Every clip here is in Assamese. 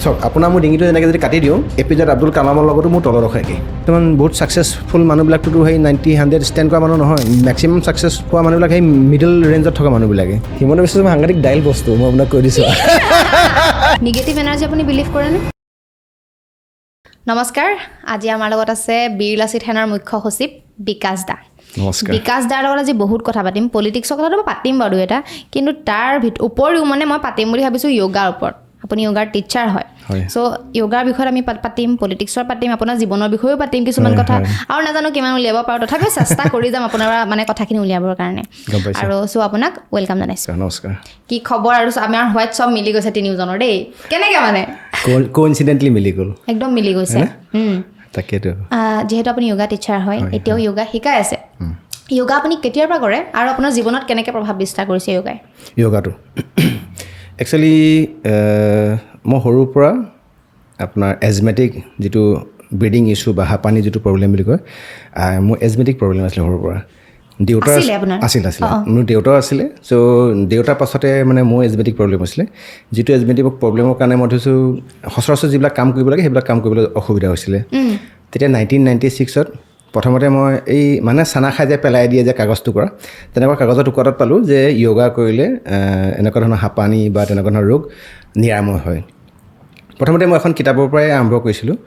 চাওক আপোনাৰ মোৰ ডিঙিটো যেনেকৈ যদি কাটি দিওঁ APJ আব্দুল কালামৰ লগতো মোৰ তলত ৰখায়গৈ বৰ্তমান বহুত ছাকচেছফুল মানুহবিলাকতো সেই 90-100 ষ্টেণ্ড কৰা মানুহ নহয় মেক্সিমাম ছাকচেছ পোৱা মানুহবিলাক সেই মিডল ৰেঞ্জত থকা মানুহবিলাকে হিমন্ত বিশ্ব শৰ্মা সাংঘাতিক ডাইল বস্তু মই আপোনাক কৈ দিছোঁ নিগেটিভ এনাৰ্জি আপুনি বিলিভ কৰেনে নমস্কাৰ আজি আমাৰ লগত আছে বীৰ লাচিত সেনাৰ মুখ্য সচিব বিকাশ দা নমস্কাৰ বিকাশ দাৰ লগত আজি বহুত কথা পাতিম পলিটিক্সৰ কথাটো পাতিম বাৰু এটা কিন্তু তাৰ উপৰিও মানে মই পাতিম বুলি ভাবিছোঁ য়োগাৰ ওপৰত আপুনি য়োগাৰ টিচাৰ হয় সো য়োগাৰ বিষয়ত আমি পাতিম পলিটিক্সৰ পাতিম আপোনাৰ জীৱনৰ বিষয়েও পাতিম কিছুমান কথা আৰু নাজানো কিমান উলিয়াব পাৰোঁ তথাপিও চেষ্টা কৰি যাম আপোনাৰ মানে কথাখিনি উলিয়াবৰ কাৰণে আৰু সো আপোনাক ৱেলকাম জনাইছোঁ নমস্কাৰ কি খবৰ আৰু আমাৰ হোৱাইট চব মিলি গৈছে তিনিওজনৰ দেই কেনেকৈ মানে কোইনচিডেণ্টলি মিলি গ'ল একদম মিলি গৈছে তাকেতো যিহেতু আপুনি য়োগা টিচাৰ হয় এতিয়াও য়োগা শিকাই আছে য়োগা আপুনি কেতিয়াৰ পৰা কৰে আৰু আপোনাৰ জীৱনত কেনেকৈ প্ৰভাৱ বিস্তাৰ কৰিছে য়োগাটো একচুৱেলি মই সৰুৰ পৰা আপোনাৰ এজমেটিক যিটো ব্ৰিডিং ইছ্যু বা হাঁপানী যিটো প্ৰব্লেম বুলি কয় মোৰ এজমেটিক প্ৰব্লেম আছিলে সৰুৰ পৰা দেউতাৰ আছিল মোৰ দেউতাও আছিলে চ' দেউতাৰ পাছতে মানে মোৰ এজমেটিক প্ৰব্লেম আছিলে যিটো এজমেটিক প্ৰব্লেমৰ কাৰণে মই ধৰিছোঁ সচৰাচৰ যিবিলাক কাম কৰিব লাগে সেইবিলাক কাম কৰিবলৈ অসুবিধা হৈছিলে তেতিয়া 1996ত প্ৰথমতে মই এই মানে চানা খাই যে পেলাই দিয়ে যে কাগজ টুকুৰা তেনেকুৱা কাগজৰ টুকুৰাত পালোঁ যে য়োগা কৰিলে এনেকুৱা ধৰণৰ হাঁপানী বা তেনেকুৱা ধৰণৰ ৰোগ নিৰাময় হয় প্ৰথমতে মই এখন কিতাপৰ পৰাই আৰম্ভ কৰিছিলোঁ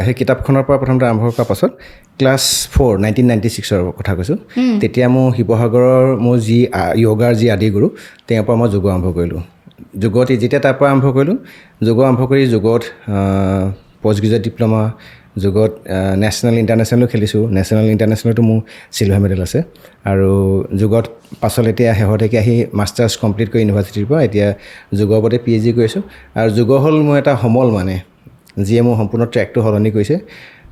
সেই কিতাপখনৰ পৰা প্ৰথমতে আৰম্ভ কৰাৰ পাছত ক্লাছ 4 1996ৰ কথা কৈছোঁ তেতিয়া মোৰ শিৱসাগৰৰ মোৰ যি য়োগাৰ যি আদিগুৰু তেওঁৰ পৰা মই যোগ আৰম্ভ কৰিলোঁ যোগত যেতিয়া তাৰ পৰা আৰম্ভ কৰিলোঁ যোগ আৰম্ভ কৰি যোগত পষ্ট গ্ৰেজুৱেট ডিপ্ল'মা যোগত নেশ্যনেল ইণ্টাৰনেশ্যনেলো খেলিছোঁ নেশ্যনেল ইণ্টাৰনেশ্যনেলতো মোৰ চিলভাৰ মেডেল আছে আৰু যোগত পাছত এতিয়া শেহতীয়াকৈ আহি মাষ্টাৰ্ছ কমপ্লিট কৰি ইউনিভাৰ্চিটিৰ পৰা এতিয়া যোগৰ ওপৰতে PhD কৰিছোঁ আৰু যোগ হ'ল মোৰ এটা সমল মানে যিয়ে মোৰ সম্পূৰ্ণ ট্ৰেকটো সলনি কৰিছে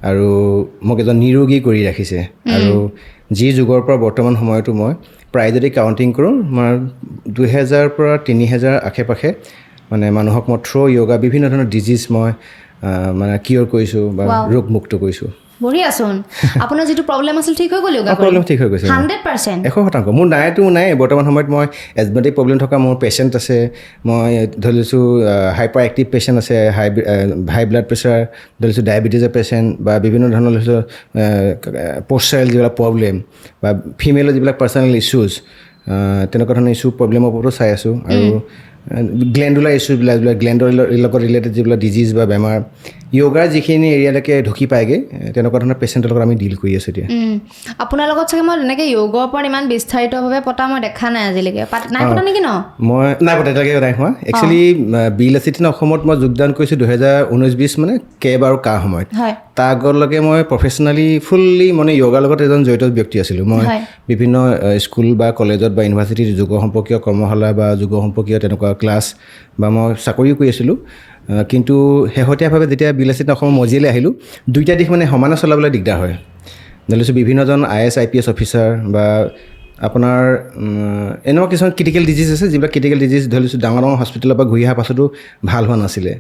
আৰু মোক এজন নিৰোগী কৰি ৰাখিছে আৰু যি যুগৰ পৰা বৰ্তমান সময়তো মই প্ৰায় যদি কাউণ্টিং কৰোঁ মই 2000 পৰা 3000 আশে পাশে মানে মানুহক মই য়োগা বিভিন্ন ধৰণৰ ডিজিজ মই মানে কিয়ৰ কৰিছোঁ বা ৰোগমুক্ত কৰিছোঁ বঢ়িয়াচোন আপোনাৰ যিটো প্ৰব্লেম আছিল ঠিক হৈ গ'ল য়োগা প্ৰব্লেম ঠিক হৈ গৈছে 100% 100% মোৰ নাই বৰ্তমান সময়ত মই এজমেটিক প্ৰব্লেম থকা মোৰ পেচেণ্ট আছে মই ধৰি লৈছোঁ হাইপাৰ এক্টিভ পেচেণ্ট আছে হাই ব্লাড প্ৰেছাৰ ধৰি লৈছোঁ ডায়েবেটিছৰ পেচেণ্ট বা বিভিন্ন ধৰণৰ লৈছোঁ প'ষ্টাৰেল যিবিলাক প্ৰব্লেম বা ফিমেলৰ যিবিলাক পাৰ্চনেল ইছ্যুজ তেনেকুৱা ধৰণৰ ইছ্যু প্ৰব্লেমৰ ওপৰতো চাই আছোঁ আৰু গ্লেণ্ডুলাৰ ইছ্যুবিলাক গ্লেণ্ডৰ লগত ৰিলেটেড যিবিলাক ডিজিজ বা বেমাৰ য়োগাৰ যিখিনি এৰিয়ালৈকে ঢুকি পায়গৈ তেনেকুৱা ধৰণৰ পেচেণ্টৰ লগত আমি ডিল কৰি আছোঁ এতিয়া আপোনাৰ লগত চাগে মই তেনেকৈ য়োগৰ ওপৰত ইমান বিস্তাৰিতভাৱে পতা মই দেখা নাই আজিলৈকে নাই পতা নেকি মই নাই পতা এতিয়ালৈকে নাই হোৱা একচুৱেলি বীৰ লাচিত সেনা অসমত মই যোগদান কৰিছোঁ 2019-20 মানে কেব আৰু কা সময়ত তাৰ আগলৈকে মই প্ৰফেচনেলি ফুল্লি মানে য়োগাৰ লগত এজন জড়িত ব্যক্তি আছিলোঁ মই বিভিন্ন স্কুল বা কলেজত বা ইউনিভাৰ্চিটিত যোগ সম্পৰ্কীয় কৰ্মশালা বা যোগ সম্পৰ্কীয় তেনেকুৱা ক্লাছ বা মই চাকৰিও কৰি আছিলোঁ কিন্তু শেহতীয়াভাৱে যেতিয়া বীৰ লাচিত অসমৰ মজিয়ালৈ আহিলোঁ দুইটা দিশ মানে সমানে চলাবলৈ দিগদাৰ হয় ধৰি লৈছোঁ বিভিন্নজন IAS IPS অফিচাৰ বা আপোনাৰ এনেকুৱা কিছুমান ক্ৰিটিকেল ডিজিজ আছে যিবিলাক ক্ৰিটিকেল ডিজিজ ধৰি লৈছোঁ ডাঙৰ হস্পিটেলৰ পৰা ঘূৰি অহাৰ পাছতো ভাল হোৱা নাছিলে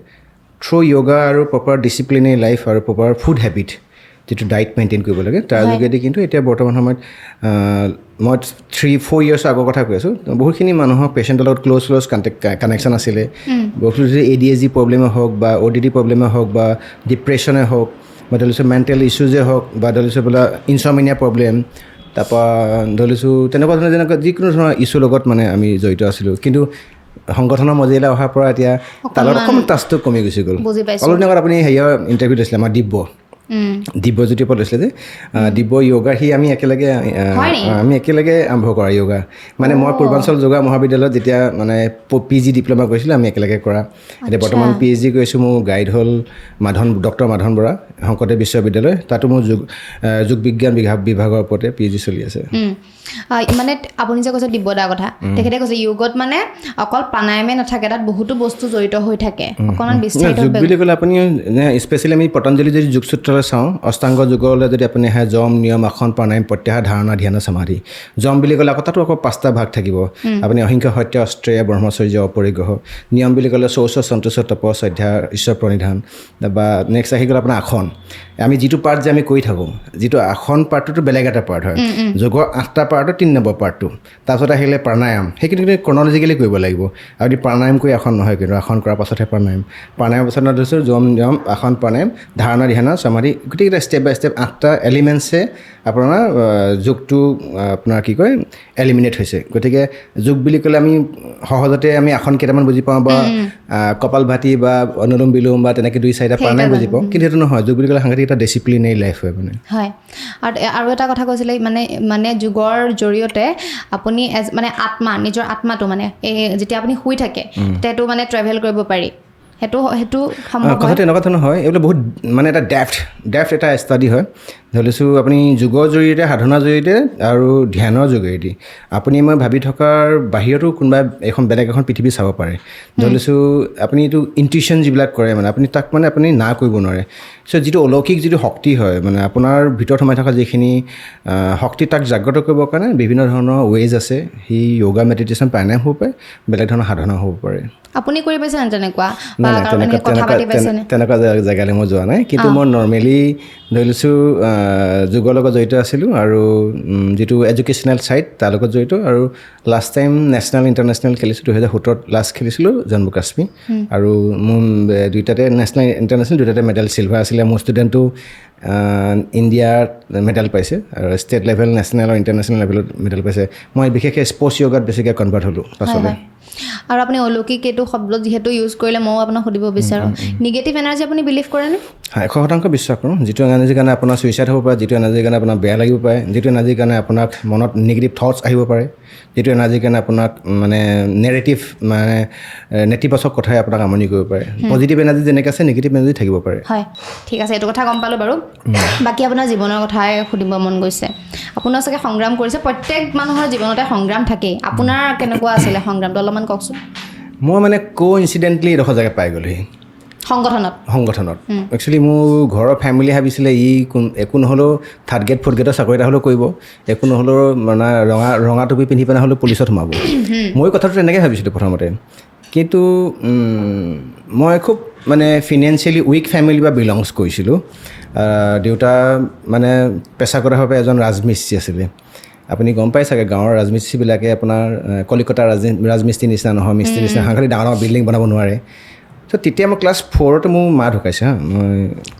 য়োগা আৰু প্ৰপাৰ ডিচিপ্লিনেৰী লাইফ আৰু প্ৰপাৰ ফুড হেবিট যিটো ডায়েট মেইনটেইন কৰিব লাগে তাৰ যোগেদি কিন্তু এতিয়া বৰ্তমান সময়ত মই 3-4 ইয়াৰ্ছ আগৰ কথা কৈ আছোঁ বহুতখিনি মানুহৰ পেচেণ্টৰ লগত ক্ল'জ কানেকশ্যন আছিলে বহুতো যদি ADHD প্ৰব্লেমে হওক বা ODD প্ৰব্লেমে হওক বা ডিপ্ৰেশ্যনে হওক বা ধৰি লৈছোঁ মেণ্টেল ইছ্যুজে হওক বা ধৰি লৈছোঁ বোলে ইনচমিনিয়া প্ৰব্লেম তাৰপৰা ধৰি লৈছোঁ তেনেকুৱা ধৰণৰ যেনেকুৱা যিকোনো ধৰণৰ ইছ্যুৰ লগত মানে আমি জড়িত আছিলোঁ কিন্তু সংগঠনৰ মজিয়ালৈ অহাৰ পৰা এতিয়া তালত অকণমান টাচটো কমি গুচি গ'ল অলপ দিনৰ আগত আপুনি হেৰিয়ৰ ইণ্টাৰভিউ লৈছিলে আমাৰ দিব্যজ্যোতিৰ ওপৰত লৈছিলে যে দিব্য য়োগাৰ আমি একেলগে আৰম্ভ কৰা য়োগা মানে মই পূৰ্বাঞ্চল যোগা মহাবিদ্যালয়ত যেতিয়া মানে PG ডিপ্ল'মা কৰিছিলোঁ আমি একেলগে কৰা এতিয়া বৰ্তমান PhD কৰিছোঁ মোৰ গাইড হ'ল ডক্টৰ মাধন বৰা শংকৰদেৱ বিশ্ববিদ্যালয় তাতো মোৰ যোগ বিজ্ঞান বিভাগৰ ওপৰতে PhD চলি আছে মানে আপুনি যে কৈছে দিব্যদাৰ কথা তেখেতে কৈছে য়োগত মানে অকল প্ৰাণায়ামে নাথাকে তাত বহুতো বস্তু জড়িত হৈ থাকে অকণমান বিস্তাৰিত যোগ বুলি ক'লে আপুনি স্পেচিয়েলি আমি পতঞ্জলি যদি যোগসূত্ৰ যোগলৈ চাওঁ অষ্টাংগ যোগলৈ যদি আপুনি আহে যম নিয়ম আসন প্ৰাণায়াম প্ৰত্যাহাৰ ধাৰণা ধ্যান সমাধি যম বুলি ক'লে আকৌ তাতো আকৌ 5টা ভাগ থাকিব আপুনি অহিংস সত্য অষ্ট্ৰেয় ব্ৰহ্মচৰ্য অপৰিগ্ৰহ নিয়ম বুলি ক'লে শৌচ সন্তোষ তপ শ্ৰদ্ধা ঈশ্বৰ প্ৰণিধান বা নেক্সট আহি গ'ল আপোনাৰ আসন আমি যিটো পাৰ্ট যে আমি কৰি থাকোঁ যিটো আসন পাৰ্টটোতো বেলেগ এটা পাৰ্ট হয় যোগৰ 8টা পাৰ্টৰ 3 নম্বৰ পাৰ্টটো তাৰপিছত আহিলে প্ৰাণায়াম সেইখিনি কিন্তু ক্ৰনলজিকেলি কৰিব লাগিব আৰু প্ৰাণায়াম কৰি আসন নহয় কিন্তু আসন কৰাৰ পাছতহে প্ৰাণায়াম পাছত ধৰিছোঁ যম নিয়ম আসন প্ৰাণায়াম ধাৰণা ধ্যান সমাধি গোটেইকেইটা ষ্টেপ বাই ষ্টেপ 8টা এলিমেণ্টছে আপোনাৰ যোগটো আপোনাৰ কি কয় এলিমিনেট হৈছে গতিকে যোগ বুলি ক'লে আমি সহজতে আমি আসন কেইটামান বুজি পাওঁ বা কপালভাতি বা অনুলোম বিলোম বা তেনেকৈ 2-4টা প্ৰাণায়াম বুজি পাওঁ কিন্তু সেইটো নহয় যোগ বুলি ক'লে সাংঘাতিক এটা ডিচিপ্লিনেৰী লাইফ হয় মানে হয় আৰু এটা কথা কৈছিলে মানে যোগৰ জৰিয়তে আপুনি মানে নিজৰ আত্মাটো মানে যেতিয়া আপুনি শুই থাকে তেতিয়াতো মানে ট্ৰেভেল কৰিব পাৰি সেইটো কথাটো এনেকুৱা ধৰণৰ হয় এইবিলাক বহুত মানে এটা ডেফ্থ এটা ষ্টাডি হয় ধৰি লৈছোঁ আপুনি যোগৰ জৰিয়তে সাধনাৰ জৰিয়তে আৰু ধ্যানৰ যোগেদি আপুনি মই ভাবি থকাৰ বাহিৰতো কোনোবা বেলেগ এখন পৃথিৱী চাব পাৰে ধৰি লৈছোঁ আপুনি এইটো ইনটিউশ্যন যিবিলাক কৰে মানে আপুনি তাক মানে আপুনি না কৰিব নোৱাৰে চ' যিটো অলৌকিক যিটো শক্তি হয় মানে আপোনাৰ ভিতৰত সোমাই থকা যিখিনি শক্তি তাক জাগ্ৰত কৰিবৰ কাৰণে বিভিন্ন ধৰণৰ ৱেজ আছে সেই য়োগা মেডিটেশ্যন প্ৰাণায়াম হ'ব পাৰে বেলেগ ধৰণৰ সাধনা হ'ব পাৰে আপুনি কৰি পাইছে নে তেনেকুৱা তেনেকুৱা জেগালৈ মই যোৱা নাই কিন্তু মই নৰ্মেলি ধৰি লৈছোঁ যোগৰ লগত জড়িত আছিলোঁ আৰু যিটো এডুকেশ্যনেল ছাইড তাৰ লগত জড়িত আৰু লাষ্ট টাইম নেশ্যনেল ইণ্টাৰনেশ্যনেল খেলিছোঁ 2017 লাষ্ট খেলিছিলোঁ জম্মু কাশ্মীৰ আৰু মোৰ দুইটাতে নেশ্যনেল ইণ্টাৰনেশ্যনেল দুইটাতে মেডেল চিলভাৰ আছিলে মোৰ ষ্টুডেণ্টো ইণ্ডিয়াত মেডেল পাইছে আৰু ষ্টেট লেভেল নেশ্যনেল আৰু ইণ্টাৰনেশ্যনেল লেভেলত মেডেল পাইছে মই বিশেষকৈ স্পৰ্টছ য়োগাত বেছিকৈ কনভাৰ্ট হ'লোঁ পাছলৈ আৰু আপুনি অলৌকিক এইটো শব্দ যিহেতু ইউজ কৰিলে ময়ো আপোনাক সুধিব বিচাৰোঁ নিগেটিভ এনাৰ্জি আপুনি বিলিভ কৰেনে হয় 100% বিশ্বাস কৰোঁ যিটো এনাৰ্জিৰ কাৰণে আপোনাৰ ছুইচাইড হ'ব পাৰে যিটো এনাৰ্জিৰ কাৰণে আপোনাৰ বেয়া লাগিব পাৰে যিটো এনাৰ্জিৰ কাৰণে আপোনাক মনত নিগেটিভ থটছ আহিব পাৰে যিটো এনাৰ্জিৰ কাৰণে আপোনাক মানে নেতিবাচক কথাই আপোনাক আমনি কৰিব পাৰে পজিটিভ এনাৰ্জি যেনেকৈ আছে নিগেটিভ এনাৰ্জি থাকিব পাৰে হয় ঠিক আছে এইটো কথা গম পালোঁ বাৰু বাকী আপোনাৰ জীৱনৰ কথাই সুধিব মন গৈছে আপোনাৰ চাগে সংগ্ৰাম কৰিছে প্ৰত্যেক মানুহৰ জীৱনতে সংগ্ৰাম থাকেই আপোনাৰ কেনেকুৱা আছিলে সংগ্ৰামটো অলপমান কওকচোন মই মানে ইনচিডেণ্টলি এডোখৰ জেগাত পাই গ'লোহি সংগঠনত একচুৱেলি মোৰ ঘৰৰ ফেমিলি ভাবিছিলে একো নহ'লেও 3rd গ্ৰেড 4th গ্ৰেডৰ চাকৰি এটা হ'লেও কৰিব একো নহ'লেও মানে ৰঙা টুপি পিন্ধি পেলাই হ'লেও পুলিচত সোমাব মই কথাটো তেনেকৈ ভাবিছিলোঁ প্ৰথমতে কিন্তু মই খুব মানে ফিনেন্সিয়েলি উইক ফেমিলি বা বিলংছ কৰিছিলোঁ দেউতা মানে পেছাগতভাৱে এজন ৰাজমিস্ত্ৰী আছিলে আপুনি গম পাই চাগে গাঁৱৰ ৰাজমিস্ত্ৰীবিলাকে আপোনাৰ কলিকতাৰ ৰাজমিস্ত্ৰী নিচিনা নহয় মিস্ত্ৰী নিচিনা সাংঘাতিক ডাঙৰ ডাঙৰ বিল্ডিং বনাব নোৱাৰে ত' তেতিয়া মই ক্লাছ 4তে মোৰ মা ঢুকাইছে মই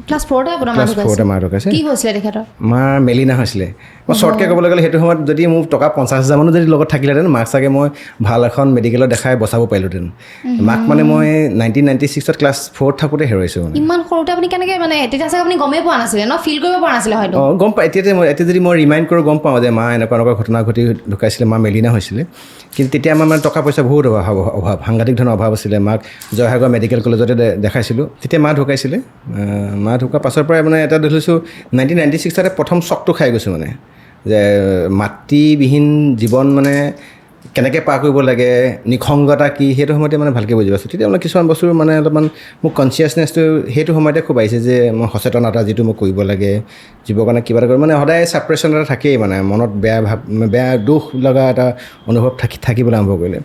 ক্লাছ 4তে মা ঢুকাইছে কি হৈছিলে তেখেতৰ মাৰ মেলিনা হৈছিলে মই শ্বৰ্টকৈ ক'বলৈ গ'লে সেইটো সময়ত যদি মোৰ টকা 50,000 মানো যদি লগত থাকিলেহেঁতেন মাক চাগে মই ভাল এখন মেডিকেলত দেখাই বচাব পাৰিলোঁহেঁতেন মাক মানে মই 1996ত ক্লাছ 4ত থাকোঁতে হেৰুৱাইছোঁ মানে ইমান সৰুতে আপুনি কেনেকৈ মানে তেতিয়া চাগে আপুনি গমেই পোৱা নাছিলে ন ফিল কৰিব পৰা নাছিলে হয়তো গম পাই এতিয়া যদি মই ৰিমাইণ্ড কৰোঁ গম পাওঁ যে মা এনেকুৱা ঘটনা ঘটি ঢুকাইছিলে মা মেলিনা হৈছিলে কিন্তু তেতিয়া আমাৰ মানে টকা পইচা বহুত অভাৱ সাংঘাতিক ধৰণৰ অভাৱ আছিলে মাক জয়সাগৰ মেডিকেল কলেজতে দেখাইছিলোঁ তেতিয়া মা ঢুকাইছিলে মা ঢুকাৰ পাছৰ পৰাই মানে এটা দেখিছোঁ 1996তে প্ৰথম চকটো খাই গৈছোঁ মানে যে মাতৃবিহীন জীৱন মানে কেনেকৈ পাৰ কৰিব লাগে নিসংগতা কি সেইটো সময়তে মানে ভালকৈ বুজি পাইছোঁ তেতিয়া মানে কিছুমান বস্তুৰ মানে অলপমান মোক কনচিয়াছনেছটো সেইটো সময়তে খুব আহিছে যে মই সচেতনতা যিটো মই কৰিব লাগে জীৱৰ কাৰণে কিবা এটা কৰিব মানে সদায় ছাপ্ৰেশ্যন এটা থাকেই মানে মনত বেয়া দুখ লগা এটা অনুভৱ থাকিবলৈ আৰম্ভ কৰিলে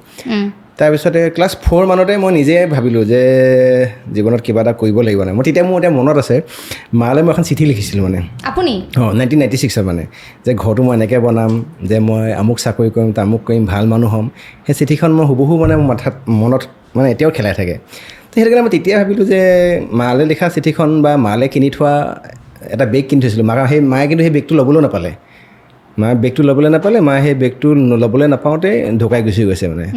তাৰপিছতে ক্লাছ 4 মানতে মই নিজে ভাবিলোঁ যে জীৱনত কিবা এটা কৰিব লাগিব মানে মোৰ এতিয়া মনত আছে মালৈ মই এখন চিঠি লিখিছিলোঁ মানে আপুনি 1996ত মানে যে ঘৰটো মই এনেকৈ বনাম যে মই আমুক চাকৰি কৰিম তামুক কৰিম ভাল মানুহ হ'ম সেই চিঠিখন মই হুবহু মানে মনত মানে এতিয়াও খেলাই থাকে তো সেইটো কাৰণে মই তেতিয়া ভাবিলোঁ যে মালৈ লিখা চিঠিখন বা মালৈ কিনি থোৱা এটা বেগ কিনি থৈছিলোঁ মায়ে কিন্তু সেই বেগটো ল'বলৈও নাপালে মায়ে বেগটো ল'বলৈ নাপালে মায়ে সেই বেগটো ল'বলৈ নাপাওঁতে ঢুকাই গুচি গৈছে মানে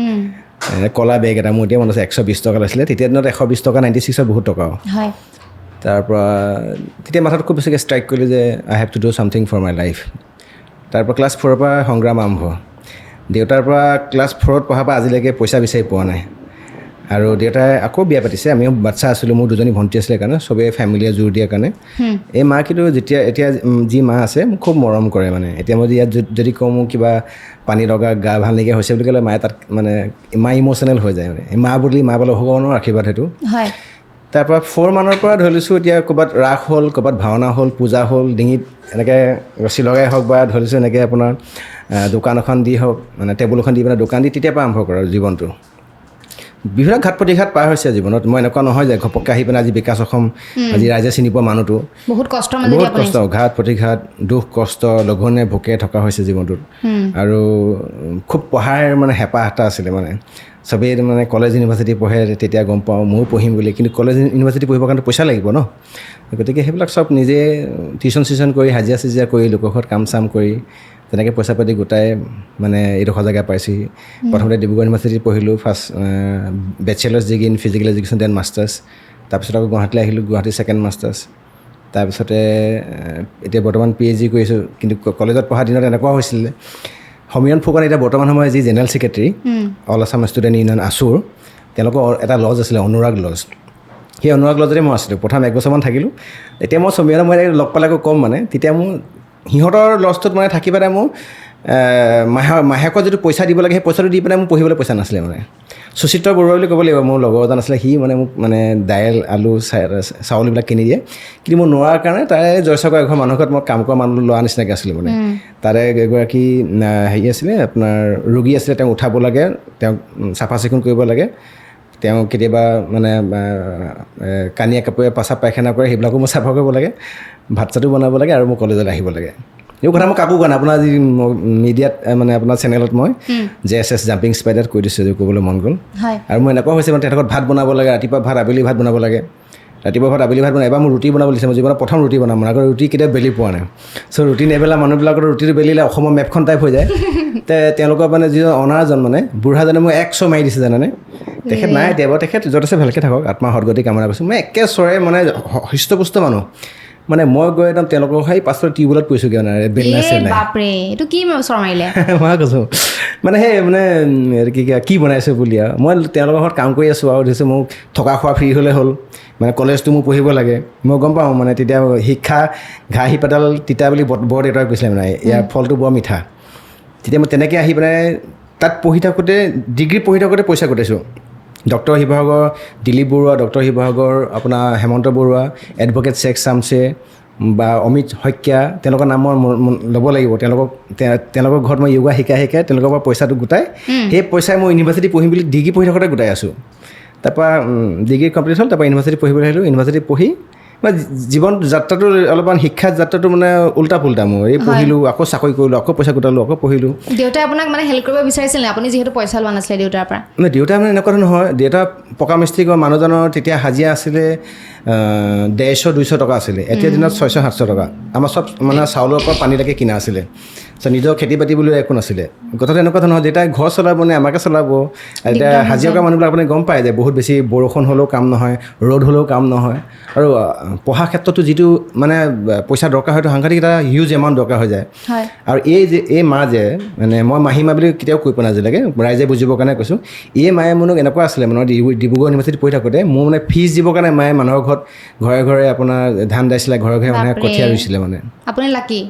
কলা বেগ এটা মোৰ এতিয়া মনত আছে 120 টকা লৈছিলে তেতিয়া দিনত 120 টকা 96ত বহুত টকাও হয় তাৰপৰা তেতিয়া মাথাত খুব বেছিকৈ ষ্ট্ৰাইক কৰিলোঁ যে I have to do something for my life তাৰপৰা ক্লাছ 4ৰ পৰা সংগ্ৰাম আৰম্ভ দেউতাৰ পৰা ক্লাছ 4ত পঢ়াৰ পৰা আজিলৈকে পইচা বিচাৰি পোৱা নাই আৰু দেউতাই আকৌ বিয়া পাতিছে আমিও বাচ্চা আছিলোঁ মোৰ 2জনী ভণ্টি আছিলে কাৰণে চবেই ফেমিলিয়ে জোৰ দিয়াৰ কাৰণে এই মা কিন্তু এতিয়া যি মা আছে মোক খুব মৰম কৰে মানে এতিয়া মই ইয়াত যদি কওঁ মোক কিবা পানী লগা গা ভাল নাইকিয়া হৈছে বুলি ক'লে মায়ে তাত মানে মা ইম'চনেল হৈ যায় মানে মা বুলি ভগৱানৰ আশীৰ্বাদ সেইটো হয় তাৰপৰা 4 মানৰ পৰা ধৰি লৈছোঁ এতিয়া ক'ৰবাত ৰাস হ'ল, ক'ৰবাত ভাওনা হ'ল, পূজা হ'ল, ডিঙিত এনেকৈ ৰছী লগাই হওক বা ধৰি লৈছোঁ এনেকৈ আপোনাৰ দোকান এখন দি হওক, মানে টেবুল এখন দি পেলাই দোকান দি তেতিয়াৰ পৰা আৰম্ভ কৰা জীৱনটো। বিভিন্ন ঘাট প্ৰতিঘাত পাৰ হৈছে জীৱনত। মই এনেকুৱা নহয় যে ঘপককৈ আহি পেলাই আজি বিকাশ অসম আজি ৰাইজে চিনি পোৱা মানুহটো। বহুত কষ্ট, ঘাট প্ৰতিঘাত, দুখ কষ্ট, লঘোণে ভোকে থকা হৈছে জীৱনটোত। আৰু খুব পঢ়াৰ মানে হেঁপাহ এটা আছিলে, মানে চবেই মানে কলেজ ইউনিভাৰ্চিটি পঢ়ে, তেতিয়া গম পাওঁ ময়ো পঢ়িম বুলি। কিন্তু কলেজ ইউনিভাৰ্চিটি পঢ়িবৰ কাৰণে পইচা লাগিব ন, গতিকে সেইবিলাক চব নিজে টিউশ্যন চিউশ্যন কৰি, হাজিৰা কৰি, লোকৰ ঘৰত কাম চাম কৰি তেনেকৈ পইচা পাতি গোটাই মানে এইডোখৰ জেগা পাইছোঁহি। প্ৰথমতে ডিব্ৰুগড় ইউনিভাৰ্চিটিত পঢ়িলোঁ, first bachelors degree in physical education, then masters. তাৰপিছত আকৌ গুৱাহাটীলৈ আহিলোঁ, গুৱাহাটী ছেকেণ্ড মাষ্টাৰ্ছ। তাৰপিছতে এতিয়া বৰ্তমান PhD কৰিছোঁ। কিন্তু কলেজত পঢ়া দিনত এনেকুৱা হৈছিলে, সমীৰণ ফুকন এতিয়া বৰ্তমান সময়ত যি general secretary all Assam student union আছুৰ, তেওঁলোকৰ এটা লজ আছিলে, অনুৰাগ লজ। সেই অনুৰাগ লজতে মই আছিলোঁ, প্ৰথম 1 বছৰমান থাকিলোঁ। এতিয়া মই সমীৰণক মই লগ পালে আকৌ ক'ম, মানে তেতিয়া মোৰ সিহঁতৰ লজটোত মানে থাকি পেলাই মোৰ মাহেকত যিটো পইচা দিব লাগে, সেই পইচাটো দি পেলাই মোৰ পঢ়িবলৈ পইচা নাছিলে। মানে সুচিত্ৰ বৰুৱা বুলি ক'ব লাগিব, মোৰ লগৰ এজন আছিলে, সি মানে মোক মানে দাইল আলু চাউল এইবিলাক কিনি দিয়ে। কিন্তু মই নোৱাৰাৰ কাৰণে তাৰে জয়সাগৰ এঘৰ মানুহ ঘৰত মই কাম কৰা মানুহ লোৱা নিচিনাকৈ আছিলোঁ। মানে তাৰে এগৰাকী হেৰি আছিলে, আপোনাৰ ৰোগী আছিলে, তেওঁক উঠাব লাগে, তেওঁক চাফা চিকুণ কৰিব লাগে, তেওঁ কেতিয়াবা মানে কানিয়া কাপোৰে পেচাব পায়খানা কৰে, সেইবিলাকো মই চাফা কৰিব লাগে, ভাত চাতো বনাব লাগে, আৰু মই কলেজলৈ আহিব লাগে। এই কথা মই কাকো কোৱা নাই, আপোনাৰ আজি মিডিয়াত মানে আপোনাৰ চেনেলত মই JSS জাম্পিং স্পাইডাৰত কৈ দিছোঁ যে ক'বলৈ মন গ'ল। আৰু মই এনেকুৱা হৈছে মানে তেখেতক ভাত বনাব লাগে, ৰাতিপুৱা ভাত, আবেলি ভাত বনাব লাগে, ৰাতিপুৱা ভাত, আবেলি ভাত বনাই। এবাৰ মোৰ ৰুটি বনাব দিছে, মই জীৱনত প্ৰথম ৰুটি বনাম, আগৰ ৰুটি কেতিয়াও বেলি পোৱা নাই। চ' ৰুটি নেবেলা মানুহবিলাকৰ ৰুটিটো বেলিলে অসমৰ মেপখন টাইপ হৈ যায়। তেওঁলোকৰ মানে যিজন অনাৰজন, মানে বুঢ়াজনে মোক 100 মাৰি দিছে জানানে। তেখেত নাই এতিয়া বাৰু, তেখেত য'ত আছে ভালকৈ থাকক, আত্মা সদগতি কামনা কৰিছোঁ। মই একেচৰে মানে হৃষ্টপুষ্ট মানুহ, মানে মই গৈ একদম তেওঁলোকৰ সেই পাছফালে টিউবৱেলত পৰিছোঁগৈ, মানে বেল নাই এইটো কি চৰ মাৰিলে মই কৈছোঁ মানে সেই মানে কি বনাইছোঁ বুলি। আৰু মই তেওঁলোকৰ ঘৰত কাম কৰি আছোঁ, আৰু দিছোঁ মোক থকা খোৱা ফ্ৰী হ'লে হ'ল, মানে কলেজটো মোৰ পঢ়িব লাগে। মই গম পাওঁ মানে তেতিয়া শিক্ষা ঘাঁহি পাতাল তিতা বুলি বৰদেউতাই কৈছিলে, মানে ইয়াৰ ফলটো বৰ মিঠা। তেতিয়া মই তেনেকৈ আহি পেলাই তাত পঢ়ি থাকোঁতে, ডিগ্ৰী পঢ়ি থাকোঁতে পইচা গোটাইছোঁ। ডক্টৰ শিৱসাগৰ দিলীপ বৰুৱা, ডক্টৰ শিৱসাগৰ আপোনাৰ হেমন্ত বৰুৱা, এডভকেট শ্বেখ চামছে বা অমিত শইকীয়া, তেওঁলোকৰ নাম মই ল'ব লাগিব। তেওঁলোকৰ ঘৰত মই য়োগা শিকাই তেওঁলোকৰ পৰা পইচাটো গোটাই, সেই পইচাই মই ইউনিভাৰ্চিটি পঢ়িম বুলি ডিগ্ৰী পঢ়ি থাকোঁতে গোটাই আছোঁ। তাৰপৰা ডিগ্ৰী কমপ্লিট হ'ল, তাৰপৰা ইউনিভাৰ্চিটি পঢ়িবলৈ আহিলোঁ। ইউনিভাৰ্চিটি পঢ়ি মানে জীৱন যাত্ৰাটো অলপমান শিক্ষা যাত্ৰাটো মানে উল্টা পুল্টা মোৰ। এই পঢ়িলোঁ, আকৌ চাকৰি কৰিলোঁ, আকৌ পইচা গোটালোঁ, আকৌ পঢ়িলোঁ। দেউতাই আপোনাক মানে হেল্প কৰিব বিচাৰিছিল নে, আপুনি যিহেতু পইচা লোৱা নাছিলে দেউতাৰ পৰা? মানে দেউতাই মানে এনেকুৱা নহয়, দেউতা পকা মিস্ত্ৰী কৰা মানুহজনৰ তেতিয়া হাজিৰা আছিলে 150-200 টকা আছিলে, এতিয়া দিনত 600-700 টকা। আমাৰ চব মানে চাউলৰ পৰা পানীলৈকে কিনা আছিলে। নিজৰ খেতি বাতি বুলিও একো নাছিলে। কথাটো এনেকুৱা ধৰণৰ, দেউতাই ঘৰ চলাব নে আমাকে চলাব। এতিয়া হাজিৰা কৰা মানুহবিলাক আপুনি গম পায় যে বহুত বেছি বৰষুণ হ'লেও কাম নহয়, ৰ'দ হ'লেও কাম নহয়। আৰু পঢ়াৰ ক্ষেত্ৰতো যিটো মানে পইচা দৰকাৰ হয়তো সাংঘাতিক এটা হিউজ এমাউণ্ট দৰকাৰ হৈ যায়। আৰু এই মা যে মানে মই মাহীমা বুলি কেতিয়াও কৈ পোৱা নাই আজিলৈকে, ৰাইজে বুজিবৰ কাৰণে কৈছোঁ। এই মায়ে মোক এনেকুৱা আছিলে, মানে ডিব্ৰুগড় ইউনিভাৰ্চিটিত পঢ়ি থাকোঁতে মোৰ মানে ফিজ দিবৰ কাৰণে মায়ে মানুহৰ ঘৰত ঘৰে ঘৰে আপোনাৰ ধান দাইছিলে, ঘৰে ঘৰে মানে কঠীয়া ৰুইছিলে। মানে আপুনি lucky?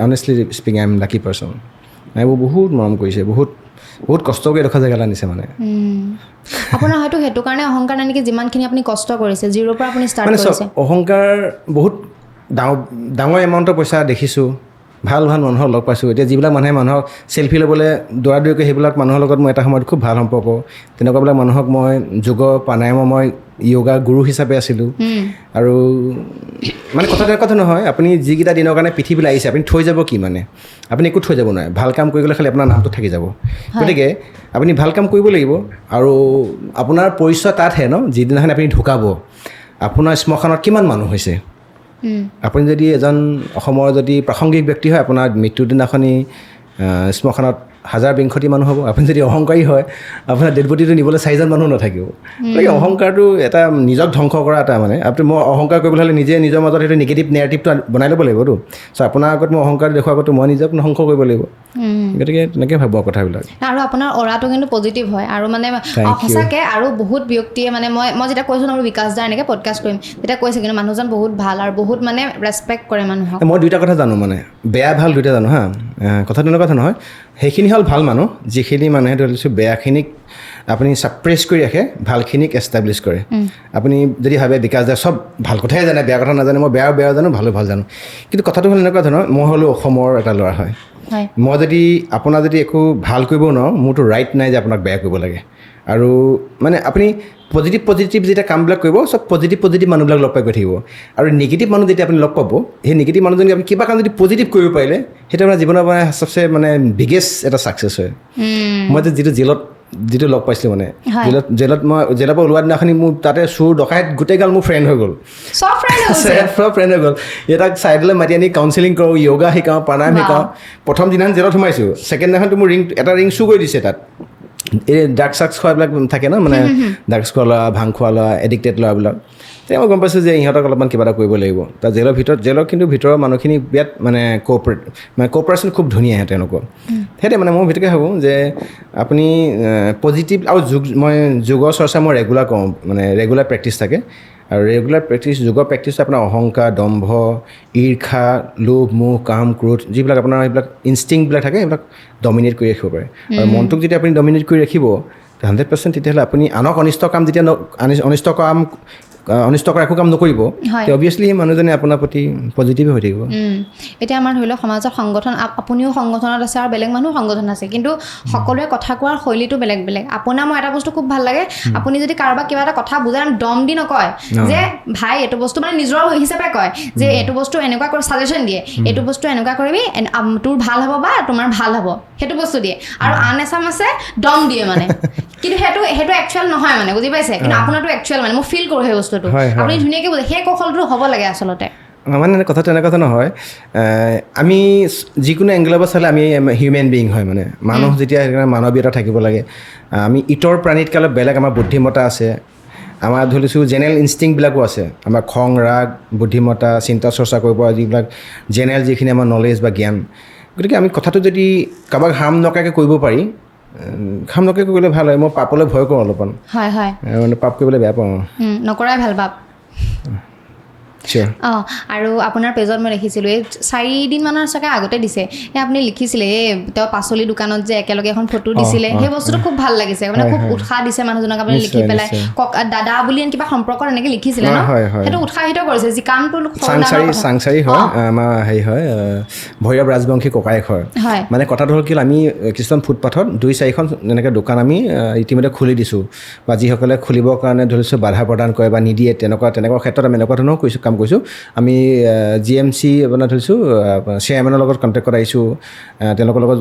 Honestly speaking, I am lucky person. এইবোৰ বহুত মৰম কৰিছে, বহুত কষ্ট কৰি এডোখৰ জেগালৈ আনিছে। মানে আপোনাৰ হয়তো সেইটো কাৰণে অহংকাৰ নাই নেকি, যিমানখিনি আপুনি কষ্ট কৰিছে, জিৰ'ৰ পৰা আপুনি ষ্টাৰ্ট কৰিছে। অহংকাৰ বহুত ডাঙৰ এমাউণ্টৰ পইচা দেখিছোঁ, ভাল মানুহক লগ পাইছোঁ। এতিয়া যিবিলাক মানুহে মানুহক চেল্ফি ল'বলৈ দৌৰাদৌৰি কৰি, সেইবিলাক মানুহৰ লগত মই এটা সময়ত খুব ভাল সম্পৰ্ক। তেনেকুৱাবিলাক মানুহক মই যোগ প্ৰাণায়ামৰ মই য়োগা গুৰু হিচাপে আছিলোঁ। আৰু মানে কথা তেনেকুৱা নহয়, আপুনি যিকেইটা দিনৰ কাৰণে পৃথিৱীলৈ আহিছে, আপুনি থৈ যাব কি, মানে আপুনি একো থৈ যাব নোৱাৰে। ভাল কাম কৰি গ'লে খালি আপোনাৰ নামটো থাকি যাব। গতিকে আপুনি ভাল কাম কৰিব লাগিব। আৰু আপোনাৰ পৰিচয় তাতহে ন, যিদিনাখন আপুনি ঢুকাব, আপোনাৰ শ্মশানত কিমান মানুহ হৈছে। আপুনি যদি এজন অসমৰ যদি প্ৰাসংগিক ব্যক্তি হয়, আপোনাৰ মৃত্যুৰ দিনাখনি শ্মশানত 1000-20 মানুহ হ'ব। আপুনি যদি অহংকাৰী হয়, আপোনাৰ ডেড বডিটো নিবলৈ 4জন মানুহ নাথাকিব। গতিকে অহংকাৰটো এটা নিজক ধ্বংস কৰা এটা, মানে মই অহংকাৰ কৰিবলৈ হ'লে নিজে নিজৰ মাজত সেইটো নিগেটিভ নেৰেটিভটো বনাই ল'ব লাগিবতো। চ' আপোনাৰ আগত মই অহংকাৰ দেখুৱাৰ আগতো মই নিজক ধ্বংস কৰিব লাগিব। গতিকে তেনেকৈ ভাবোঁ কথাবিলাক। আৰু আপোনাৰ অৰাটো কিন্তু পজিটিভ হয়। আৰু মানে সঁচাকৈ আৰু বহুত ব্যক্তিয়ে মানে মই যেতিয়া কৈছোঁ আৰু বিকাশ দাৰ এনেকৈ পডকাষ্ট কৰিম, তেতিয়া কৈছে কিন্তু মানুহজন বহুত ভাল আৰু বহুত মানে ৰেচপেক্ট কৰে মানুহক। মই দুইটা কথা জানো, মানে বেয়া ভাল দুইটা জানো হা। কথা তেনেকুৱা কথা নহয়, সেইখিনি হ'ল ভাল মানুহ, যিখিনি মানুহে ধৰি লৈছোঁ বেয়াখিনিক আপুনি ছাপ্ৰেছ কৰি ৰাখে ভালখিনিক এষ্টাব্লিছ কৰে আপুনি যদি ভাবে বিকাশ দা চব ভাল কথাই জানে বেয়া কথা নাজানে মই বেয়া জানো ভাল জানো কিন্তু কথাটো হ'ল এনেকুৱা ধৰণৰ মই হ'লো অসমৰ এটা ল'ৰা হয় মই যদি আপোনাৰ যদি একো ভাল কৰিব নোৱাৰোঁ মোৰতো ৰাইট নাই যে আপোনাক বেয়া কৰিব লাগে আৰু মানে আপুনি পজিটিভ যেতিয়া কামবিলাক কৰিব চব পজিটিভ মানুহবিলাক লগ পাই গৈ থাকিব আৰু নিগেটিভ মানুহ যেতিয়া আপুনি লগ পাব সেই নিগেটিভ মানুহজনক আপুনি কিবা কাম যদি পজিটিভ কৰিব পাৰিলে সেইটো আপোনাৰ জীৱনৰ মানে চবচে মানে বিগেষ্ট এটা ছাকচেছ হয় মই যে যিটো লগ পাইছিলোঁ মানে জেলত মই জেলৰ পৰা ওলোৱা দিনাখনি মোৰ তাতে চোৰ ডকাইত গোটেইগাল মোৰ ফ্ৰেণ্ড হৈ গ'ল চব ফ্ৰেণ্ড হৈ গ'ল তাক ছাইডলৈ মাতি আনি কাউন্সেলিং কৰোঁ য়োগা শিকাওঁ প্ৰাণায়াম শিকাওঁ প্ৰথম দিনাখন জেলত সোমাইছোঁ ছেকেণ্ড দিনাখনতো মোৰ এটা ৰিং চুৰ কৰি দিছে তাত এই ড্ৰাগছ খোৱাবিলাক থাকে ন মানে ড্ৰাগছ খোৱা ল'ৰা ভাং খোৱা ল'ৰা এডিক্টেড ল'ৰাবিলাক তেতিয়া মই গম পাইছোঁ যে ইহঁতক অলপমান কিবা এটা কৰিব লাগিব তাৰ জেলৰ কিন্তু ভিতৰৰ মানুহখিনি বিৰাট মানে কোঅপাৰেশ্যন খুব ধুনীয়া আহে তেওঁলোকৰ সেইটোৱে মানে মই ভিতৰকৈ ভাবোঁ যে আপুনি পজিটিভ আৰু মই যোগৰ চৰ্চা মই ৰেগুলাৰ কৰোঁ মানে ৰেগুলাৰ প্ৰেক্টিছ থাকে আৰু ৰেগুলাৰ প্ৰেক্টিছ যোগৰ প্ৰেক্টিছ আপোনাৰ অহংকাৰ দম্ভ ঈৰ্ষা লোভ মোহ কাম ক্ৰোধ যিবিলাক আপোনাৰ সেইবিলাক ইনষ্টিংবিলাক থাকে সেইবিলাক ডমিনেট কৰি ৰাখিব পাৰে আৰু মনটোক যেতিয়া আপুনি ডমিনেট কৰি ৰাখিব 100% তেতিয়াহ'লে আপুনি আনক অনিষ্ট কাম যেতিয়া অনিষ্ট কৰা একো কাম নকৰিব অবভিয়াছলি সেই মানুহজনে আপোনাৰ প্ৰতি পজিটিভ হৈ থাকিব এতিয়া আমাৰ ধৰি লওক সমাজৰ সংগঠন আপুনিও সংগঠনত আছে আৰু বেলেগ মানুহো সংগঠন আছে কিন্তু সকলোৱে কথা কোৱাৰ শৈলীটো বেলেগ আপোনাৰ মই এটা বস্তু খুব ভাল লাগে আপুনি যদি কাৰোবাক কিবা এটা কথা বুজাই দম দি নকয় যে ভাই এইটো বস্তু মানে নিজৰ হিচাপে কয় যে এইটো বস্তু এনেকুৱা কৰি ছাজেশ্যন দিয়ে এইটো বস্তু এনেকুৱা কৰিবি তোৰ ভাল হ'ব বা তোমাৰ ভাল হ'ব সেইটো বস্তু দিয়ে আৰু আন এচাম আছে দম দিয়ে মানে কিন্তু সেইটো একচুৱেল নহয় মানে বুজি পাইছে কিন্তু আপোনাৰটো একচুৱেল মানে মই ফিল কৰোঁ সেই বস্তুটো আপুনি ধুনীয়াকৈ বুজে সেই কৌশলটো হ'ব লাগে আচলতে মানে কথাটো এনেকুৱা কথা নহয় আমি যিকোনো এংগেলৰ পৰা চালে আমি হিউমেন বিং হয় মানে মানুহ যেতিয়া মানৱীয়তা থাকিব লাগে আমি ইতৰ প্ৰাণীতকৈ অলপ বেলেগ আমাৰ বুদ্ধিমত্তা আছে আমাৰ ধৰিছোঁ জেনেৰেল ইনষ্টিংবিলাকো আছে আমাৰ খং ৰাগ বুদ্ধিমত্তা চিন্তা চৰ্চা কৰিব পৰা যিবিলাক জেনেৰেল যিখিনি আমাৰ নলেজ বা জ্ঞান গতিকে আমি কথাটো যদি কাৰোবাক হাৰ্ম নকৰাকৈ কৰিব পাৰি খাম নকৰাকৈ কৰিলে ভাল হয় মই পাপলৈ ভয় কৰোঁ অলপমান মানে পাপ কৰিবলৈ বেয়া পাওঁ নকৰাই ভাল পাপ অঁ আৰু আপোনাৰ পেজত মই দেখিছিলোঁ এই 4 দিনমানৰ চাগে আগতে দিছে আপুনি লিখিছিলে এই তেওঁ পাচলি দোকানত যে একেলগে এখন ফটো দিছিলে সেই বস্তুটো খুব ভাল লাগিছে মানে খুব উৎসাহ দিছে মানুহজনক আপুনি লিখি পেলাই দাদা বুলি কিবা সম্পৰ্ক এনেকৈ লিখিছিলে ন সেইটো উৎসাহিত কৰিছে যি কামটো চাংচাৰী হয় আমাৰ হেৰি হয় ভৈৰৱ ৰাজবংশী ককায়েক হয় মানে কথাটো হ'ল কি আমি কিছুমান ফুটপাথত 2-4খন এনেকৈ দোকান আমি ইতিমধ্যে খুলি দিছোঁ বা যিসকলে খুলিবৰ কাৰণে ধৰিছোঁ বাধা প্ৰদান কৰে বা নিদিয়ে তেনেকুৱা ক্ষেত্ৰত আমি এনেকুৱা ধৰণৰ কৈছোঁ আমি GMC আপোনাৰ ধৰিছোঁ চেয়াৰমেনৰ লগত কণ্টেক্ট কৰা আহিছোঁ তেওঁলোকৰ লগত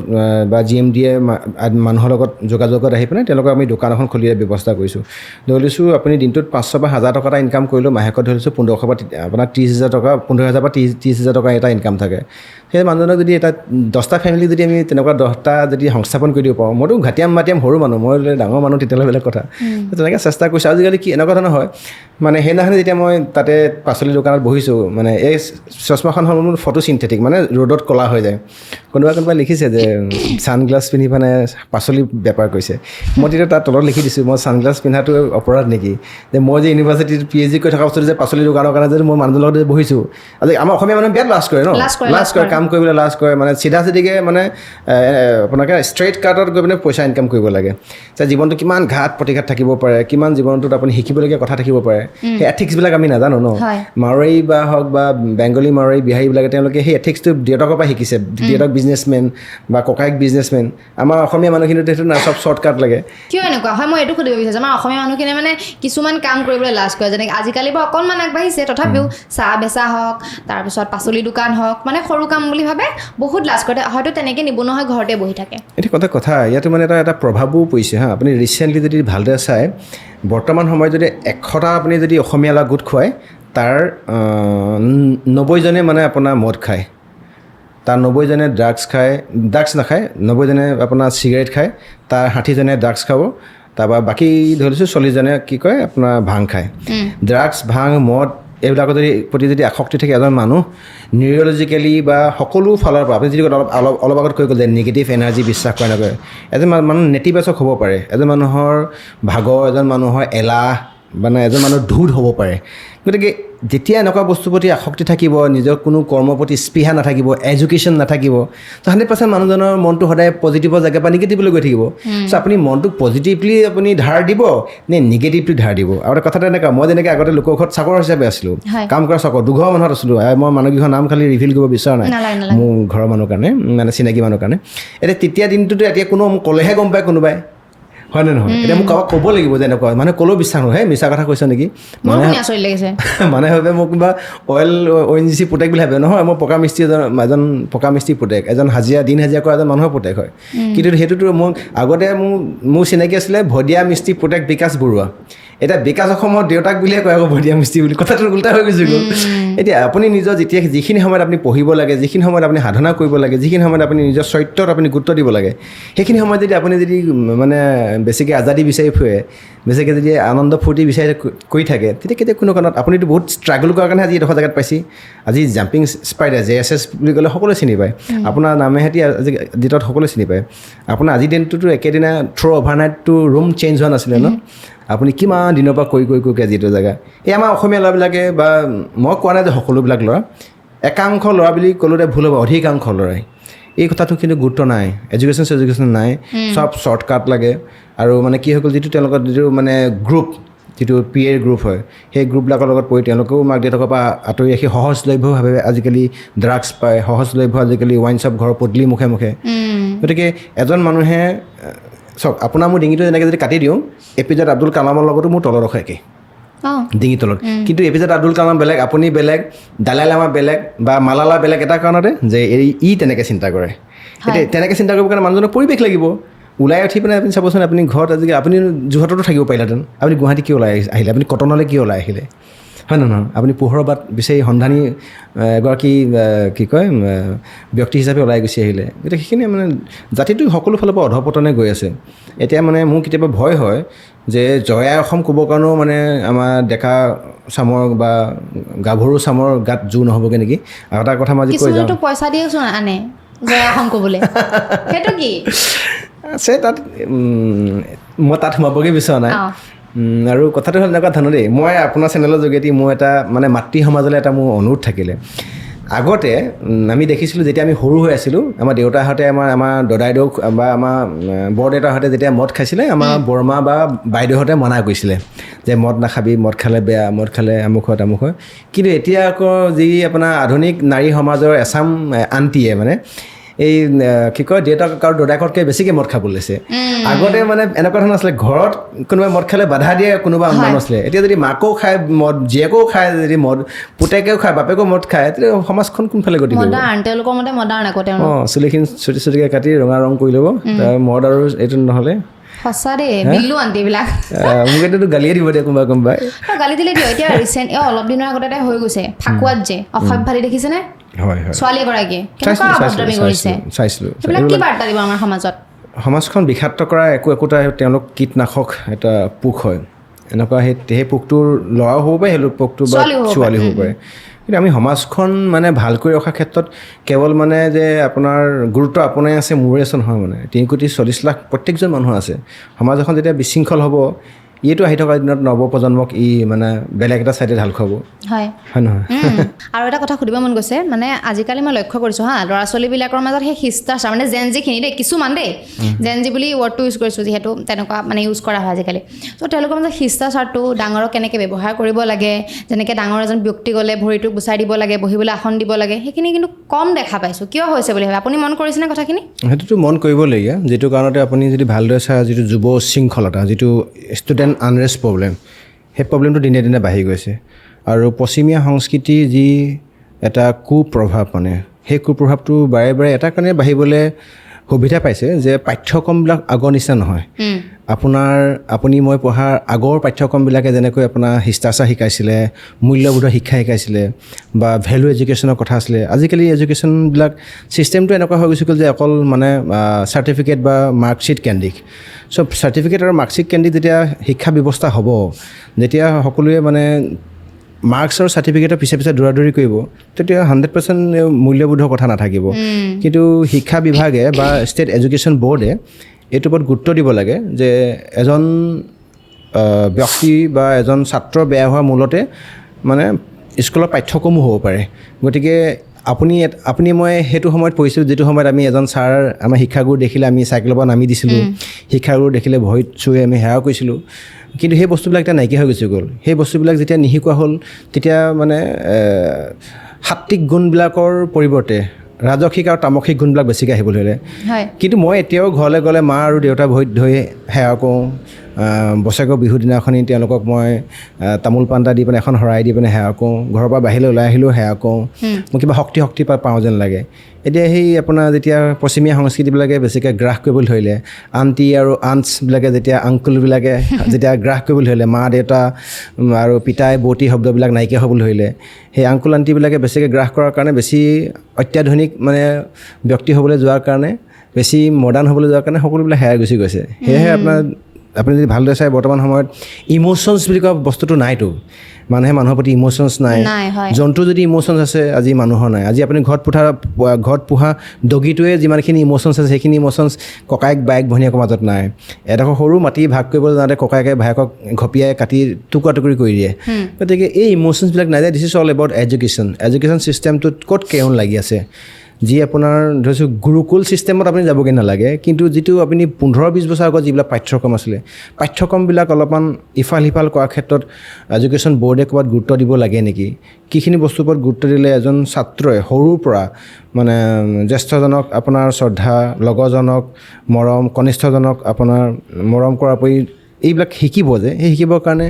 বা GMDয়ে মানুহৰ লগত যোগাযোগত আহি পিনে তেওঁলোকক আমি দোকান এখন খুলি দিয়াৰ ব্যৱস্থা কৰিছোঁ ধৰিছোঁ আপুনি দিনটোত 500 বা 1000 টকা এটা ইনকাম কৰিলেও মাহেকত ধৰিছোঁ 1500 বা আপোনাৰ 30,000 টকা 15,000 বা 30,000 টকা এটা ইনকাম থাকে সেই মানুহজনক যদি এটা 10টা ফেমিলি যদি আমি তেনেকুৱা 10টা যদি সংস্থাপন কৰি দিব পাৰোঁ মইতো ঘাটিয়াম সৰু মানুহ মই ডাঙৰ মানুহ তেতিয়াহ'লে বেলেগ কথা তেনেকৈ চেষ্টা কৰিছোঁ আজিকালি কি এনেকুৱা ধৰণৰ হয় মানে সেইদিনাখনি যেতিয়া মই তাতে পাচলি দোকানত বহিছোঁ মানে এই চশমাখন হ'ল মোৰ ফটো চিন্থেটিক মানে ৰ'দত ক'লা হৈ যায় কোনোবাই লিখিছে যে ছানগ্লাছ পিন্ধি মানে পাচলি বেপাৰ কৰিছে মই তেতিয়া তাত তলত লিখি দিছোঁ মই ছানগ্লাছ পিন্ধাটো অপৰাধ নেকি যে মই যে ইউনিভাৰ্চিটিত PhD কৰি থকা বস্তুটো যে পাচলি দোকানৰ কাৰণে যদি মই মানুহৰ লগত বহিছোঁ আজি আমাৰ অসমীয়া মানুহে বিৰাট লাজ কৰে ন লাজ কৰে কাম কৰিবলৈ লাজ কৰে মানে চিধাচিধিকৈ মানে আপোনালোকে ষ্ট্ৰেইট কাটত গৈ পিনে পইচা ইনকাম কৰিব লাগে যে জীৱনটো কিমান ঘাত প্ৰতিঘাত থাকিব পাৰে কিমান জীৱনটোত আপুনি শিকিবলগীয়া কথা থাকিব পাৰে সেই এথিক্সবিলাক আমি নাজানো ন মাৰোৱাৰী বা হওক বা বেংগলী মাৰোৱাৰী বিহাৰীবিলাকে তেওঁলোকে সেই এথিক্সটো দেউতাকৰ পৰা শিকিছে দেউতাক বিজনেছমেন বা ককায়েক বিজনেছমেন আমাৰ অসমীয়া মানুহখিনিতো সেইটো না চব শ্বৰ্টকাট লাগে কিয় এনেকুৱা হয় মই এইটো সুধিব বিচাৰিছোঁ আমাৰ অসমীয়া মানুহখিনিয়ে মানে কিছুমান কাম কৰিবলৈ লাজ কৰে যেনেকৈ আজিকালি বা অকণমান আগবাঢ়িছে তথাপিও চাহ বেচা হওক তাৰপিছত পাচলি দোকান হওক মানে সৰু কাম বুলি ভাবে বহুত লাজ কৰে হয়তো তেনেকৈ নিবনুৱা হৈ ঘৰতে বহি থাকে এইটো কথা ইয়াতো মানে এটা প্ৰভাৱো পৰিছে হা আপুনি ৰিচেণ্টলি যদি ভালদৰে চায় বৰ্তমান সময়ত যদি 100টা আপুনি যদি অসমীয়া ল'ৰা গোট খুৱায় তাৰ 90জনে মানে আপোনাৰ মদ খায় তাৰ 90জনে ড্ৰাগছ নাখায় 90জনে আপোনাৰ চিগাৰেট খায় তাৰ 60জনে ড্ৰাগছ খাব তাৰপৰা বাকী ধৰিছোঁ 40জনে কি কয় আপোনাৰ ভাং খায় ড্ৰাগছ ভাং মদ এইবিলাকৰ প্ৰতি যদি আসক্তি থাকে এজন মানুহ নিউৰলজিকেলি বা সকলো ফালৰ পৰা আপুনি যদি অলপ আগত কৈ গ'ল যে নিগেটিভ এনাৰ্জি বিশ্বাস কৰা নকৰে এজন মানুহ নেতিবাচক হ'ব পাৰে এজন মানুহৰ ভাগৰ এজন মানুহৰ এলাহ মানে এজন মানুহ ধূত হ'ব পাৰে গতিকে যেতিয়া এনেকুৱা বস্তুৰ প্ৰতি আসক্তি থাকিব নিজৰ কোনো কৰ্মৰ প্ৰতি স্পৃহা নাথাকিব এডুকেশ্যন নাথাকিব তো 100% মানুহজনৰ মনটো সদায় পজিটিভৰ জেগাৰ পৰা নিগেটিভলৈ গৈ থাকিব চ' আপুনি মনটোক পজিটিভলি আপুনি ধাৰ দিব নে নিগেটিভলি ধাৰ দিব আৰু এটা কথাটো এনেকুৱা মই যেনেকৈ আগতে লোকৰ ঘৰত চাকৰ হিচাপে আছিলোঁ কাম কৰা চাকৰ দুঘৰ মানুহত আছিলোঁ মই মানুহকেইখন নাম খালি ৰিভিল কৰিব বিচৰা নাই মোৰ ঘৰৰ মানুহৰ কাৰণে মানে চিনাকি মানুহৰ কাৰণে এতিয়া তেতিয়া দিনটোতো এতিয়া কোনো মোক ক'লেহে গম পায় কোনোবাই হয় নে নহয় এতিয়া মোক কাৰোবাক ক'ব লাগিব যে এনেকুৱা মানে ক'লেও বিশ্বাস নহয় মিছা কথা কৈছ নেকি মানে ভাবে মোক কিবা অইল ONGC পুতেক বুলি ভাবে নহয় মই পকা মিস্ত্ৰী এজন পকা মিস্ত্ৰী পুতেক এজন দিন হাজিৰা কৰা এজন মানুহৰ পুতেক হয় কিন্তু সেইটোতো মোক আগতে মোৰ চিনাকি আছিলে ভদিয়া মিস্ত্ৰী পুতেক বিকাশ বৰুৱা এতিয়া বিকাশ অসমৰ দেউতাক বুলিয়ে কয় আকৌ ভদিয়া মিস্ত্ৰী বুলি কথাটো উল্টা হৈ গৈছে গ'ল এতিয়া আপুনি নিজৰ যেতিয়া যিখিনি সময়ত আপুনি পঢ়িব লাগে যিখিনি সময়ত আপুনি সাধনা কৰিব লাগে যিখিনি সময়ত আপুনি নিজৰ চৰিত্ৰত আপুনি গুৰুত্ব দিব লাগে সেইখিনি সময়ত যদি আপুনি যদি মানে বেছিকৈ আজাদী বিচাৰি ফুৰে বেছিকৈ যদি আনন্দ ফূৰ্তি বিচাৰি কৰি থাকে তেতিয়া কেতিয়া কোনো কাৰণত আপুনিতো বহুত ষ্ট্ৰাগল কৰাৰ কাৰণে আজি এডোখৰ জেগাত পাইছে আজি জাম্পিং স্পাইডাৰ JSS বুলি ক'লে সকলোৱে চিনি পায় আপোনাৰ নামেহেঁতি আজি ডেটত সকলোৱে চিনি পায় আপোনাৰ আজিৰ দিনটোতো একেদিনা অভাৰনাইটটো ৰুম চেঞ্জ হোৱা নাছিলে ন আপুনি কিমান দিনৰ পৰা কৰি যিটো জেগা এই আমাৰ অসমীয়া ল'ৰাবিলাকে বা মই কোৱা নাই যে সকলোবিলাক ল'ৰা একাংশ ল'ৰা বুলি ক'লোতে ভুল হ'ব অধিকাংশ ল'ৰাই এই কথাটো কিন্তু গুৰুত্ব নাই এডুকেশ্যন নাই চব শ্বৰ্টকাট লাগে আৰু মানে কি হৈ গ'ল যিটো তেওঁলোকৰ যিটো মানে গ্ৰুপ যিটো পিয়েৰ গ্ৰুপ হয় সেই গ্ৰুপবিলাকৰ লগত পৰি তেওঁলোকেও মাক দেউতাকৰ পৰা আঁতৰি ৰাখি সহজলভ্যভাৱে আজিকালি ড্ৰাগছ পায় সহজলভ্য আজিকালি ৱাইন শ্বপ ঘৰৰ পদূলি মুখে গতিকে এজন মানুহে চাওক আপোনাৰ মোৰ ডিঙিটো যেনেকৈ যদি কাটি দিওঁ APJ আব্দুল কালামৰ লগতো মোৰ তলত ৰখা একে ডিঙি তলত কিন্তু APJ আব্দুল কালাম বেলেগ আপুনি বেলেগ দালাই লামা বেলেগ বা মালালা বেলেগ এটা কাৰণতে যে ই তেনেকৈ চিন্তা কৰে এতিয়া তেনেকৈ চিন্তা কৰিবৰ কাৰণে মানুহজনৰ পৰিৱেশ লাগিব ওলাই উঠি পিনে আপুনি চাবচোন আপুনি ঘৰত আজিকালি আপুনি যোৰহাটতো থাকিব পাৰিলেহেঁতেন আপুনি গুৱাহাটী কিয় ওলাই আহিলে আপুনি কটনলৈ কিয় ওলাই আহিলে হয় নহয় আপুনি পোহৰৰ বাট বিচাৰি সন্ধানী এগৰাকী কি কয় ব্যক্তি হিচাপে ওলাই গুচি আহিলে গতিকে সেইখিনি মানে জাতিটো সকলো ফালৰ পৰা অধপতনে গৈ আছে এতিয়া মানে মোৰ কেতিয়াবা ভয় হয় যে জয় আই অসম ক'বৰ কাৰণেও মানে আমাৰ ডেকা চামৰ বা গাভৰু চামৰ গাত জোৰ নহ'বগৈ নেকি আৰু এটা কথা মই আজি কৈ যাওঁ পইচা দিয়েচোন আনে জয় আই অসম ক'বলৈ সেইটো কি আছে তাত মই তাত সোমাবগৈ বিচৰা নাই আৰু কথাটো হ'ল এনেকুৱা ধৰণৰ দেই মই আপোনাৰ চেনেলৰ যোগেদি মোৰ এটা মানে মাতৃ সমাজলৈ এটা মোৰ অনুৰোধ থাকিলে আগতে আমি দেখিছিলোঁ যেতিয়া আমি সৰু হৈ আছিলোঁ আমাৰ দেউতাহঁতে আমাৰ দদাইদেউ বা আমাৰ বৰদেউতাহঁতে যেতিয়া মদ খাইছিলে আমাৰ বৰমা বা বাইদেউহঁতে মনা কৰিছিলে যে মদ নাখাবি মদ খালে বেয়া মদ খালে আমুক হয় কিন্তু এতিয়া আকৌ যি আপোনাৰ আধুনিক নাৰী সমাজৰ এচাম আণ্টিয়ে মানে এই কি কয় দেউতাক আৰু দদায়েকতকৈ বেছিকৈ মদ খাব লৈছে আগতে মানে এনেকুৱা ধৰণৰ আছিলে ঘৰত কোনোবাই মদ খালে বাধা দিয়ে কোনোবা মানুহ আছিলে এতিয়া যদি মাকেও খায় মদ জীয়েকেও খায় যদি মদ পুতেকেও খায় বাপেকেও মদ খায় তেতিয়া সমাজখন কোনফালে গতি কৰিব অঁ চুলিখিনি চুটিকৈ কাটি ৰঙা ৰং কৰি ল'ব মদ আৰু এইটো নহ'লে সঁচা দেই বিল্লু আন্টি এইবিলাক মোক এইটোতো গালিয়ে দিব দিয়ে কোনোবাই গালি দিলে দিয় এতিয়া ৰিচেণ্ট অলপ দিনৰ আগতে এটা হৈ গৈছে ফাকুৱাত যে অসভ্যালি দেখিছেনে ছোৱালী এগৰাকীয়ে সমাজখন বিষাক্ত কৰা একোটা তেওঁলোক কীটনাশক এটা পোক হয় এনেকুৱা সেই পোকটোৰ ল'ৰাও হ'ব পাৰে সেই পোকটো বা ছোৱালী হ'ব পাৰে কিন্তু আমি সমাজখন মানে ভালকৈ ৰখাৰ ক্ষেত্ৰত কেৱল মানে যে আপোনাৰ গুৰুত্ব আপোনাই আছে মোৰে আছে নহয় মানে 3,40,00,000 প্ৰত্যেকজন মানুহ আছে সমাজ এখন যেতিয়া বিশৃংখল হ'ব এইটো আহি থকা দিনত নৱপ্ৰজন্মক ই মানে বেলেগ এটা ছাইডে ঢাল খুৱাব হয় নহয় আৰু এটা কথা সুধিব মন গৈছে মানে আজিকালি মই লক্ষ্য কৰিছোঁ হা ল'ৰা ছোৱালীবিলাকৰ মাজত সেই শিষ্টাচাৰ মানে জেনজিখিনি দেই কিছুমান দেই জেনজি বুলি ৱৰ্ডটো ইউজ কৰিছোঁ যিহেতু তেনেকুৱা মানে ইউজ কৰা হয় আজিকালি ত' তেওঁলোকৰ মাজত শিষ্টাচাৰটো ডাঙৰক কেনেকৈ ব্যৱহাৰ কৰিব লাগে যেনেকৈ ডাঙৰ এজন ব্যক্তি গ'লে ভৰিটোক গুচাই দিব লাগে বহিবলৈ আসন দিব লাগে সেইখিনি কিন্তু কম দেখা পাইছোঁ কিয় হৈছে বুলি ভাবে আপুনি মন কৰিছেনে কথাখিনি সেইটোতো মন কৰিবলগীয়া যিটো কাৰণতে আপুনি যদি ভালদৰে চায় যিটো যুৱ শৃংখলতা যিটো ষ্টুডেণ্ট আনৰেষ্ট প্ৰব্লেম সেই প্ৰব্লেমটো দিনে দিনে বাঢ়ি গৈছে আৰু পশ্চিমীয়া সংস্কৃতিৰ যি এটা কুপ্ৰভাৱ মানে সেই কুপ্ৰভাৱটো বাৰে বাৰে এটা কাৰণে বাঢ়িবলৈ সুবিধা পাইছে যে পাঠ্যক্ৰমবিলাক আগৰ নিচিনা নহয় আপুনি মই পঢ়াৰ আগৰ পাঠ্যক্ৰমবিলাকে যেনেকৈ আপোনাৰ শিষ্টাচাৰ শিকাইছিলে মূল্যবোধৰ শিক্ষা শিকাইছিলে বা ভেলু এডুকেশ্যনৰ কথা আছিলে আজিকালি এডুকেশ্যনবিলাক ছিষ্টেমটো এনেকুৱা হৈ গৈছে যে অকল মানে চাৰ্টিফিকেট বা মাৰ্কশ্বিট কেন্দ্ৰিক চ' চাৰ্টিফিকেট আৰু মাৰ্কশ্বিট কেন্দ্ৰিক যেতিয়া শিক্ষা ব্যৱস্থা হ'ব যেতিয়া সকলোৱে মানে মাৰ্কছ আৰু চাৰ্টিফিকেটৰ পিছে দৌৰাদৌৰি কৰিব তেতিয়া 100% মূল্যবোধৰ কথা নাথাকিব কিন্তু শিক্ষা বিভাগে বা ষ্টেট এডুকেশ্যন বৰ্ডে এইটোৰ ওপৰত গুৰুত্ব দিব লাগে যে এজন ব্যক্তি বা এজন ছাত্ৰ বেয়া হোৱা মূলতে মানে স্কুলৰ পাঠ্যক্ৰমো হ'ব পাৰে গতিকে আপুনি মই সেইটো সময়ত পঢ়িছিলোঁ যিটো সময়ত আমি এজন ছাৰ আমাৰ শিক্ষাগুৰু দেখিলে আমি চাইকেলৰ পৰা নামি দিছিলোঁ শিক্ষাগুৰু দেখিলে ভৰিত চুই আমি সেৱা কৰিছিলোঁ কিন্তু সেই বস্তুবিলাক এতিয়া নাইকিয়া হৈ গুচি গ'ল সেই বস্তুবিলাক যেতিয়া নিশিকোৱা হ'ল তেতিয়া মানে সাত্বিক গুণবিলাকৰ পৰিৱৰ্তে ৰাজসিক আৰু তামসিক গুণবিলাক বেছিকৈ আহিবলৈ হ'লে কিন্তু মই এতিয়াও ঘৰলৈ গ'লে মা আৰু দেউতাৰ ভৰিত ধৰি সেৱা কৰোঁ বছৰেকৰ বিহুৰ দিনাখনি তেওঁলোকক মই তামোল পাণ দি পিনে এখন শৰাই দি পিনে সেৱা কৰোঁ ঘৰৰ পৰা বাহিৰলৈ ওলাই আহিলেও সেৱা কৰোঁ মই কিবা শক্তি পাওঁ যেন লাগে এতিয়া সেই আপোনাৰ যেতিয়া পশ্চিমীয়া সংস্কৃতিবিলাকে বেছিকৈ গ্ৰাস কৰিবলৈ ধৰিলে আণ্টি আৰু আণ্টছবিলাকে যেতিয়া আংকুলবিলাকে যেতিয়া গ্ৰাস কৰিবলৈ ধৰিলে মা দেউতা আৰু পিতাই বৌতি শব্দবিলাক নাইকিয়া হ'বলৈ ধৰিলে সেই আংকুল আণ্টিবিলাকে বেছিকৈ গ্ৰাস কৰাৰ কাৰণে বেছি অত্যাধুনিক মানে ব্যক্তি হ'বলৈ যোৱাৰ কাৰণে বেছি মডাৰ্ণ হ'বলৈ যোৱাৰ কাৰণে সকলোবিলাক হেৰাই গুচি গৈছে সেয়েহে আপুনি যদি ভালদৰে চাই বৰ্তমান সময়ত ইম'শ্যনছ বুলি কোৱা বস্তুটো নাইতো মানুহে মানুহৰ প্ৰতি ইম'শ্যনছ নাই জন্তু যদি ইম'শ্যনছ আছে আজি মানুহৰ নাই আজি আপুনি ঘৰত পোহা ডগীটোৱে যিমানখিনি ইম'শ্যনছ আছে সেইখিনি ইম'শ্যনছ ককায়েক বায়েক ভনীয়েকৰ মাজত নাই এডোখৰ সৰু মাটি ভাগ কৰিবলৈ যাওঁতে ককায়েকে ভায়েকক ঘপিয়াই কাটি টুকুৰা টুকুৰি কৰি দিয়ে গতিকে এই ইম'শ্যনছবিলাক নাই this is all about education ছিষ্টেমটোত ক'ত কেওন লাগি আছে যি আপোনাৰ ধৰিছোঁ গুৰুকুল ছিষ্টেমত আপুনি যাবগৈ নালাগে কিন্তু যিটো আপুনি 15-20 বছৰ আগত যিবিলাক পাঠ্যক্ৰম আছিলে পাঠ্যক্ৰমবিলাক অলপমান ইফাল সিফাল কৰাৰ ক্ষেত্ৰত এডুকেশ্যন বৰ্ডে ক'ৰবাত গুৰুত্ব দিব লাগে নেকি কিখিনি বস্তুৰ ওপৰত গুৰুত্ব দিলে এজন ছাত্ৰই সৰুৰ পৰা মানে জ্যেষ্ঠজনক আপোনাৰ শ্ৰদ্ধা লগৰজনক মৰম কনিষ্ঠজনক আপোনাৰ মৰম কৰাৰ উপৰি এইবিলাক শিকিব যে সেই শিকিবৰ কাৰণে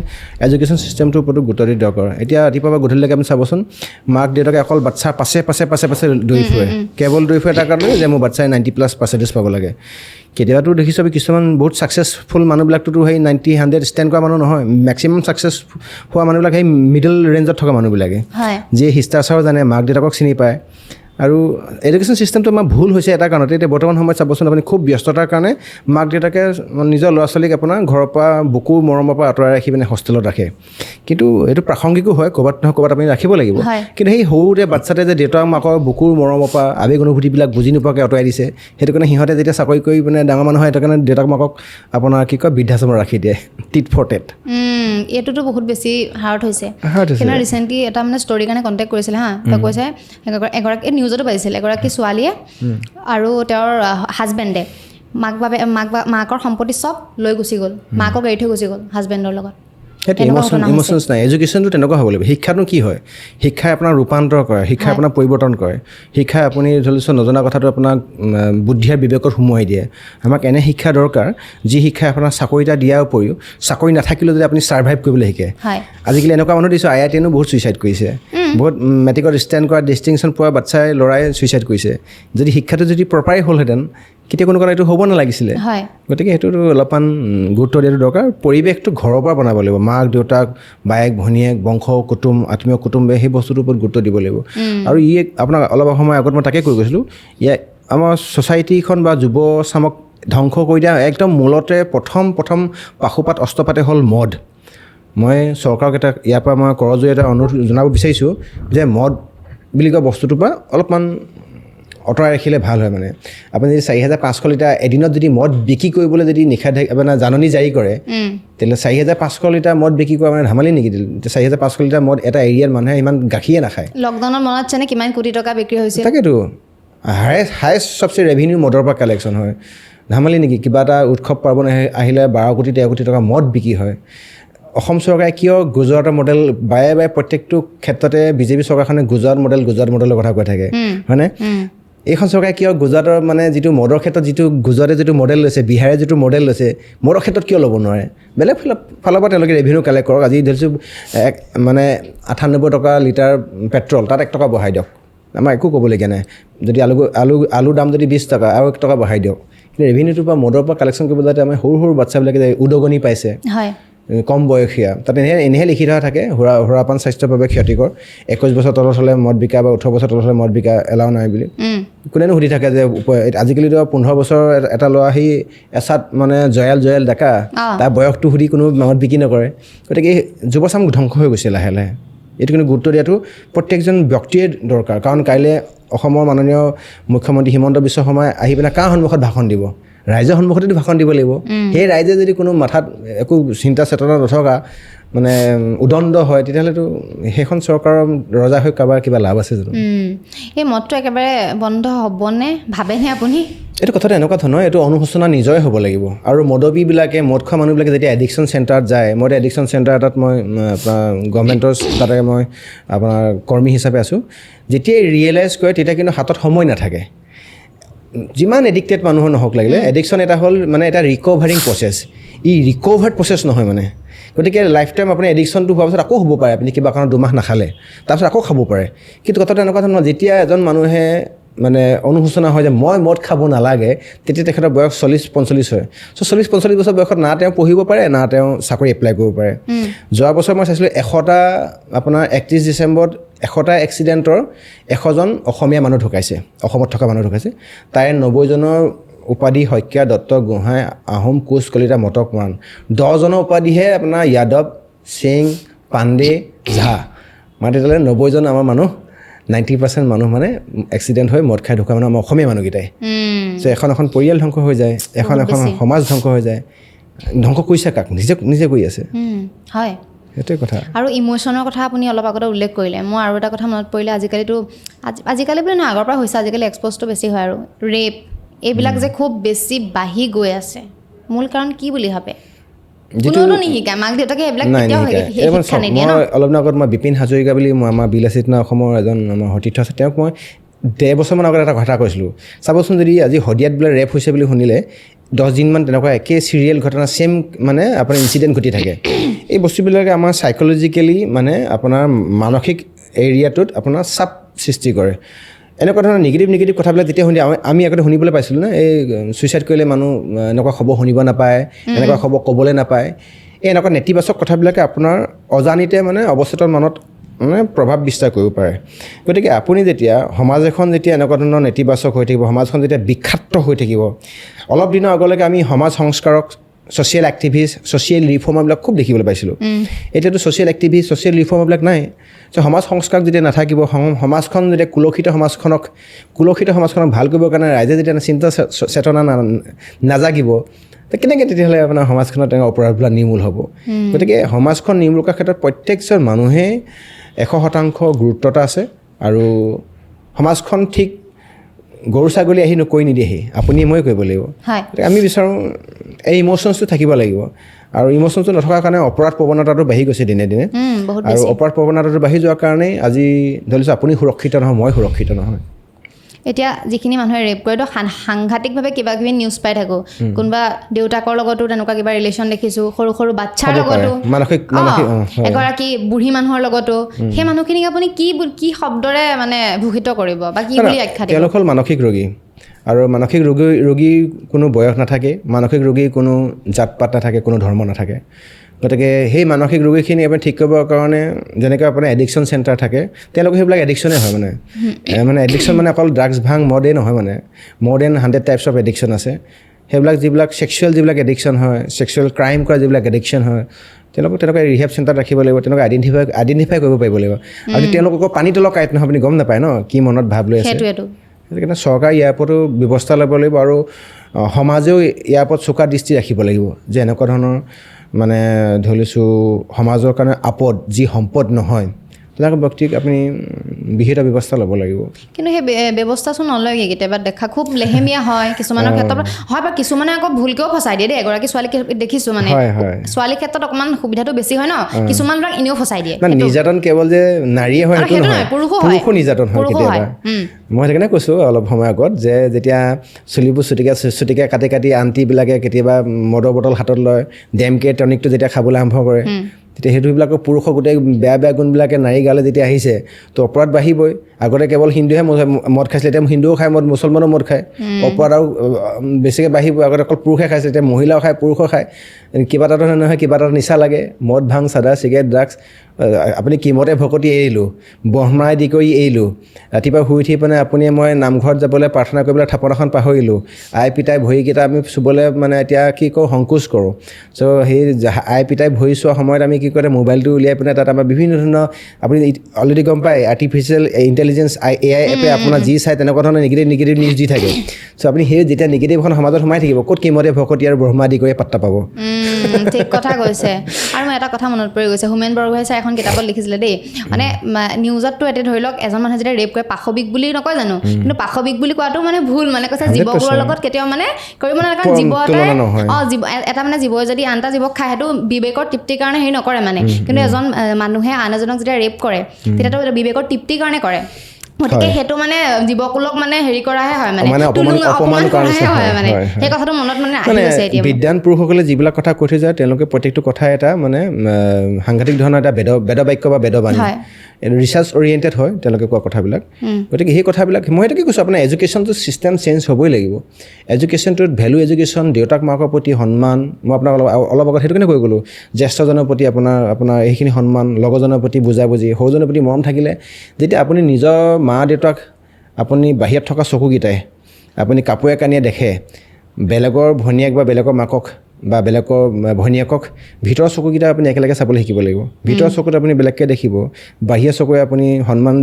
এডুকেশ্যন ছিষ্টেমটোৰ ওপৰতো গুৰুত্ব দি দৰকাৰ এতিয়া ৰাতিপুৱা বা গধূলিলৈকে আপুনি চাবচোন মাক দেউতাকে অকল বাচ্ছাৰ পাছে দৌৰি ফুৰে কেৱল দৌৰি ফুৰে তাৰ কাৰণে যে মোৰ বাচ্ছাই 90+ পাব লাগে কেতিয়াবাতো দেখিছোঁ আমি কিছুমান বহুত ছাকচেছফুল মানুহবিলাকটোতো সেই 90-100 ষ্টেণ্ড কৰা মানুহ নহয় মেক্সিমাম ছাকচেছ হোৱা মানুহবিলাক সেই মিডল ৰেঞ্জত থকা মানুহবিলাকে যিয়ে শিষ্টাচাৰো জানে মাক দেউতাকক চিনি পায় আৰু এডুকেশ্যন ছিষ্টেমটো আমাৰ ভুল হৈছে এটা কাৰণতে এতিয়া বৰ্তমান সময়ত চাবচোন আপুনি খুব ব্যস্ততাৰ কাৰণে মাক দেউতাকে নিজৰ ল'ৰা ছোৱালীক আপোনাৰ ঘৰৰ পৰা বুকুৰ মৰমৰ পৰা আঁতৰাই ৰাখি পিনে হোষ্টেলত ৰাখে কিন্তু এইটো প্ৰাসংগিকো হয় ক'ৰবাত নহয় ক'ৰবাত আপুনি ৰাখিব লাগিব কিন্তু সেই সৰুতে বাচ্ছাতে যে দেউতাক মাকৰ বুকুৰ মৰমৰ পৰা আৱেগ অনুভূতিবিলাক বুজি নোপোৱাকৈ আঁতৰাই দিছে সেইটো কাৰণে সিহঁতে যেতিয়া চাকৰি কৰি পিনে ডাঙৰ মানুহ হয় সেইটো কাৰণে দেউতাক মাকক আপোনাৰ কি কয় বৃদ্ধাশ্ৰমত ৰাখি দিয়ে টিট ফৰ টেট এইটোতো বহুত বেছি হাৰ্ড হৈছে কিন্তু ৰিচেণ্টলি এটা মানে ষ্টৰী কাৰণে কণ্টেক্ট কৰিছিলে তেওঁ কৈছে এগৰাকী নিউজতো পাইছিলে এগৰাকী ছোৱালীয়ে আৰু তেওঁৰ হাজবেণ্ডে মাকৰ সম্পত্তি চব লৈ গুচি গ'ল মাকক এৰি থৈ গুচি গ'ল হাজবেণ্ডৰ লগত সেইটো ইম'শ্যনছ নাই এডুকেশ্যনটো তেনেকুৱা হ'ব লাগিব শিক্ষাটো কি হয় শিক্ষাই আপোনাৰ ৰূপান্তৰ কৰে শিক্ষাই আপোনাৰ পৰিৱৰ্তন কৰে শিক্ষাই আপুনি ধৰিছোঁ নজনা কথাটো আপোনাক বুদ্ধি আৰু বিবেকত সোমোৱাই দিয়ে আমাক এনে শিক্ষা দৰকাৰ যি শিক্ষাই আপোনাৰ চাকৰি এটা দিয়াৰ উপৰিও চাকৰি নাথাকিলেও যদি আপুনি ছাৰ্ভাইভ কৰিবলৈ শিকে আজিকালি এনেকুৱা মানুহ দিছোঁ IITনো বহুত ছুইচাইড কৰিছে বহুত মেট্ৰিকত ষ্টেণ্ড কৰা ডিষ্টিংশ্যন পোৱা বাচ্ছাই ল'ৰাই ছুইচাইড কৰিছে যদি শিক্ষাটো যদি প্ৰপাৰে হ'লহেঁতেন কেতিয়া কোনো এইটো হ'ব নালাগিছিলে গতিকে সেইটোতো অলপমান গুৰুত্ব দিয়াটো দৰকাৰ পৰিৱেশটো ঘৰৰ পৰা বনাব লাগিব মাক দেউতাক বায়েক ভনীয়েক বংশ কুটুম আত্মীয় কুটুম্বে সেই বস্তুটোৰ ওপৰত গুৰুত্ব দিব লাগিব আৰু ই আপোনাক অলপ সময় আগত মই তাকে কৈ গৈছিলোঁ আমাৰ ছ'চাইটিখন বা যুৱ চামক ধ্বংস কৰি দিয়া একদম মূলতে প্ৰথম পাশুপাত অস্ত্ৰপাতে হ'ল মদ মই চৰকাৰক ইয়াৰ পৰা মই কৰজৰিয়তে এটা অনুৰোধ জনাব বিচাৰিছোঁ যে মদ বুলি কোৱা বস্তুটোৰ পৰা অলপমান অঁতৰাই ৰাখিলে ভাল হয় মানে আপুনি যদি 4,500 লিটাৰ এদিনত যদি মদ বিক্ৰী কৰিবলৈ যদি নিষেধাজ্ঞা জাননী জাৰি কৰে তেতিয়াহ'লে 4,500 লিটাৰ মদ বিক্ৰী কৰা মানে ধেমালি নেকি 4,500 লিটাৰ মদ এটা এৰিয়াত মানুহে ইমান গাখীৰে নাখায় লকডাউনৰ মনত আছেনে কিমান কোটি টকা বিক্ৰী হৈছিল তাকেতো হায়েষ্ট চবচে ৰেভিনিউ মদৰ পৰা কালেকশ্যন হয় ধেমালি নেকি কিবা এটা উৎসৱ পাৰ্বণ আহিলে 12 কোটি 13 কোটি টকা মদ বিক্ৰী হয় অসম চৰকাৰে কিয় গুজৰাটৰ মডেল বাৰে প্ৰত্যেকটো ক্ষেত্ৰতে বিজেপি চৰকাৰখনে গুজৰাট মডেলৰ কথা কৈ থাকে হয়নে এইখন চৰকাৰে কিয় গুজৰাটৰ মানে যিটো মদৰ ক্ষেত্ৰত যিটো গুজৰাটে যিটো মডেল লৈছে বিহাৰে যিটো মডেল লৈছে মদৰ ক্ষেত্ৰত কিয় ল'ব নোৱাৰে বেলেগ ফালৰ পৰা তেওঁলোকে ৰেভিনিউ কালেক্ট কৰক আজি ধৰিছোঁ মানে 98 টকা লিটাৰ পেট্ৰল তাত 1 টকা বঢ়াই দিয়ক আমাৰ একো ক'বলগীয়া নাই যদি আলুৰ দাম যদি 20 টকা আৰু 1 টকা বঢ়াই দিয়ক কিন্তু ৰেভিনিউটোৰ পৰা মদৰ পৰা কালেকশ্যন কৰিব যাতে আমাৰ সৰু বাচ্ছাবিলাকে উদগনি পাইছে কম বয়সীয়া তাতে এনেহে লিখি থকা থাকে সুৰাপান স্বাস্থ্যৰ বাবে ক্ষতিকৰ 21 বছৰ তলত হ'লে মদ বিকা বা 18 বছৰ তলত হ'লে মদ বিকা এলাও নাই বুলি কোনেনো সুধি থাকে যে আজিকালিতো 15 বছৰ এটা ল'ৰা সি এচাত মানে জয়াল ডেকা তাৰ বয়সটো সুধি কোনো মদ বিক্ৰী নকৰে গতিকে যুৱচাম ধ্বংস হৈ গৈছে লাহে লাহে এইটো কিন্তু গুৰুত্ব দিয়াটো প্ৰত্যেকজন ব্যক্তিয়ে দৰকাৰ কাৰণ কাইলৈ অসমৰ মাননীয় মুখ্যমন্ত্ৰী হিমন্ত বিশ্ব শৰ্মাই আহি পেলাই কাৰ সন্মুখত ভাষণ দিব ৰাইজৰ সন্মুখতেতো ভাষণ দিব লাগিব সেই ৰাইজে যদি কোনো মাথাত একো চিন্তা চেতনা নথকা মানে উদণ্ড হয় তেতিয়াহ'লেতো সেইখন চৰকাৰৰ ৰজা হৈ কাৰোবাৰ কিবা লাভ আছে জানো এই মতটো একেবাৰে বন্ধ হ'বনে ভাবেনে আপুনি এইটো কথাটো এনেকুৱা ধৰণৰ এইটো অনুশোচনা নিজৰে হ'ব লাগিব আৰু মদবীবিলাকে মদ খোৱা মানুহবিলাকে যেতিয়া এডিকশ্যন চেণ্টাৰত যায় মই এডিকশ্যন চেণ্টাৰ এটাত মই আপোনাৰ গভৰ্ণমেণ্টৰ তাতে মই আপোনাৰ কৰ্মী হিচাপে আছোঁ যেতিয়াই ৰিয়েলাইজ কৰে তেতিয়া কিন্তু হাতত সময় নাথাকে যিমান এডিক্টেড মানুহৰ নহওক লাগিলে এডিকশ্যন এটা হ'ল মানে এটা ৰিকভাৰিং প্ৰচেছ ই ৰিকভাৰ্ড প্ৰচেছ নহয় মানে গতিকে লাইফ টাইম আপুনি এডিকশ্যনটো হোৱাৰ পিছত আকৌ হ'ব পাৰে আপুনি কিবা কাৰণত 2 মাহ নাখালে তাৰপিছত আকৌ খাব পাৰে কিন্তু কথাটো এনেকুৱা ধৰণৰ যেতিয়া এজন মানুহে মানে অনুশোচনা হয় যে মই মদ খাব নালাগে তেতিয়া তেখেতৰ বয়স 40-45 হয় চ' 40-45 বছৰ বয়সত না তেওঁ পঢ়িব পাৰে না তেওঁ চাকৰি এপ্লাই কৰিব পাৰে যোৱা বছৰ মই চাইছিলোঁ 100টা আপোনাৰ 31 ডিচেম্বৰত 100টা এক্সিডেণ্টৰ 100জন অসমীয়া মানুহ ঢুকাইছে অসমত থকা মানুহ ঢুকাইছে তাৰে 90জনৰ উপাধি শইকীয়া দত্ত গোহাঁই আহোম কোচ কলিতা মটক মৰাণ 10জনৰ উপাধিহে আপোনাৰ যাদৱ সিং পাণ্ডে ঝা মানে তেতিয়াহ'লে 90জন আমাৰ মানুহ 90% মানুহ মানে এক্সিডেণ্ট হৈ মদ খাই ঢুকা মানে আমাৰ অসমীয়া মানুহকেইটাই চ' এখন পৰিয়াল ধ্বংস হৈ যায় এখন সমাজ ধ্বংস হৈ যায় ধ্বংস কৰিছে কাক নিজে কৰি আছে হয় সেইটোৱে কথা আৰু ইম'শ্যনৰ কথা আপুনি অলপ আগতে উল্লেখ কৰিলে মই আৰু এটা কথা মনত পৰিলে আজিকালি বুলি নহয় আগৰ পৰা হৈছে আজিকালি এক্সপ'জটো বেছি হয় আৰু ৰেপ এইবিলাক যে খুব বেছি বাঢ়ি গৈ আছে মূল কাৰণ কি বুলি ভাবে কোনোটো নিশিকায় মাক দেউতাকে এইবিলাক শিক্ষা নিদিয়ে ন অলপ দিনৰ আগত মই বিপিন হাজৰিকা বুলি মই আমাৰ বিলাসিতা অসমৰ এজন আমাৰ সতীৰ্থ আছে তেওঁক মই 10 বছৰমান আগত এটা কথা কৈছিলোঁ চাবচোন যদি আজি শদিয়াত বোলে ৰেপ হৈছে বুলি শুনিলে 10 দিনমান তেনেকুৱা একে চিৰিয়েল ঘটনা চেম মানে আপোনাৰ ইনচিডেণ্ট ঘটি থাকে এই বস্তুবিলাকে আমাৰ চাইক'লজিকেলি মানে আপোনাৰ মানসিক এৰিয়াটোত আপোনাৰ চাপ সৃষ্টি কৰে এনেকুৱা ধৰণৰ নিগেটিভ কথাবিলাক যেতিয়া শুনি আমি আগতে শুনিবলৈ পাইছিলোঁ না এই ছুইচাইড কৰিলে মানুহ এনেকুৱা খবৰ শুনিব নাপায় এনেকুৱা খবৰ ক'বলৈ নাপায় এই এনেকুৱা নেতিবাচক কথাবিলাকে আপোনাৰ অজানিতে মানে অৱচেতন মনত মানে প্ৰভাৱ বিস্তাৰ কৰিব পাৰে গতিকে আপুনি যেতিয়া সমাজ এখন যেতিয়া এনেকুৱা ধৰণৰ নেতিবাচক হৈ থাকিব সমাজখন যেতিয়া বিক্ষাপ্ত হৈ থাকিব অলপ দিনৰ আগলৈকে আমি সমাজ সংস্কাৰক ছ'চিয়েল এক্টিভিষ্ট ছ'চিয়েল ৰিফৰ্মাৰবিলাক খুব দেখিবলৈ পাইছিলোঁ এতিয়াতো ছ'চিয়েল এক্টিভিষ্ট ছ'চিয়েল ৰিফৰ্মাৰবিলাক নাই চ' সমাজ সংস্কাৰ যেতিয়া নাথাকিব সমাজখন যেতিয়া কুলসিত সমাজখনক ভাল কৰিবৰ কাৰণে ৰাইজে যেতিয়া চিন্তা চেতনা নাজাগিব কেনেকৈ তেতিয়াহ'লে আপোনাৰ সমাজখনত তেনেকুৱা অপৰাধবিলাক নিৰ্মূল হ'ব গতিকে সমাজখন নিৰ্মূল কৰাৰ ক্ষেত্ৰত প্ৰত্যেকজন মানুহে 100% গুৰুত্ব এটা আছে আৰু সমাজখন ঠিক গৰু ছাগলী আহি নকৈ নিদিয়েহি আপুনি মই কৰিব লাগিব আমি বিচাৰোঁ এই ইম'শ্যনছটো থাকিব লাগিব আৰু ইম'শ্যনছটো নথকাৰ কাৰণে অপৰাধ প্ৰৱণতাটো বাঢ়ি গৈছে দিনে দিনে আৰু অপৰাধ প্ৰৱণতাটো বাঢ়ি যোৱাৰ কাৰণেই আজি ধৰিছোঁ আপুনি সুৰক্ষিত নহয় মই সুৰক্ষিত নহয় এতিয়া যিখিনি মানুহে ৰেপ কৰে তো সাংঘাতিকভাৱে কিবা কিবি নিউজ পাই থাকোঁ কোনোবা দেউতাকৰ লগতো তেনেকুৱা কিবা ৰিলেশ্যন দেখিছোঁ সৰু বাচ্ছাৰ লগতো এগৰাকী বুঢ়ী মানুহৰ লগতো সেই মানুহখিনিক আপুনি কি শব্দৰে মানে ভূষিত কৰিব বা কি বুলি আখ্যা দিব তেওঁলোক হ'ল মানসিক ৰোগী আৰু মানসিক ৰোগীৰ কোনো বয়স নাথাকে মানসিক ৰোগীৰ কোনো জাত পাত নাথাকে কোনো ধৰ্ম নাথাকে গতিকে সেই মানসিক ৰোগীখিনি আপুনি ঠিক কৰিবৰ কাৰণে যেনেকৈ আপোনাৰ এডিকশ্যন চেণ্টাৰ থাকে তেওঁলোকে সেইবিলাক এডিকশ্যনে হয় মানে এডিকশ্যন মানে অকল ড্ৰাগছ ভাং মদেই নহয় মানে মোৰ দেন 100 টাইপছ অফ এডিকশ্যন আছে সেইবিলাক যিবিলাক ছেক্সুৱেল যিবিলাক এডিকশ্যন হয় ছেক্সুৱেল ক্ৰাইম কৰা যিবিলাক এডিকশ্যন হয় তেওঁলোকক তেনেকুৱা ৰিহেব চেণ্টাৰ ৰাখিব লাগিব তেনেকুৱা আইডেণ্টিফাই কৰিব পাৰিব লাগিব আৰু তেওঁলোকক পানী তলৰ কাঁইট নহয় আপুনি গম নাপায় ন কি মনত ভাৱ লৈ আছে সেইকাৰণে চৰকাৰে ইয়াৰ ওপৰতো ব্যৱস্থা ল'ব লাগিব আৰু সমাজেও ইয়াৰ ওপৰত চোকা দৃষ্টি ৰাখিব লাগিব যে এনেকুৱা ধৰণৰ মানে ধৰি লৈছোঁ সমাজৰ কাৰণে আপদ যি সম্পদ নহয় তেনেকুৱা ব্যক্তিক আপুনি বিহিত ব্যৱস্থা ল'ব লাগিব কিন্তু সেই ব্যৱস্থাচোন নলয়গৈ কেতিয়াবা দেখা খুব লেহেমীয়া হয় কিছুমানৰ ক্ষেত্ৰত হয় বা কিছুমানে আকৌ ভুলকৈও ফচাই দিয়ে দেই এগৰাকী ছোৱালীক দেখিছোঁ মানে ছোৱালীৰ ক্ষেত্ৰত অকণমান সুবিধাটো বেছি হয় ন কিছুমান ল'ৰাক এনেও ফচাই দিয়ে নিৰ্যাতন কেৱল যে নাৰীয়ে হয় সেইটো নহয় পুৰুষো নিৰ্যাতন হয় কেতিয়াবা মই সেইকাৰণে কৈছোঁ অলপ সময় আগত যে যেতিয়া চুলিবোৰ চুটিকৈ কাটি আণ্টিবিলাকে কেতিয়াবা মদৰ বটল হাতত লয় ডেমকে টনিকটো যেতিয়া খাবলৈ আৰম্ভ কৰে তেতিয়া সেইটোবিলাকৰ পুৰুষৰ গোটেই বেয়া গুণবিলাকে নাৰী গালে যেতিয়া আহিছে তো অপৰাধ বাঢ়িবই আগতে কেৱল হিন্দুহে মদ খাইছিলে এতিয়া হিন্দুও খায় মদ মুছলমানো মদ খায় অপৰাধ আৰু বেছিকৈ বাঢ়িব আগতে অকল পুৰুষে খাইছিলে এতিয়া মহিলাও খায় পুৰুষো খায় কিবা এটা নহয় কিবা এটা নিচা লাগে মদ ভাং চাদা চিগাৰেট ড্ৰাগছ আপুনি কিমতে ভকতি এৰিলোঁ ব্ৰহ্মাই দি কৰি এৰিলোঁ ৰাতিপুৱা শুই উঠি মানে আপুনি মই নামঘৰত যাবলৈ প্ৰাৰ্থনা কৰিবলৈ থাপনাখন পাহৰিলোঁ আই পিতাই ভৰিকেইটা আমি চুবলৈ মানে এতিয়া কি কৰোঁ সংকোচ কৰোঁ চ' সেই আই পিতাই ভৰি চোৱা সময়ত আমি কি কৰে মোবাইলটো উলিয়াই পিনে তাত আমাৰ বিভিন্ন ধৰণৰ আপুনি অলৰেডি গম পায় আৰ্টিফিচিয়েল ইণ্টেলিজেঞ্চ AI এপে আপোনাৰ যি চাই তেনেকুৱা ধৰণৰ নিগেটিভ নিউজ দি থাকে চ' আপুনি সেই যেতিয়া নিগেটিভ এখন সমাজত সোমাই থাকিব ক'ত কিমতে ভকতি আৰু ব্ৰহ্মা আদি কৰি পাত্তা পাব ঠিক কথা কৈছে আৰু মই এটা কথা মনত পৰি গৈছে হোমেন বৰগোহাঁই ছাৰে এখন কিতাপত লিখিছিলে দেই মানে নিউজতটো এতিয়া ধৰি লওক এজন মানুহে যেতিয়া ৰেপ কৰে পাশবিক বুলি নকয় জানো কিন্তু পাশবিক বুলি কোৱাটো মানে ভুল মানে কৈছে জীৱবোৰৰ লগত কেতিয়াও মানে কৰিব নালাগে কাৰণ জীৱ এটা মানে জীৱই যদি আন এটা জীৱক খায় সেইটো বিবেকৰ তৃপ্তিৰ কাৰণে হেৰি নকৰে মানে কিন্তু এজন মানুহে আন এজনক যেতিয়া ৰেপ কৰে তেতিয়াতো বিবেকৰ তৃপ্তিৰ কাৰণে কৰে গতিকে সেইটো মানে জীৱকুলক মানে হেৰি কৰাহে হয় মানে অপমান কৰাহে হয় মানে সেই কথাটো মনত মানে আহি গৈছে এতিয়া বিদ্যান পুৰুষসকলে যিবিলাক কথা কৈ থৈ যায় তেওঁলোকে প্ৰত্যেকটো কথা এটা মানে সাংঘাতিক ধৰণৰ এটা বেদবাক্য বা বেদবাণী ৰিচাৰ্চ অৰিয়েণ্টেড হয় তেওঁলোকে কোৱা কথাবিলাক গতিকে সেই কথাবিলাক মই এটাকে কৈছোঁ আপোনাৰ এডুকেশ্যনটো ছিষ্টেম চেঞ্জ হ'বই লাগিব এডুকেশ্যনটোত ভেলু এডুকেশ্যন দেউতাক মাকৰ প্ৰতি সন্মান মই আপোনাক অলপ আগত সেইটো কাৰণে কৈ গ'লোঁ জ্যেষ্ঠজনৰ প্ৰতি আপোনাৰ এইখিনি সন্মান লগৰজনৰ প্ৰতি বুজাবুজি সৰুজনৰ প্ৰতি মৰম থাকিলে যেতিয়া আপুনি নিজৰ মা দেউতাক আপুনি বাহিৰত থকা চকুকেইটাই আপুনি কাপোৰে কানিয়ে দেখে বেলেগৰ ভনীয়েক বা বেলেগৰ মাকক বা বেলেগৰ ভনীয়েকক ভিতৰৰ চকুকেইটা আপুনি একেলগে চাবলৈ শিকিব লাগিব ভিতৰৰ চকুত আপুনি বেলেগকৈ দেখিব বাহিৰৰ চকুৰে আপুনি সন্মান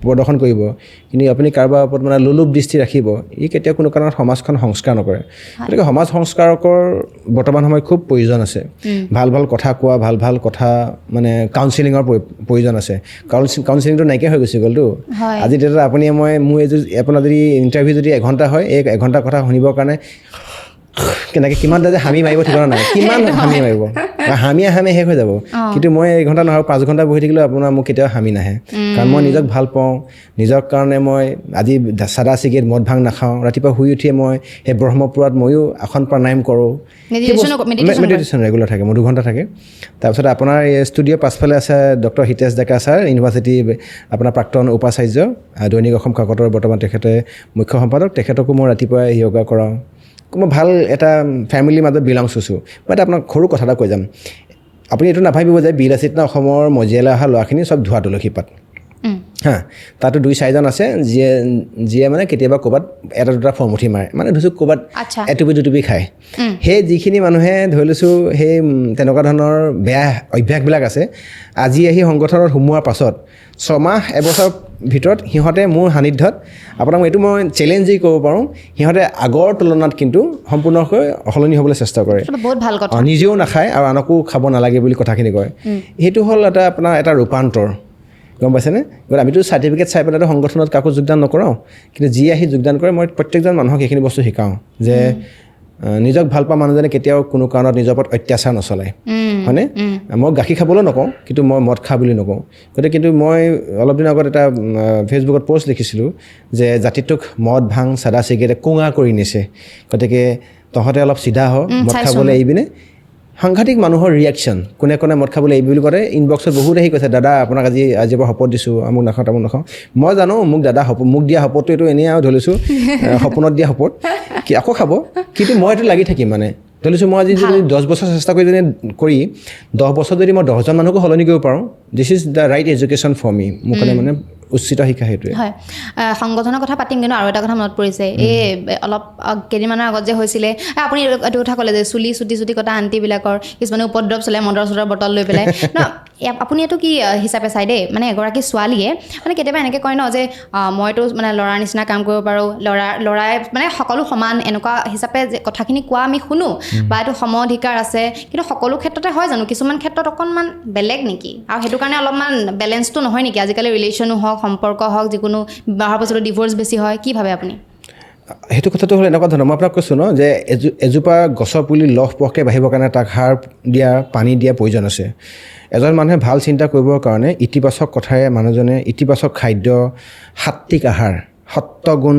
প্ৰদৰ্শন কৰিব কিন্তু আপুনি কাৰোবাৰ ওপৰত মানে লোলুপ দৃষ্টি ৰাখিব ই কেতিয়াও কোনো কাৰণত সমাজখন সংস্কাৰ নকৰে গতিকে সমাজ সংস্কাৰকৰ বৰ্তমান সময়ত খুব প্ৰয়োজন আছে ভাল কথা কোৱা ভাল কথা মানে কাউন্সিলিঙৰ প্ৰয়োজন আছে কাউন্সিলিংটো নাইকিয়া হৈ গৈছে গ'লতো আজি তেতিয়া আপুনি মোৰ আপোনাৰ যদি ইণ্টাৰভিউ যদি এঘণ্টা হয় এই এঘণ্টা কথা শুনিবৰ কাৰণে কেনেকৈ কিমান যে হামি মাৰিব ঠিকনা নাই কিমান হামি মাৰিব হামিয়ে শেষ হৈ যাব কিন্তু মই এঘণ্টা নহয় 5 ঘণ্টা বহি থাকিলেও আপোনাৰ মোক কেতিয়াও হামি নাহে কাৰণ মই নিজক ভাল পাওঁ নিজক কাৰণে মই আজি চাদা চিগেট মদ ভাং নাখাওঁ ৰাতিপুৱা শুই উঠিয়ে মই সেই ব্ৰহ্মপুৰত ময়ো আসন প্ৰাণায়াম কৰোঁ মেডিটেশ্যন ৰেগুলাৰ থাকে মোৰ 2 ঘণ্টা থাকে তাৰপিছত আপোনাৰ এই ষ্টুডিঅ' পাছফালে আছে doctor Hitesh Deka sir university আপোনাৰ প্ৰাক্তন উপাচাৰ্য দৈনিক অসম কাকতৰ বৰ্তমান তেখেতে মুখ্য সম্পাদক তেখেতকো মই ৰাতিপুৱা য়োগা কৰাওঁ মই ভাল এটা ফেমিলিৰ মাজত বিলংছ হৈছোঁ মই এটা আপোনাক সৰু কথা এটা কৈ যাম আপুনি এইটো নাভাবিব যে বিলাসিত অসমৰ মজিয়ালৈ অহা ল'ৰাখিনি চব ধোৱা তুলসী পাত হা তাতো 2-4জন আছে যিয়ে মানে কেতিয়াবা ক'ৰবাত এটা দুটা ফৰ্মুঠি মাৰে মানে ধৰিছোঁ ক'ৰবাত এটুপি দুটুপি খায় সেই যিখিনি মানুহে ধৰি লৈছোঁ সেই তেনেকুৱা ধৰণৰ বেয়া অভ্যাসবিলাক আছে আজি আহি সংগঠনত সোমোৱাৰ পাছত 6 মাহ এবছৰ ভিতৰত সিহঁতে মোৰ সান্নিধ্যত আপোনাক এইটো মই চেলেঞ্জেই ক'ব পাৰোঁ সিহঁতে আগৰ তুলনাত কিন্তু সম্পূৰ্ণকৈ সলনি হ'বলৈ চেষ্টা কৰে বহুত ভাল কথা নিজেও নাখায় আৰু আনকো খাব নালাগে বুলি কথাখিনি কয় সেইটো হ'ল আপোনাৰ এটা ৰূপান্তৰ গম পাইছেনে গতিকে আমিতো চাৰ্টিফিকেট চাই পেলাইতো সংগঠনত কাকো যোগদান নকৰাওঁ কিন্তু যি আহি যোগদান কৰে মই প্ৰত্যেকজন মানুহক সেইখিনি বস্তু শিকাওঁ যে নিজক ভাল পোৱা মানুহজনে কেতিয়াও কোনো কাৰণত নিজৰ ওপৰত অত্যাচাৰ নচলায় হয়নে মই গাখীৰ খাবলৈ নকওঁ কিন্তু মই মদ খা বুলি নকওঁ গতিকে কিন্তু মই অলপ দিনৰ আগত এটা ফেচবুকত পষ্ট লিখিছিলোঁ যে জাতিটোক মদ ভাং চাদা চিগেটে কোঙা কৰি নিছে গতিকে তহঁতে অলপ চিধা হ মদ খাবলৈ এৰিবিনে সাংঘাতিক মানুহৰ ৰিয়েকশ্যন কোনে মদ খাবলৈ এৰিবি বুলি ক'লে ইনবক্সত বহুত আহি কৈছে দাদা আপোনাক আজিৰ পৰা শপত দিছোঁ আমুক নাখাওঁ তামুক নাখাওঁ মই জানো মোক দিয়া শপতটো এইটো এনেই আৰু ধৰিছোঁ সপোনত দিয়া শপত কি আকৌ খাব কিন্তু মই এইটো লাগি থাকিম মানে ধৰিছোঁ মই আজি যদি 10 বছৰ চেষ্টা কৰি 10 বছৰ যদি মই 10জন মানুহকো সলনি কৰিব পাৰোঁ this is the right education for me মোৰ কাৰণে মানে উচিত শিক্ষা সেইটোৱে হয় সংগঠনৰ কথা পাতিম কিন্তু আৰু এটা কথা মনত পৰিছে এই অলপ কেইদিনমানৰ আগত যে হৈছিলে আপুনি এইটো কথা ক'লে যে চুটি কটা আণ্টিবিলাকৰ কিছুমানে উপদ্ৰৱ চলে মদৰ বটল লৈ পেলাই ন আপুনি এইটো কি হিচাপে চাই দেই মানে এগৰাকী ছোৱালীয়ে মানে কেতিয়াবা এনেকৈ কয় ন যে মইতো মানে ল'ৰাৰ নিচিনা কাম কৰিব পাৰোঁ ল'ৰাই মানে সকলো সমান এনেকুৱা হিচাপে যে কথাখিনি কোৱা আমি শুনো বা এইটো সম অধিকাৰ আছে কিন্তু সকলো ক্ষেত্ৰতে হয় জানো কিছুমান ক্ষেত্ৰত অকণমান বেলেগ নেকি আৰু সেইটো কাৰণে অলপমান বেলেঞ্চটো নহয় নেকি আজিকালি ৰিলেশ্যনো হওক সম্পৰ্ক হওক যিকোনো বিবাহৰ পাছতো ডিভ'ৰ্চ বেছি হয় কি ভাবে আপুনি সেইটো কথাটো হ'ল এনেকুৱা ধৰণৰ মই আপোনাক কৈছোঁ ন যে এজোপা গছৰ পুলি লহপহকৈ বাঢ়িবৰ কাৰণে তাক সাৰ দিয়া পানী দিয়া প্ৰয়োজন আছে এজন মানুহে ভাল চিন্তা কৰিবৰ কাৰণে ইতিবাচক কথাৰে মানুহজনে ইতিবাচক খাদ্য সাত্বিক আহাৰ সত্ত্বগুণ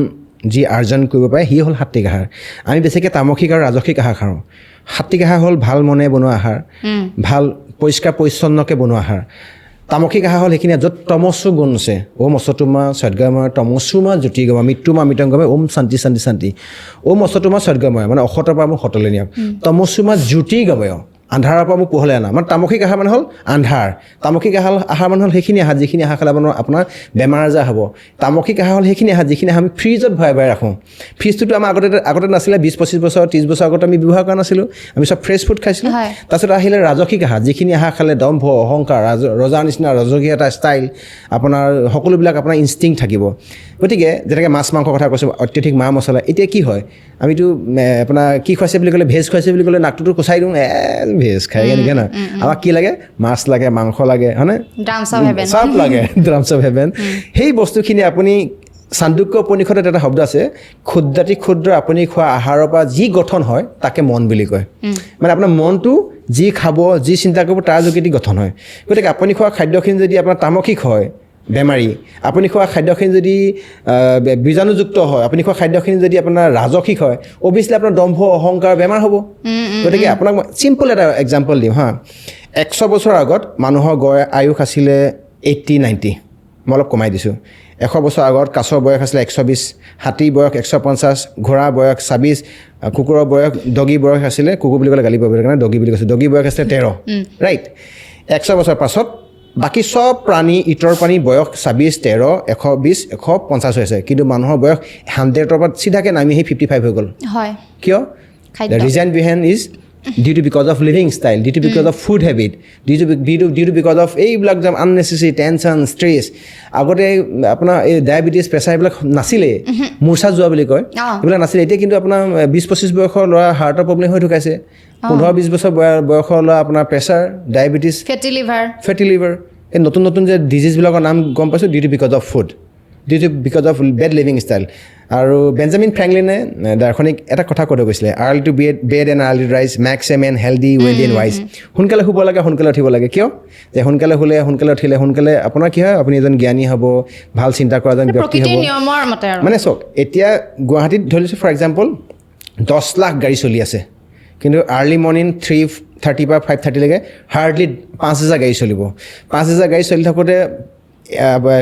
যি আৰ্জন কৰিব পাৰে সি হ'ল সাত্বিক আহাৰ আমি বেছিকৈ তামসিক আৰু ৰাজসিক আহাৰ খাওঁ সাত্বিক আহাৰ হ'ল ভাল মনে বনোৱা আহাৰ ভাল পৰিষ্কাৰ পৰিচ্ছন্নকৈ বনোৱা আহাৰ তামসিক আহাৰ হ'ল সেইখিনি য'ত তমস্সু গুণ আছে ওম অসতুমা সদ্গময় তমস্সুমা জ্যোতিৰ্গময় মৃত্যুমা মৃতংগময় ওম শান্তি শান্তি শান্তি ওম অসতুমা সদ্গময় মানে অসতৰ পৰা মোক সতলৈ নিয়ক তমস্সুমা জ্যোতিৰ্গময় আন্ধাৰৰ পৰা মোক পোহৰলৈ অনা মানে তামসিক আহাৰ মানে হ'ল আন্ধাৰ তামসিক আহাৰ মানে হ'ল সেইখিনি আহাৰ যিখিনি আহাৰ খালে আপোনাৰ বেমাৰ আজাৰ হ'ব তামসিক আহাৰ হ'ল সেইখিনি আহাৰ যিখিনি আমি ফ্ৰিজত ভৰাই ৰাখোঁ ফ্ৰিজটোতো আমাৰ আগতে নাছিলে 20-25 বছৰ 30 বছৰ আগতে আমি ব্যৱহাৰ কৰা নাছিলোঁ আমি চব ফ্ৰেছ ফুড খাইছিলোঁ তাৰপিছত আহিলে ৰাজসিক আহাৰ যিখিনি আহাৰ খালে দম্ভ অহংকাৰ ৰজাৰ নিচিনা ৰাজকীয় এটা ষ্টাইল আপোনাৰ সকলোবিলাক আপোনাৰ ইনষ্টিংক্ট থাকিব গতিকে যেনেকৈ মাছ মাংসৰ কথা কৈছোঁ অত্যাধিক মা মছলা এতিয়া কি হয় আমিতো আপোনাৰ কি খুৱাইছে বুলি ক'লে ভেজ খুৱাইছে বুলি ক'লে নাকটোতো কুচাই দিওঁ ভেজ খাই এনেকৈ না আমাক কি লাগে মাছ লাগে মাংস লাগে হয়নে চব লাগে ড্ৰামছ অফ হেভেন সেই বস্তুখিনি আপুনি চান্দোক্য উপনিষদত এটা শব্দ আছে ক্ষুদ্ৰাতি ক্ষুদ্ৰ আপুনি খোৱা আহাৰৰ পৰা যি গঠন হয় তাকে মন বুলি কয় মানে আপোনাৰ মনটো যি খাব যি চিন্তা কৰিব তাৰ যোগেদি গঠন হয় গতিকে আপুনি খোৱা খাদ্যখিনি যদি আপোনাৰ তামসিক হয় বেমাৰী আপুনি খোৱা খাদ্যখিনি যদি বীজাণুযুক্ত হয় আপুনি খোৱা খাদ্যখিনি যদি আপোনাৰ ৰাজসিক হয় অভিয়াছলি আপোনাৰ দম্ভ অহংকাৰ বেমাৰ হ'ব গতিকে আপোনাক মই চিম্পল এটা এক্সাম্পল দিওঁ হা 100 বছৰ আগত মানুহৰ আয়ুস আছিলে 80-90 মই অলপ কমাই দিছোঁ 100 বছৰ আগত কাছৰ বয়স আছিলে 120 হাতী বয়স 150 ঘোঁৰা বয়স 26 কুকুৰৰ বয়স ডগী বয়স আছিলে কুকুৰ বুলি ক'লে গালি পাব কাৰণে ডগী বুলি কৈছে ডগী বয়স আছিলে 13 ৰাইট 100 বছৰ পাছত বাকী সব প্ৰাণী ইতৰ প্ৰাণী বয়স 26 13 120 150 হৈছে কিন্তু মানুহৰ বয়স 100ৰ পৰা চিধাকৈ নামি সেই 55 হৈ গ'ল হয় কিয় the reason behind is due to because of living style due to because of food habit due to because of এইবিলাক যে unnecessary tension stress আগতে আপোনাৰ এই ডায়াবেটিছ প্ৰেছাৰ এইবিলাক নাছিলে মূৰ্ছা যোৱা বুলি কয় এইবিলাক নাছিলে এতিয়া কিন্তু আপোনাৰ 20-25 বয়সৰ ল'ৰা হাৰ্টৰ প্ৰব্লেম হৈ ঢুকাইছে 15-20 বছৰ বয়সৰ ল'ৰা আপোনাৰ প্ৰেছাৰ ডায়াবেটিছ ফেটি লিভাৰ এই নতুন যে ডিজিজবিলাকৰ নাম গম পাইছোঁ due to because of food due to because of bad living style আৰু বেঞ্জামিন ফ্ৰেংকলিনে দাৰ্শনিক এটা কথা কৈ গৈছিলে early to bed and early rise makes a man healthy wealthy and wise সোনকালে শুব লাগে সোনকালে উঠিব লাগে কিয় যে সোনকালে শুলে সোনকালে উঠিলে সোনকালে আপোনাৰ কি হয় আপুনি এজন জ্ঞানী হ'ব ভাল চিন্তা কৰা এজন ব্যক্তি হ'ব মানে চাওক এতিয়া গুৱাহাটীত ধৰিছোঁ ফৰ এক্সাম্পল 10 লাখ গাড়ী চলি আছে কিন্তু আৰ্লি মৰ্ণিং 3:30 পৰা 5:30লৈকে হাৰ্ডলি 5,000 গাড়ী চলিব 5,000 গাড়ী চলি থাকোঁতে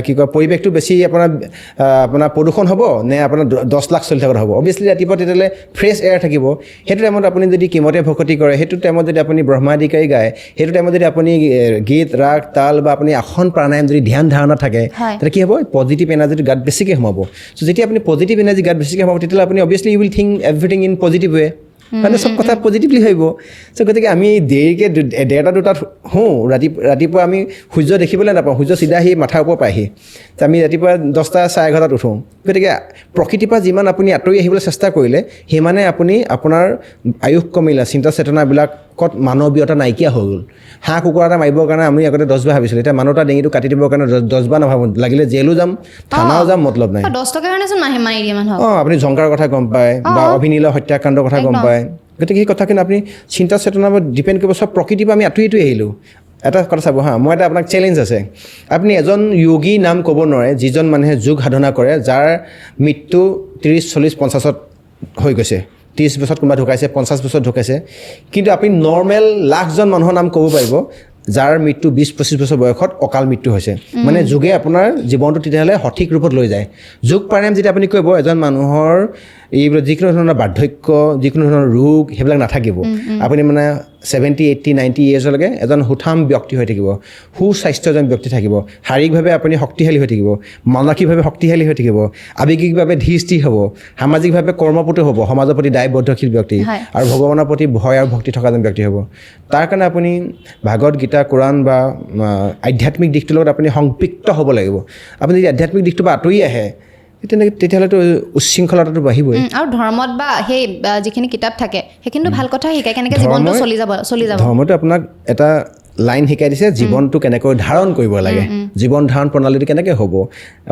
কি কয় পৰিৱেশটো বেছি আপোনাৰ প্ৰদূষণ হ'ব নে আপোনাৰ 10 লাখ চলি থাকোঁতে হ'ব অভিয়াছলি ৰাতিপুৱা তেতিয়াহ'লে ফ্ৰেছ এয়াৰ থাকিব সেইটো টাইমত আপুনি যদি কিমতে ভকতি কৰে সেইটো টাইমত যদি আপুনি ব্ৰহ্মাধিকাৰী গায় সেইটো টাইমত যদি আপুনি গীত ৰাগ তাল বা আপুনি আসন প্ৰাণায়াম যদি ধ্যান ধাৰণা থাকে তেতিয়া কি হ'ব পজিটিভ এনাৰ্জিটো গাত বেছিকৈ সোমাব চ' যেতিয়া আপুনি পজিটিভ এনাৰ্জি গাত বেছিকৈ সোমাব তেতিয়াহ'লে আপুনি obviously you will think everything in positive way মানে চব কথা পজিটিভলি ভাবিব চ' গতিকে আমি দেৰিকৈ 1:30-2টাত শুওঁ ৰাতিপুৱা আমি সূৰ্য দেখিবলৈ নাপাওঁ সূৰ্য চিধা আহি মাথাৰ ওপৰ পাইহি তো আমি ৰাতিপুৱা 10:30-11:30 উঠোঁ গতিকে প্ৰকৃতিৰ পৰা যিমান আপুনি আঁতৰি আহিবলৈ চেষ্টা কৰিলে সিমানে আপুনি আপোনাৰ আয়ুস কমিলে চিন্তা চেতনাবিলাকত মানৱীয়তা নাইকিয়া হৈ গ'ল হাঁহ কুকুৰা এটা মাৰিবৰ কাৰণে আমি আগতে 10 বাৰ ভাবিছিলোঁ এতিয়া মানুহৰ ডিঙিটো কাটি দিবৰ কাৰণে 10 বাৰ নাভাবোঁ লাগিলে জেলো যাম থানাও যাম মতলব নাই 10 টকাৰ কাৰণে মাৰি দিয়ে মানুহ আপুনি ঝংকাৰৰ কথা গম পায় বা অভিনীল হত্যাকাণ্ডৰ কথা গম পায় গতিকে সেই কথাখিনি আপুনি চিন্তা চেতনাৰ ওপৰত ডিপেণ্ড কৰিব চব প্ৰকৃতিৰ পৰা আমি আঁতৰি আহিলোঁ এটা কথা চাব হা মই এটা আপোনাক চেলেঞ্জ আছে আপুনি এজন য়োগী নাম ক'ব নোৱাৰে যিজন মানুহে যোগ সাধনা কৰে যাৰ মৃত্যু 30-40-50ত হৈ গৈছে 30 বছৰত কোনোবা ঢুকাইছে 50 বছৰত ঢুকাইছে কিন্তু আপুনি নৰ্মেল লাখজন মানুহৰ নাম ক'ব পাৰিব যাৰ মৃত্যু 20-25 বছৰ বয়সত অকাল মৃত্যু হৈছে মানে যোগে আপোনাৰ জীৱনটো তেতিয়াহ'লে সঠিক ৰূপত লৈ যায় যোগ প্ৰাণায়াম যেতিয়া আপুনি কৰিব এজন মানুহৰ এইবিলাক যিকোনো ধৰণৰ বাৰ্ধক্য যিকোনো ধৰণৰ ৰোগ সেইবিলাক নাথাকিব আপুনি মানে 70-80-90 ইয়েৰ্ছলৈকে এজন সুঠাম ব্যক্তি হৈ থাকিব সুস্বাস্থ্য এজন ব্যক্তি থাকিব শাৰীৰিকভাৱে আপুনি শক্তিশালী হৈ থাকিব মানসিকভাৱে শক্তিশালী হৈ থাকিব আৱেগিকভাৱে ধীৰ স্থিৰ হ'ব সামাজিকভাৱে কৰ্মপটু হ'ব সমাজৰ প্ৰতি দায়বদ্ধশীল ব্যক্তি আৰু ভগৱানৰ প্ৰতি ভয় আৰু ভক্তি থকা এজন ব্যক্তি হ'ব তাৰ কাৰণে আপুনি ভাগৱত গীতা কোৰাণ বা আধ্যাত্মিক দিশটোৰ লগত আপুনি সংপৃক্ত হ'ব লাগিব আপুনি যদি আধ্যাত্মিক দিশটোৰ পৰা আঁতৰি আহে তেতিয়াহ'লেতো উচ্ছৃংখলতাটো বাঢ়িবই আৰু ধৰ্মত বা সেই যিখিনি কিতাপ থাকে সেইখিনিতো ভাল কথা শিকায় কেনেকৈ জীৱনটো চলি যাব ধৰ্মটো আপোনাক এটা লাইন শিকাই দিছে জীৱনটো কেনেকৈ ধাৰণ কৰিব লাগে জীৱন ধাৰণ প্ৰণালীটো কেনেকৈ হ'ব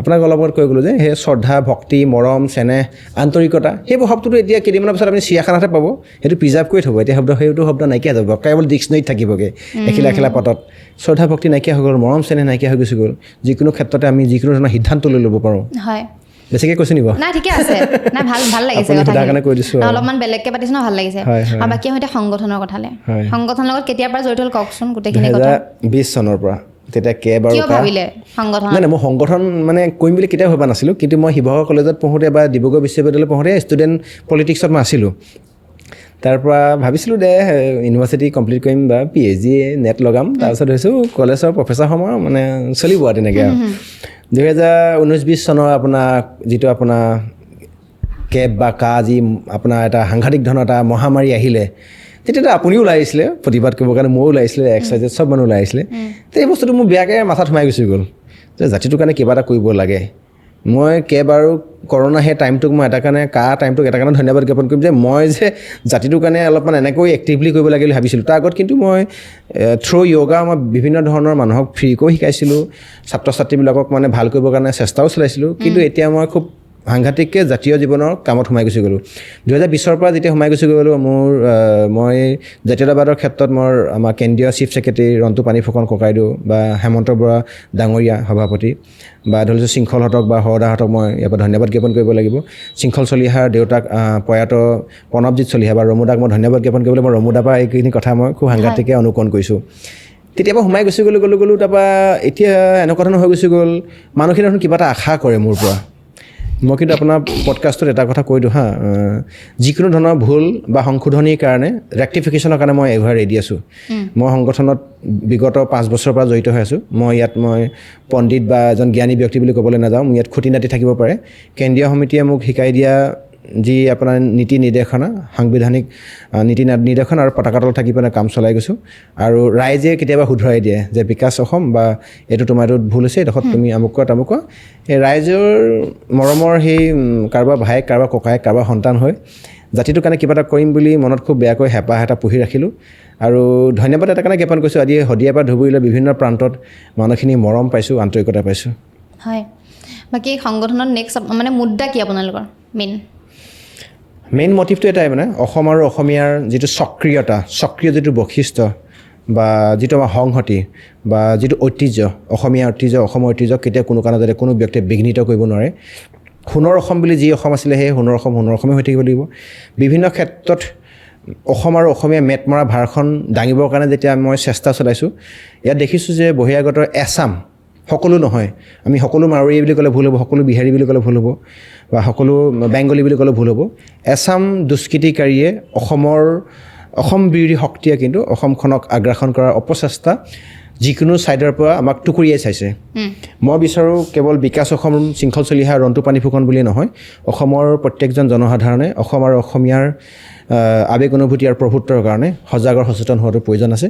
আপোনাক অলপ আগত কৈ গ'লোঁ যে সেই শ্ৰদ্ধা ভক্তি মৰম চেনেহ আন্তৰিকতা সেইবোৰ শব্দটো এতিয়া কেইদিনমানৰ পিছত আপুনি চিৰিয়াখানাতে পাব সেইটো প্ৰিজাৰ্ভ কৰি থ'ব এতিয়া সেইটো শব্দ নাইকিয়া হৈ যাব কেৱল ডিক্সনেৰীত থাকিবগৈ এখিলা পাতত শ্ৰদ্ধা ভক্তি নাইকিয়া হৈ গ'ল মৰম চেনেহ নাইকিয়া হৈ গুচি গ'ল যিকোনো ক্ষেত্ৰতে আমি যিকোনো ধৰণৰ সিদ্ধান্ত লৈ ল'ব পাৰোঁ হয় বেছিকৈ কৈছোঁ নিব নাই ঠিকে আছে নাই ভাল লাগিছে অলপমান বেলেগকৈ পাতিছোঁ ন ভাল লাগিছে আৰু বাকী সৈতে সংগঠনৰ কথালৈ সংগঠনৰ লগত কেতিয়াৰ পৰা জড়িত হ'ল কওকচোন গোটেইখিনি কথা 2020 চনৰ পৰা তেতিয়া কেব আৰু ভাবিলে সংগঠন নাই মই সংগঠন মানে কৰিম বুলি কেতিয়াও ভবা নাছিলোঁ কিন্তু মই শিৱসাগৰ কলেজত পঢ়োঁতে বা ডিব্ৰুগড় বিশ্ববিদ্যালয়ত পঢ়োঁতে ষ্টুডেণ্ট পলিটিক্সত মই আছিলোঁ তাৰ পৰা ভাবিছিলোঁ দে ইউনিভাৰ্চিটি কমপ্লিট কৰিম বা PhD নেট লগাম তাৰপিছত হৈছোঁ কলেজৰ প্ৰফেচাৰ সময় মানে চলিব আৰু তেনেকৈ আৰু 2019-20 চনৰ আপোনাৰ যিটো আপোনাৰ কেব বা কা যি আপোনাৰ এটা সাংঘাতিক ধৰণৰ এটা মহামাৰী আহিলে তেতিয়াতো আপুনিও ওলাই আহিছিলে প্ৰতিবাদ কৰিবৰ কাৰণে ময়ো ওলাই আহিছিলে এক্সাইজেড চব মানুহ ওলাই আহিছিলে তো এই বস্তুটো মোৰ বেয়াকৈ মাথাত সোমাই গুচি গ'ল যে জাতিটোৰ কাৰণে কিবা এটা কৰিব লাগে মই কেব আৰু কৰোণা সেই টাইমটোক মই এটা কাৰণে টাইমটোক এটা কাৰণে ধন্যবাদ জ্ঞাপন কৰিম যে মই যে জাতিটোৰ কাৰণে অলপমান এনেকৈ এক্টিভলি কৰিব লাগে বুলি ভাবিছিলোঁ তাৰ আগত কিন্তু মই থ্ৰু য়োগা মই বিভিন্ন ধৰণৰ মানুহক ফ্ৰীকৈ শিকাইছিলোঁ ছাত্ৰ ছাত্ৰীবিলাকক মানে ভাল কৰিবৰ কাৰণে চেষ্টাও চলাইছিলোঁ কিন্তু এতিয়া মই খুব সাংঘাতিককৈ জাতীয় জীৱনৰ কামত সোমাই গুচি গ'লোঁ 2020 পৰা যেতিয়া সোমাই গুচি গ'লোঁ মই জাতীয়তাবাদৰ ক্ষেত্ৰত আমাৰ কেন্দ্ৰীয় চিফ ছেক্ৰেটাৰী ৰন্তু পানী ফুকন ককাইদেউ বা হেমন্ত বৰা ডাঙৰীয়া সভাপতি বা ধৰি লওক শৃংখলহঁতক বা হৰদাহঁতক মই ইয়াৰ পৰা ধন্যবাদ জ্ঞাপন কৰিব লাগিব শৃংখল চলিহাৰ দেউতাক প্ৰয়াত প্ৰণৱজিৎ চলিহা বা ৰমুদাক মই ধন্যবাদ জ্ঞাপন কৰিবলৈ মই ৰমুদাৰ পৰা এইখিনি কথা মই খুব সাংঘাতিককৈ অনুকৰণ কৰিছোঁ তেতিয়াৰ পৰা সোমাই গুচি গ'লোঁ তাৰপৰা এতিয়া এনেকুৱা ধৰণৰ হৈ গুচি গ'ল মানুহখিনি দেখোন কিবা এটা আশা কৰে মোৰ পৰা মই কিন্তু আপোনাৰ পডকাষ্টত এটা কথা কৈ দিওঁ যিকোনো ধৰণৰ ভুল বা সংশোধনীৰ কাৰণে ৰেক্টিফিকেশ্যনৰ কাৰণে মই এভাৰ ৰেডি আছোঁ মই সংগঠনত বিগত 5 বছৰৰ পৰা জড়িত হৈ আছোঁ মই পণ্ডিত বা এজন জ্ঞানী ব্যক্তি বুলি ক'বলৈ নাযাওঁ মোৰ ইয়াত খুটি নাতি থাকিব পাৰে কেন্দ্ৰীয় সমিতিয়ে মোক শিকাই দিয়া যি আপোনাৰ নীতি নিৰ্দেশনা সাংবিধানিক নীতি নিৰ্দেশনা আৰু পতাকা তলত থাকি পেলাই কাম চলাই গৈছোঁ আৰু ৰাইজে কেতিয়াবা শুধৰাই দিয়ে যে বিকাশ অসম বা এইটো তোমাৰ এইটোত ভুল হৈছে এইডোখৰত তুমি আমুক কোৱা সেই ৰাইজৰ মৰমৰ সেই কাৰোবাৰ ভায়েক কাৰোবাৰ ককায়েক কাৰোবাৰ সন্তান হৈ জাতিটোৰ কাৰণে কিবা এটা কৰিম বুলি মনত খুব বেয়াকৈ হেঁপাহ এটা পুহি ৰাখিলোঁ আৰু ধন্যবাদ এটা কাৰণে জ্ঞাপন কৰিছোঁ আজি শদিয়াৰ পৰা ধুবুৰীলৈ বিভিন্ন প্ৰান্তত মানুহখিনি মৰম পাইছোঁ আন্তৰিকতা পাইছোঁ হয় বাকী সংগঠনত নেক্সট মানে মুদ্ৰা কি আপোনালোকৰ মেইন মটিভটো এটাই মানে অসম আৰু অসমীয়াৰ যিটো সক্ৰিয় যিটো বৈশিষ্ট্য বা যিটো আমাৰ সংহতি বা যিটো ঐতিহ্য অসমীয়া ঐতিহ্য অসমৰ ঐতিহ্য কেতিয়াও কোনো কাৰণত যাতে কোনো ব্যক্তিয়ে বিঘ্নিত কৰিব নোৱাৰে সোণৰ অসম বুলি যি অসম আছিলে সেই সোণৰ অসমে হৈ থাকিব লাগিব বিভিন্ন ক্ষেত্ৰত অসম আৰু অসমীয়া মেট মৰা ভাৰখন দাঙিবৰ কাৰণে যেতিয়া মই চেষ্টা চলাইছোঁ ইয়াত দেখিছোঁ যে বহিৰাগত এছাম সকলো নহয় আমি সকলো মাৰোৱাৰী বুলি ক'লে ভুল হ'ব সকলো বিহাৰী বুলি ক'লে ভুল হ'ব বা সকলো বেংগলী বুলি ক'লে ভুল হ'ব এছাম দুষ্কৃতিকাৰীয়ে অসম বিৰোধী শক্তিয়ে কিন্তু অসমখনক আগ্ৰাসন কৰাৰ অপচেষ্টা যিকোনো ছাইডৰ পৰা আমাক টুকুৰিয়াই চাইছে মই বিচাৰোঁ কেৱল বিকাশ অসম শৃংখল চলিহা ৰন্তু পানী ফুকন বুলিয়ে নহয় অসমৰ প্ৰত্যেকজন জনসাধাৰণে অসম আৰু অসমীয়াৰ আৱেগ অনুভূতি আৰু প্ৰভুত্বৰ কাৰণে সজাগ আৰু সচেতন হোৱাটো প্ৰয়োজন আছে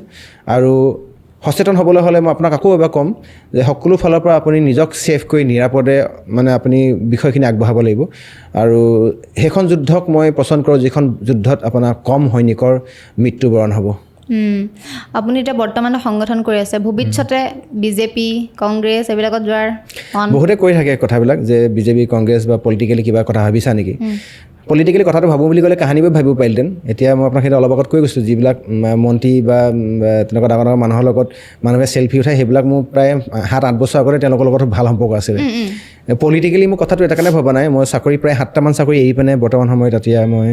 আৰু সচেতন হ'বলৈ হ'লে মই আপোনাক আকৌ এবাৰ ক'ম যে সকলো ফালৰ পৰা আপুনি নিজক ছেফ কৰি নিৰাপদে মানে আপুনি বিষয়খিনি আগবঢ়াব লাগিব আৰু সেইখন যুদ্ধক মই পচন্দ কৰোঁ যিখন যুদ্ধত আপোনাৰ কম সৈনিকৰ মৃত্যুবৰণ হ'ব আপুনি এতিয়া বৰ্তমান সংগঠন কৰি আছে ভৱিষ্যতে বিজেপি কংগ্ৰেছ এইবিলাকত যোৱাৰ বহুতে কৈ থাকে কথাবিলাক যে বিজেপি কংগ্ৰেছ বা পলিটিকেলি কিবা কথা ভাবিছা নেকি পলিটিকেলি কথাটো ভাবোঁ বুলি ক'লে কাহানিবোৰ ভাবিব পাৰিলেহেঁতেন এতিয়া মই আপোনাক সেইটো অলপ আগত কৈ গৈছোঁ যিবিলাক মন্ত্ৰী বা তেনেকুৱা ডাঙৰ মানুহৰ লগত মানুহে চেল্ফি উঠায় সেইবিলাক মোৰ প্ৰায় 7-8 বছৰ আগতে তেওঁলোকৰ লগত ভাল সম্পৰ্ক আছিলে পলিটিকেলি মোৰ কথাটো এটা কাৰণে ভবা নাই মই চাকৰি প্ৰায় 7টামান চাকৰি এৰি পিনে বৰ্তমান সময়ত এতিয়া মই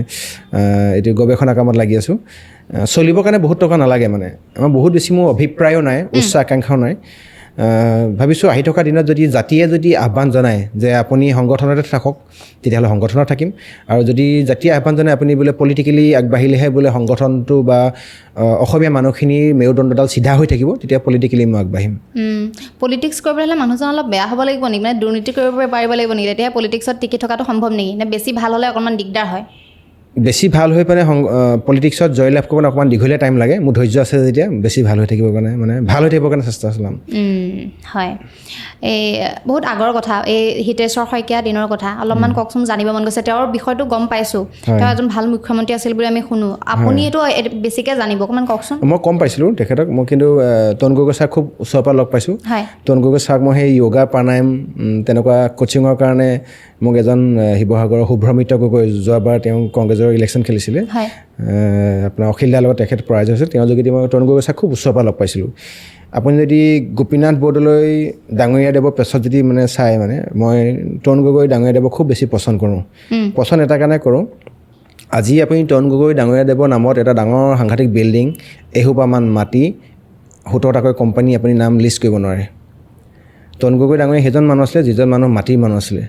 এইটো গৱেষণা কামত লাগি আছোঁ চলিবৰ কাৰণে বহুত টকা নালাগে মানে আমাৰ বহুত বেছি মোৰ অভিপ্ৰায়ো নাই উচ্চ আকাংক্ষাও নাই ভাবিছোঁ আহি থকা দিনত যদি জাতিয়ে যদি আহ্বান জনায় যে আপুনি সংগঠনতে থাকক তেতিয়াহ'লে সংগঠনত থাকিম আৰু যদি জাতিয়ে আহ্বান জনায় আপুনি বোলে পলিটিকেলি আগবাঢ়িলেহে বোলে সংগঠনটো বা অসমীয়া মানুহখিনিৰ মেৰুদণ্ডডাল চিধা হৈ থাকিব তেতিয়া পলিটিকেলি মই আগবাঢ়িম পলিটিক্স কৰিবলৈ হ'লে মানুহজন অলপ বেয়া হ'ব লাগিব নেকি মানে দুৰ্নীতি কৰিব পাৰিব লাগিব নেকি তেতিয়াহে পলিটিক্সত টিকি থকাটো সম্ভৱ নেকি নে বেছি ভাল হ'লে অকণমান দিগদাৰ হয় বেছি ভাল হৈ পেলাই পলিটিক্সত জয়লাভ কৰিবলৈ অকণমান দীঘলীয়া টাইম লাগে মোৰ ধৈৰ্য আছে যেতিয়া বেছি ভাল হৈ থাকিবৰ কাৰণে মানে ভাল হৈ থাকিবৰ কাৰণে চেষ্টা চলাম হয় এই বহুত আগৰ কথা এই হিতেশ্বৰ শইকীয়া দিনৰ কথা অলপমান কওকচোন জানিব মন গৈছে তেওঁৰ বিষয়টো গম পাইছোঁ তেওঁ এজন ভাল মুখ্যমন্ত্ৰী আছিল বুলি আমি শুনো আপুনি এইটো বেছিকৈ জানিব অকণমান কওকচোন মই কম পাইছিলোঁ তেখেতক মই কিন্তু তৰুণ গগৈ ছাৰক খুব ওচৰৰ পৰা লগ পাইছোঁ তৰুণ গগৈ ছাৰক মই সেই য়োগা প্ৰাণায়াম তেনেকুৱা কোচিঙৰ কাৰণে মোক এজন শিৱসাগৰৰ শুভ্ৰমিত্ৰ গগৈ যোৱাবাৰ তেওঁ কংগ্ৰেছৰ ইলেকশ্যন খেলিছিলে আপোনাৰ অখিলদাৰ লগত তেখেত পৰাজয় হৈছিল তেওঁৰ যোগেদি মই তৰুণ গগৈ ছাৰক খুব ওচৰৰ পৰা লগ পাইছিলোঁ আপুনি যদি গোপীনাথ বৰদলৈ ডাঙৰীয়াদেৱৰ পেছত যদি মানে চাই মানে মই তৰুণ গগৈ ডাঙৰীয়াদেৱক খুব বেছি পচন্দ কৰোঁ পচন্দ এটা কাৰণে কৰোঁ আজি আপুনি তৰুণ গগৈ ডাঙৰীয়াদেৱৰ নামত এটা ডাঙৰ সাংঘাতিক বিল্ডিং এসোপামান মাটি 70টাকৈ কোম্পানী আপুনি নাম লিষ্ট কৰিব নোৱাৰে তৰুণ গগৈ ডাঙৰীয়া সেইজন মানুহ আছিলে যিজন মানুহ মাটিৰ মানুহ আছিলে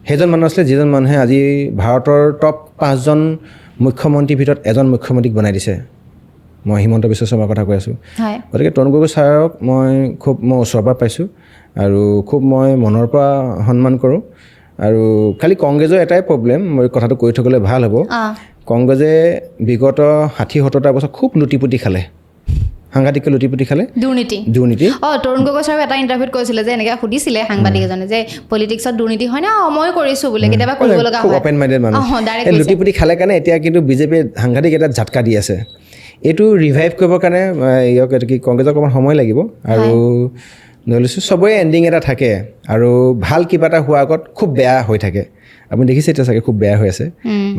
সেইজন মানুহ আছিলে যিজন মানুহে আজি ভাৰতৰ টপ 5জন মুখ্যমন্ত্ৰীৰ ভিতৰত এজন মুখ্যমন্ত্ৰীক বনাই দিছে মই হিমন্ত বিশ্ব শৰ্মাৰ কথা কৈ আছোঁ হয় গতিকে তৰুণ গগৈ ছাৰক মই ওচৰৰ পৰা পাইছোঁ আৰু খুব মই মনৰ পৰা সন্মান কৰোঁ আৰু খালি কংগ্ৰেছৰ এটাই প্ৰব্লেম মই কথাটো কৈ থ'বলৈ ভাল হ'ব কংগ্ৰেছে বিগত 60-70টা বছৰ খুব লুটিপুটি খালে সাংঘাতিককৈ লুটিপুটি খালে দুৰ্নীতি তৰুণ গগৈ ছাৰে এটা ইণ্টাৰভিউত কৈছিলে যে এনেকৈ সুধিছিলে সাংবাদিক এজনে যে পলিটিক্সত দুৰ্নীতি হয় না মই কৰিছোঁ বোলে কেতিয়াবা কৰিব লগা হয় অপেন মাইণ্ডেড মানুহ এই লুটিপুটি খালে কাৰণে এতিয়া কিন্তু বিজেপিয়ে সাংঘাতিক এটা ঝাটকা দি আছে এইটো ৰিভাইভ কৰিবৰ কাৰণে ইয়াক কি কংগ্ৰেছৰ অকণমান সময় লাগিব আৰু ধৰি লৈছোঁ চবৰে এণ্ডিং এটা থাকে আৰু ভাল কিবা এটা হোৱাৰ আগত খুব বেয়া হৈ থাকে আপুনি দেখিছে এতিয়া চাগে খুব বেয়া হৈ আছে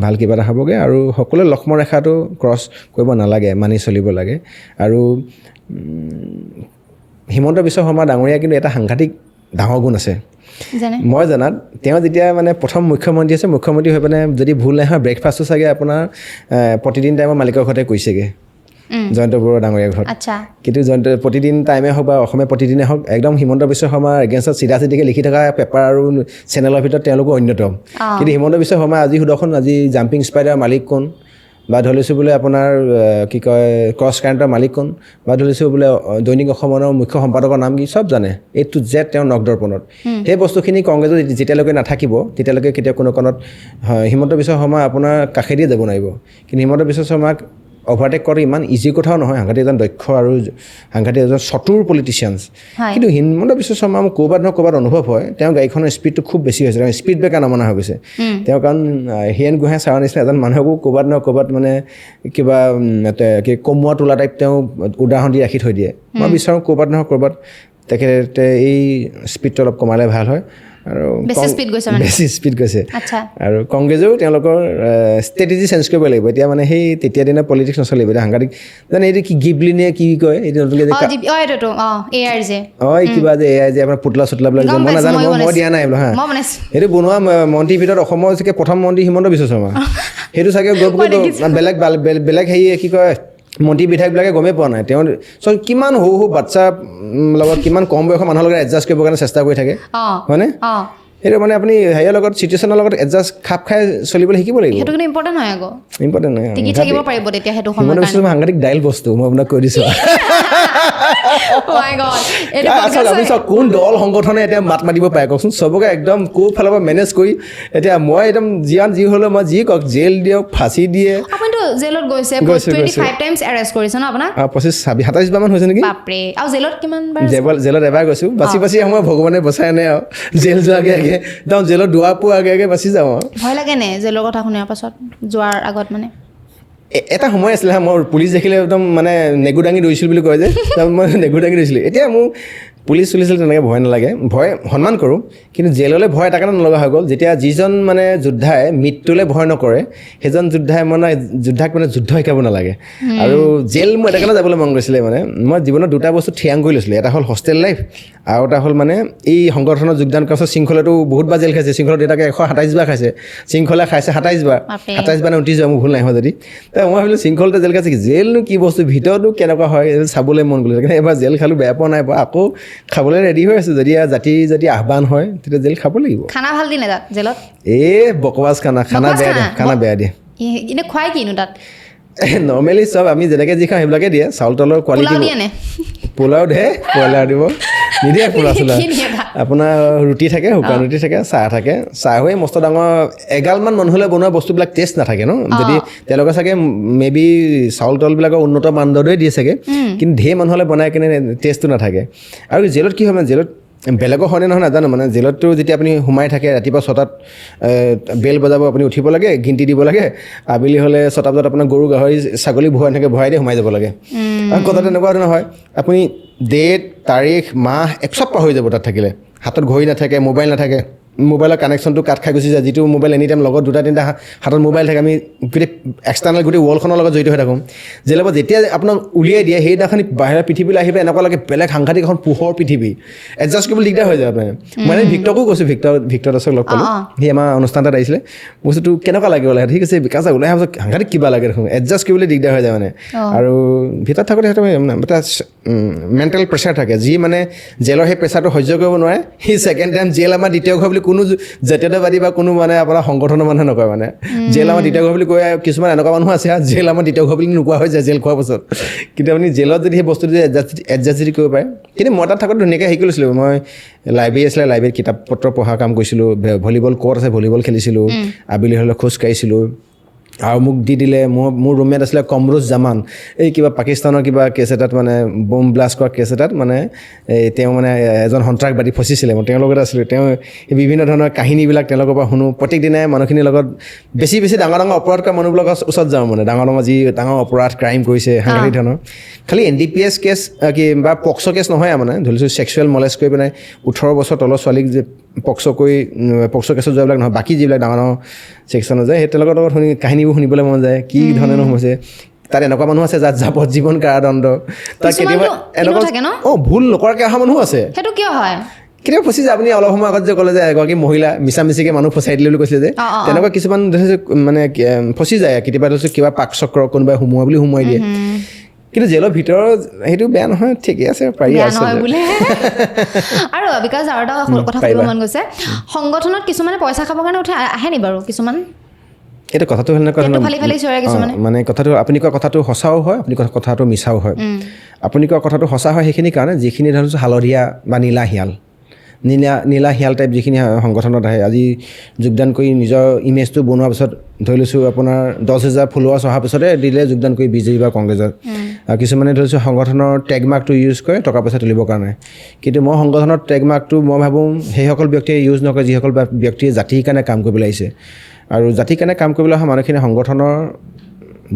ভাল কিবা এটা হ'বগৈ আৰু সকলোৱে লক্ষ্মণ ৰেখাটো ক্ৰছ কৰিব নালাগে মানি চলিব লাগে আৰু হিমন্ত বিশ্ব শৰ্মা ডাঙৰীয়া কিন্তু এটা সাংঘাতিক ডাঙৰ গুণ আছে মই জনাত তেওঁ যেতিয়া মানে প্ৰথম মুখ্যমন্ত্ৰী আছে মুখ্যমন্ত্ৰী হৈ পিনে যদি ভুল নহয় ব্ৰেকফাষ্টটো চাগে আপোনাৰ প্ৰতিদিন টাইমৰ মালিকৰ ঘৰতে কৰিছেগৈ জয়ন্ত বৰুৱা ডাঙৰীয়াৰ ঘৰত কিন্তু জয়ন্ত প্ৰতিদিন টাইমে হওক বা অসমীয়া প্ৰতিদিনে হওক একদম হিমন্ত বিশ্ব শৰ্মাৰ এগেইনষ্টত চিধাচিধিকৈ লিখি থকা পেপাৰ আৰু চেনেলৰ ভিতৰত তেওঁলোকো অন্যতম কিন্তু হিমন্ত বিশ্ব শৰ্মা আজি সুদৰ্শন আজি জাম্পিং স্পাইডাৰ মালিক কোন বা ধৰি লৈছোঁ বোলে আপোনাৰ কি কয় ক্ৰছ কাৰেণ্টৰ মালিক কোন বা ধৰি লৈছোঁ বোলে দৈনিক অসমৰ মুখ্য সম্পাদকৰ নাম কি চব জানে A to Z তেওঁৰ নখদৰ্পণত সেই বস্তুখিনি কংগ্ৰেছত যেতিয়ালৈকে নাথাকিব তেতিয়ালৈকে কেতিয়াও কোনো কাৰণত হিমন্ত বিশ্ব শৰ্মা আপোনাৰ কাষেদিয়ে যাব নোৱাৰিব কিন্তু হিমন্ত বিশ্ব শৰ্মাক অভাৰটেক কৰাটো ইমান ইজি কথাও নহয় সাংঘাতিক এজন দক্ষ আৰু সাংঘাতিক এজন চতুৰ পলিটিচিয়ানছ কিন্তু হিমন্ত বিশ্ব শৰ্মা মোক ক'ৰবাত নহয় ক'ৰবাত অনুভৱ হয় তেওঁৰ গাড়ীখনৰ স্পীডটো খুব বেছি হৈছে তেওঁ স্পীড ব্ৰেকাৰ নমনা হৈ গৈছে তেওঁ কাৰণ হিৰেণ গোহাঁই ছাৰৰ নিচিনা এজন মানুহকো ক'ৰবাত নহয় ক'ৰবাত মানে কিবা কমোৱা তোলা টাইপ তেওঁ উদাহৰণ দি ৰাখি থৈ দিয়ে মই বিচাৰোঁ ক'ৰবাত নহয় ক'ৰবাত তেখেতে এই স্পীডটো অলপ কমালে ভাল হয় আৰু বেছি স্পীড গৈছে আৰু কংগ্ৰেছেও তেওঁলোকৰ ষ্ট্ৰেটেজি চেঞ্জ কৰিব লাগিব এতিয়া মানে সেই তেতিয়া দিনা পলিটিক্স নচলিব এতিয়া সাংঘাতিক জানে এইটো কি গিবলিনে কি কয় এইটো নতুনকৈ কিবা যে এআই যে আপোনাৰ পুতলা চুতলাবিলাক মই নাজানো মই দিয়া নাই বোলো হা সেইটো বনোৱা মন্ত্ৰীৰ ভিতৰত অসমৰ চাগে প্ৰথম মন্ত্ৰী হিমন্ত বিশ্ব শৰ্মা সেইটো চাগে বেলেগ হেৰি কি কয় মন্ত্ৰী বিধায়কবিলাকে গমেই পোৱা নাই তেওঁ চ' কিমান সৰু বাচ্চা লগত কিমান কম বয়সৰ মানুহৰ লগত এডজাষ্ট কৰিবৰ কাৰণে চেষ্টা কৰি থাকে হয়নে সেইটো মানে আপুনি হেৰিৰ লগত চিটুৱেশ্যনৰ লগত এডজাষ্ট খাপ খাই চলিবলৈ শিকিব লাগিব সেইটো কিন্তু ইম্পৰ্টেণ্ট হয় আকৌ ইম্পৰ্টেণ্ট নহয় টিকি থাকিব পাৰিব তেতিয়া সেইটো সময়ত সাংঘাতিক ডাইল বস্তু মই আপোনাক কৈ দিছোঁ আপুনি চাওক কোন দল সংগঠনে এতিয়া মাত মাতিব পাৰে কওকচোন চবকে একদম কোফালৰ পৰা মেনেজ কৰি এতিয়া মই একদম যিমান যি হ'লেও মই যি কওক জেল দিয়ক ফাঁচি দিয়ে আপুনিতো জেলত গৈছে 25 টাইমছ এৰেষ্ট কৰিছে ন আপোনাক 27 বাৰমান হৈছে নেকি বাপৰে আৰু জেলত কিমান বাৰ জেলত এবাৰ গৈছোঁ বাচি সময় ভগৱানে বচাই আনে আৰু জেল যোৱাগে আগে একদম জেলত দুৱাৰ পোৱা আগে বাচি যাওঁ আৰু ভয় লাগে নে জেলৰ কথা শুনাৰ পাছত যোৱাৰ আগত মানে এটা সময় আছিলে হা মই পুলিচ দেখিলে একদম মানে নেগু দাঙি দৌৰিছিলোঁ বুলি কয় যে মই নেগু দাঙি দৌৰিছিলোঁ এতিয়া মোৰ পুলিচ চুলিছিল তেনেকৈ ভয় নালাগে ভয় সন্মান কৰোঁ কিন্তু জেললৈ ভয় এটা কাৰণে নলগা হৈ গ'ল যেতিয়া যিজন মানে যোদ্ধাই মৃত্যুলৈ ভয় নকৰে সেইজন যোদ্ধাক মানে যুদ্ধ শিকাব নালাগে আৰু জেল মোৰ এটা কাৰণে যাবলৈ মন গৈছিলে মানে মই জীৱনত দুটা বস্তু থিৰাং কৰি লৈছিলোঁ এটা হ'ল হোষ্টেল লাইফ আৰু এটা হ'ল মানে এই সংগঠনত যোগদান কৰাৰ পাছত শৃংখলাটো বহুতবাৰ জেল খাইছে শৃংখলা দেউতাকে 127 বাৰ খাইছে শৃংখলা খাইছে 27 বাৰ 27 বাৰ নে 29 বাৰ মোৰ ভুল নাই হোৱা যদি তো মই ভাবিলোঁ শৃংখলতে জেল খাইছে জেলনো কি বস্তু ভিতৰতো কেনেকুৱা হয় চাবলৈ মন গ'লে সেইকাৰণে এবাৰ জেল খালোঁ বেয়া পোৱা নাই আকৌ খাবলৈ ৰেডি হৈ আছোঁ যদি যদি আহ্বান হয় তেতিয়া জেল খাব লাগিব খানা ভাল দিনে তাত জেলত বকৱাচ খানা বেয়া দিয়ে এনে খুৱাই কিনো তাত নৰ্মেলি চব আমি যেনেকৈ যি খাওঁ সেইবিলাকে দিয়ে চাউল তাউলৰ কোৱালিটি পোলাও দিয়ে ব্ৰইলাৰ দিব নিদিয়ে পোলা চোলা আপোনাৰ ৰুটি থাকে শুকান ৰুটি থাকে চাহ থাকে চাহ হৈ মস্ত ডাঙৰ এগালমান মানুহ হ'লে বনোৱা বস্তুবিলাক টেষ্ট নাথাকে ন যদি তেওঁলোকে চাগে মে বি চাউল তাউলবিলাকৰ উন্নত মানদণ্ডই দিয়ে চাগে কিন্তু ঢেৰ মানুহ হ'লে বনাই কিনে টেষ্টটো নাথাকে আৰু জেলত কি হয় মানে জেলত বেলেগৰ হয়নে নহয় নাজানো মানে জেলততো যেতিয়া আপুনি সোমাই থাকে ৰাতিপুৱা 6টাত বেল বজাব আপুনি উঠিব লাগে গিনটি দিব লাগে আবেলি হ'লে 6টা বজাত আপোনাৰ গৰু গাহৰি ছাগলী ভৰাই থাকে ভৰাই দিয়ে সোমাই যাব লাগে আৰু কথা তেনেকুৱা ধৰণৰ হয় আপুনি ডেট তাৰিখ মাহ চব পাহৰি যাব তাত থাকিলে হাতত ঘড়ী নাথাকে মোবাইল নাথাকে মোবাইলৰ কানেকশ্যনটো কাট খাই গুচি যায় যিটো মোবাইল এনি টাইম লগত 2-3টা হাতত মোবাইল থাকে আমি গোটেই এক্সটাৰ্নেল গোটেই ৱৰ্ল্ডখনৰ লগত জড়িত হৈ থাকোঁ জেলৰ পৰা যেতিয়া আপোনাক উলিয়াই দিয়ে সেইদিনাখন বাহিৰৰ পৃথিৱীলৈ আহিব এনেকুৱা লাগে বেলেগ সাংঘাতিক এখন পোহৰ পৃথিৱী এডজাষ্ট কৰিবলৈ দিগদাৰ হৈ যায় আপোনাৰ মানে ভিক্টৰকো কৈছোঁ ভিক্টৰ দাসক লগ পালোঁ সি আমাৰ অনুষ্ঠান এটাত আহিছিলে বস্তুটো কেনেকুৱা লাগিব লাগে ঠিক আছে বিকাশ ওলাই অহাৰ পাছত সাংঘাতিক কিবা লাগে দেখোন এডজাষ্ট কৰিবলৈ দিগদাৰ হৈ যায় মানে আৰু ভিতৰত থাকোঁতে সেইটো এটা মেণ্টেল প্ৰেছাৰ থাকে যি মানে জেলৰ সেই প্ৰেছাৰটো সহ্য কৰিব নোৱাৰে সি ছেকেণ্ড টাইম জেল আমাৰ দ্বিতীয় ঘৰ বুলি কোনো জাতীয়তাবাদী বা কোনো মানে আপোনাৰ সংগঠনৰ মানুহে নকয় মানে জেল আমাৰ দ্বিতীয় ঘৰ বুলি কয় কিছুমান এনেকুৱা মানুহ আছে জেল আমাৰ দ্বিতীয় ঘৰ বুলি নোকোৱা হৈ যায় জেল খোৱাৰ পাছত কিন্তু আপুনি জেলত যদি সেই বস্তুটো এডজাষ্ট যদি কৰিব পাৰে কিন্তু মই তাত থাকোঁতে ধুনীয়াকৈ শিকি লৈছিলোঁ মই লাইব্ৰেৰী আছিলে লাইব্ৰেৰীত কিতাপ পত্ৰ পঢ়া কাম কৰিছিলোঁ ভলীবল কোৰ্ট আছে ভলীবল খেলিছিলোঁ আবেলি হ'লে খোজ কাঢ়িছিলোঁ আৰু মোক দি দিলে মোৰ ৰুমমেট আছিলে কমৰুজ জামান এই কিবা পাকিস্তানৰ কিবা কেছ এটাত মানে বম ব্লাষ্ট কৰা কেছ এটাত মানে তেওঁ মানে এজন সন্ত্ৰাসবাদী ফচিছিলে মই তেওঁৰ লগত আছিলোঁ তেওঁ বিভিন্ন ধৰণৰ কাহিনীবিলাক তেওঁলোকৰ পৰা শুনো প্ৰত্যেক দিনাই মানুহখিনিৰ লগত বেছি ডাঙৰ অপৰাধ কৰা মানুহবিলাকৰ ওচৰত যাওঁ মানে ডাঙৰ যি ডাঙৰ অপৰাধ ক্ৰাইম কৰিছে সাংঘাতিক ধৰণৰ খালি NDPS কেছ কি বা পক্সো কেছ নহয় মানে ধৰিছোঁ ছেক্সুৱেল মলেজ কৰি পেলাই 18 বছৰ তলৰ ছোৱালীক যে পক্সো কেছত যোৱাবিলাক নহয় বাকী যিবিলাক ডাঙৰ ছেকশ্যন আছে সেই তেওঁলোকৰ লগত শুনি কাহিনীবোৰ শুনিবলৈ মন যায় কি ধৰণে হৈছে তাত এনেকুৱা মানুহ আছে যাত যাৱজ্জীৱন কাৰাদণ্ড তাত কেতিয়াবা এনেকুৱা ভুল নকৰাকৈ অহা মানুহ আছে সেইটো কিয় হয় কেতিয়াবা ফচি যায় আপুনি অলপ সময় আগত যে ক'লে যে এগৰাকী মহিলা মিছামিচিকৈ মানুহ ফচাই দিলে বুলি কৈছিলে যে তেনেকুৱা কিছুমান মানে ফচি যায় কেতিয়াবা ধৰিছোঁ কিবা পাকচক্ৰ কোনোবাই সোমোৱা বুলি সোমোৱাই দিয়ে কিন্তু জেলৰ ভিতৰত সেইটো বেয়া নহয় ঠিকে আছে পাৰি আছে আৰু বিকজ আৰু এটা কথা সুধিব মন গৈছে সংগঠনত কিছুমানে পইচা খাবৰ কাৰণে আহে নি বাৰু কিছুমান এইটো কথাটো মানে কথাটো আপুনি কোৱা কথাটো সঁচাও হয় আপুনি কোৱা কথাটো মিছাও হয় আপুনি কোৱা কথাটো সঁচা হয় সেইখিনি কাৰণে যিখিনি ধৰিছোঁ হালধীয়া বা নীলা শিয়াল টাইপ যিখিনি সংগঠনত আহে আজি যোগদান কৰি নিজৰ ইমেজটো বনোৱাৰ পিছত ধৰি লৈছোঁ আপোনাৰ 10,000 ফলোৱাৰ্ছ অহাৰ পিছতে দিলে যোগদান কৰি বিজেপি বা কংগ্ৰেছত আৰু কিছুমানে ধৰিছোঁ সংগঠনৰ টেগমাৰ্কটো ইউজ কৰে টকা পইচা তুলিবৰ কাৰণে কিন্তু মই সংগঠনৰ টেগমাৰ্কটো মই ভাবোঁ সেইসকল ব্যক্তিয়ে ইউজ নকৰে যিসকল ব্যক্তিয়ে জাতিৰ কাৰণে কাম কৰিবলৈ আহিছে আৰু জাতিৰ কাৰণে কাম কৰিবলৈ অহা মানুহখিনি সংগঠনৰ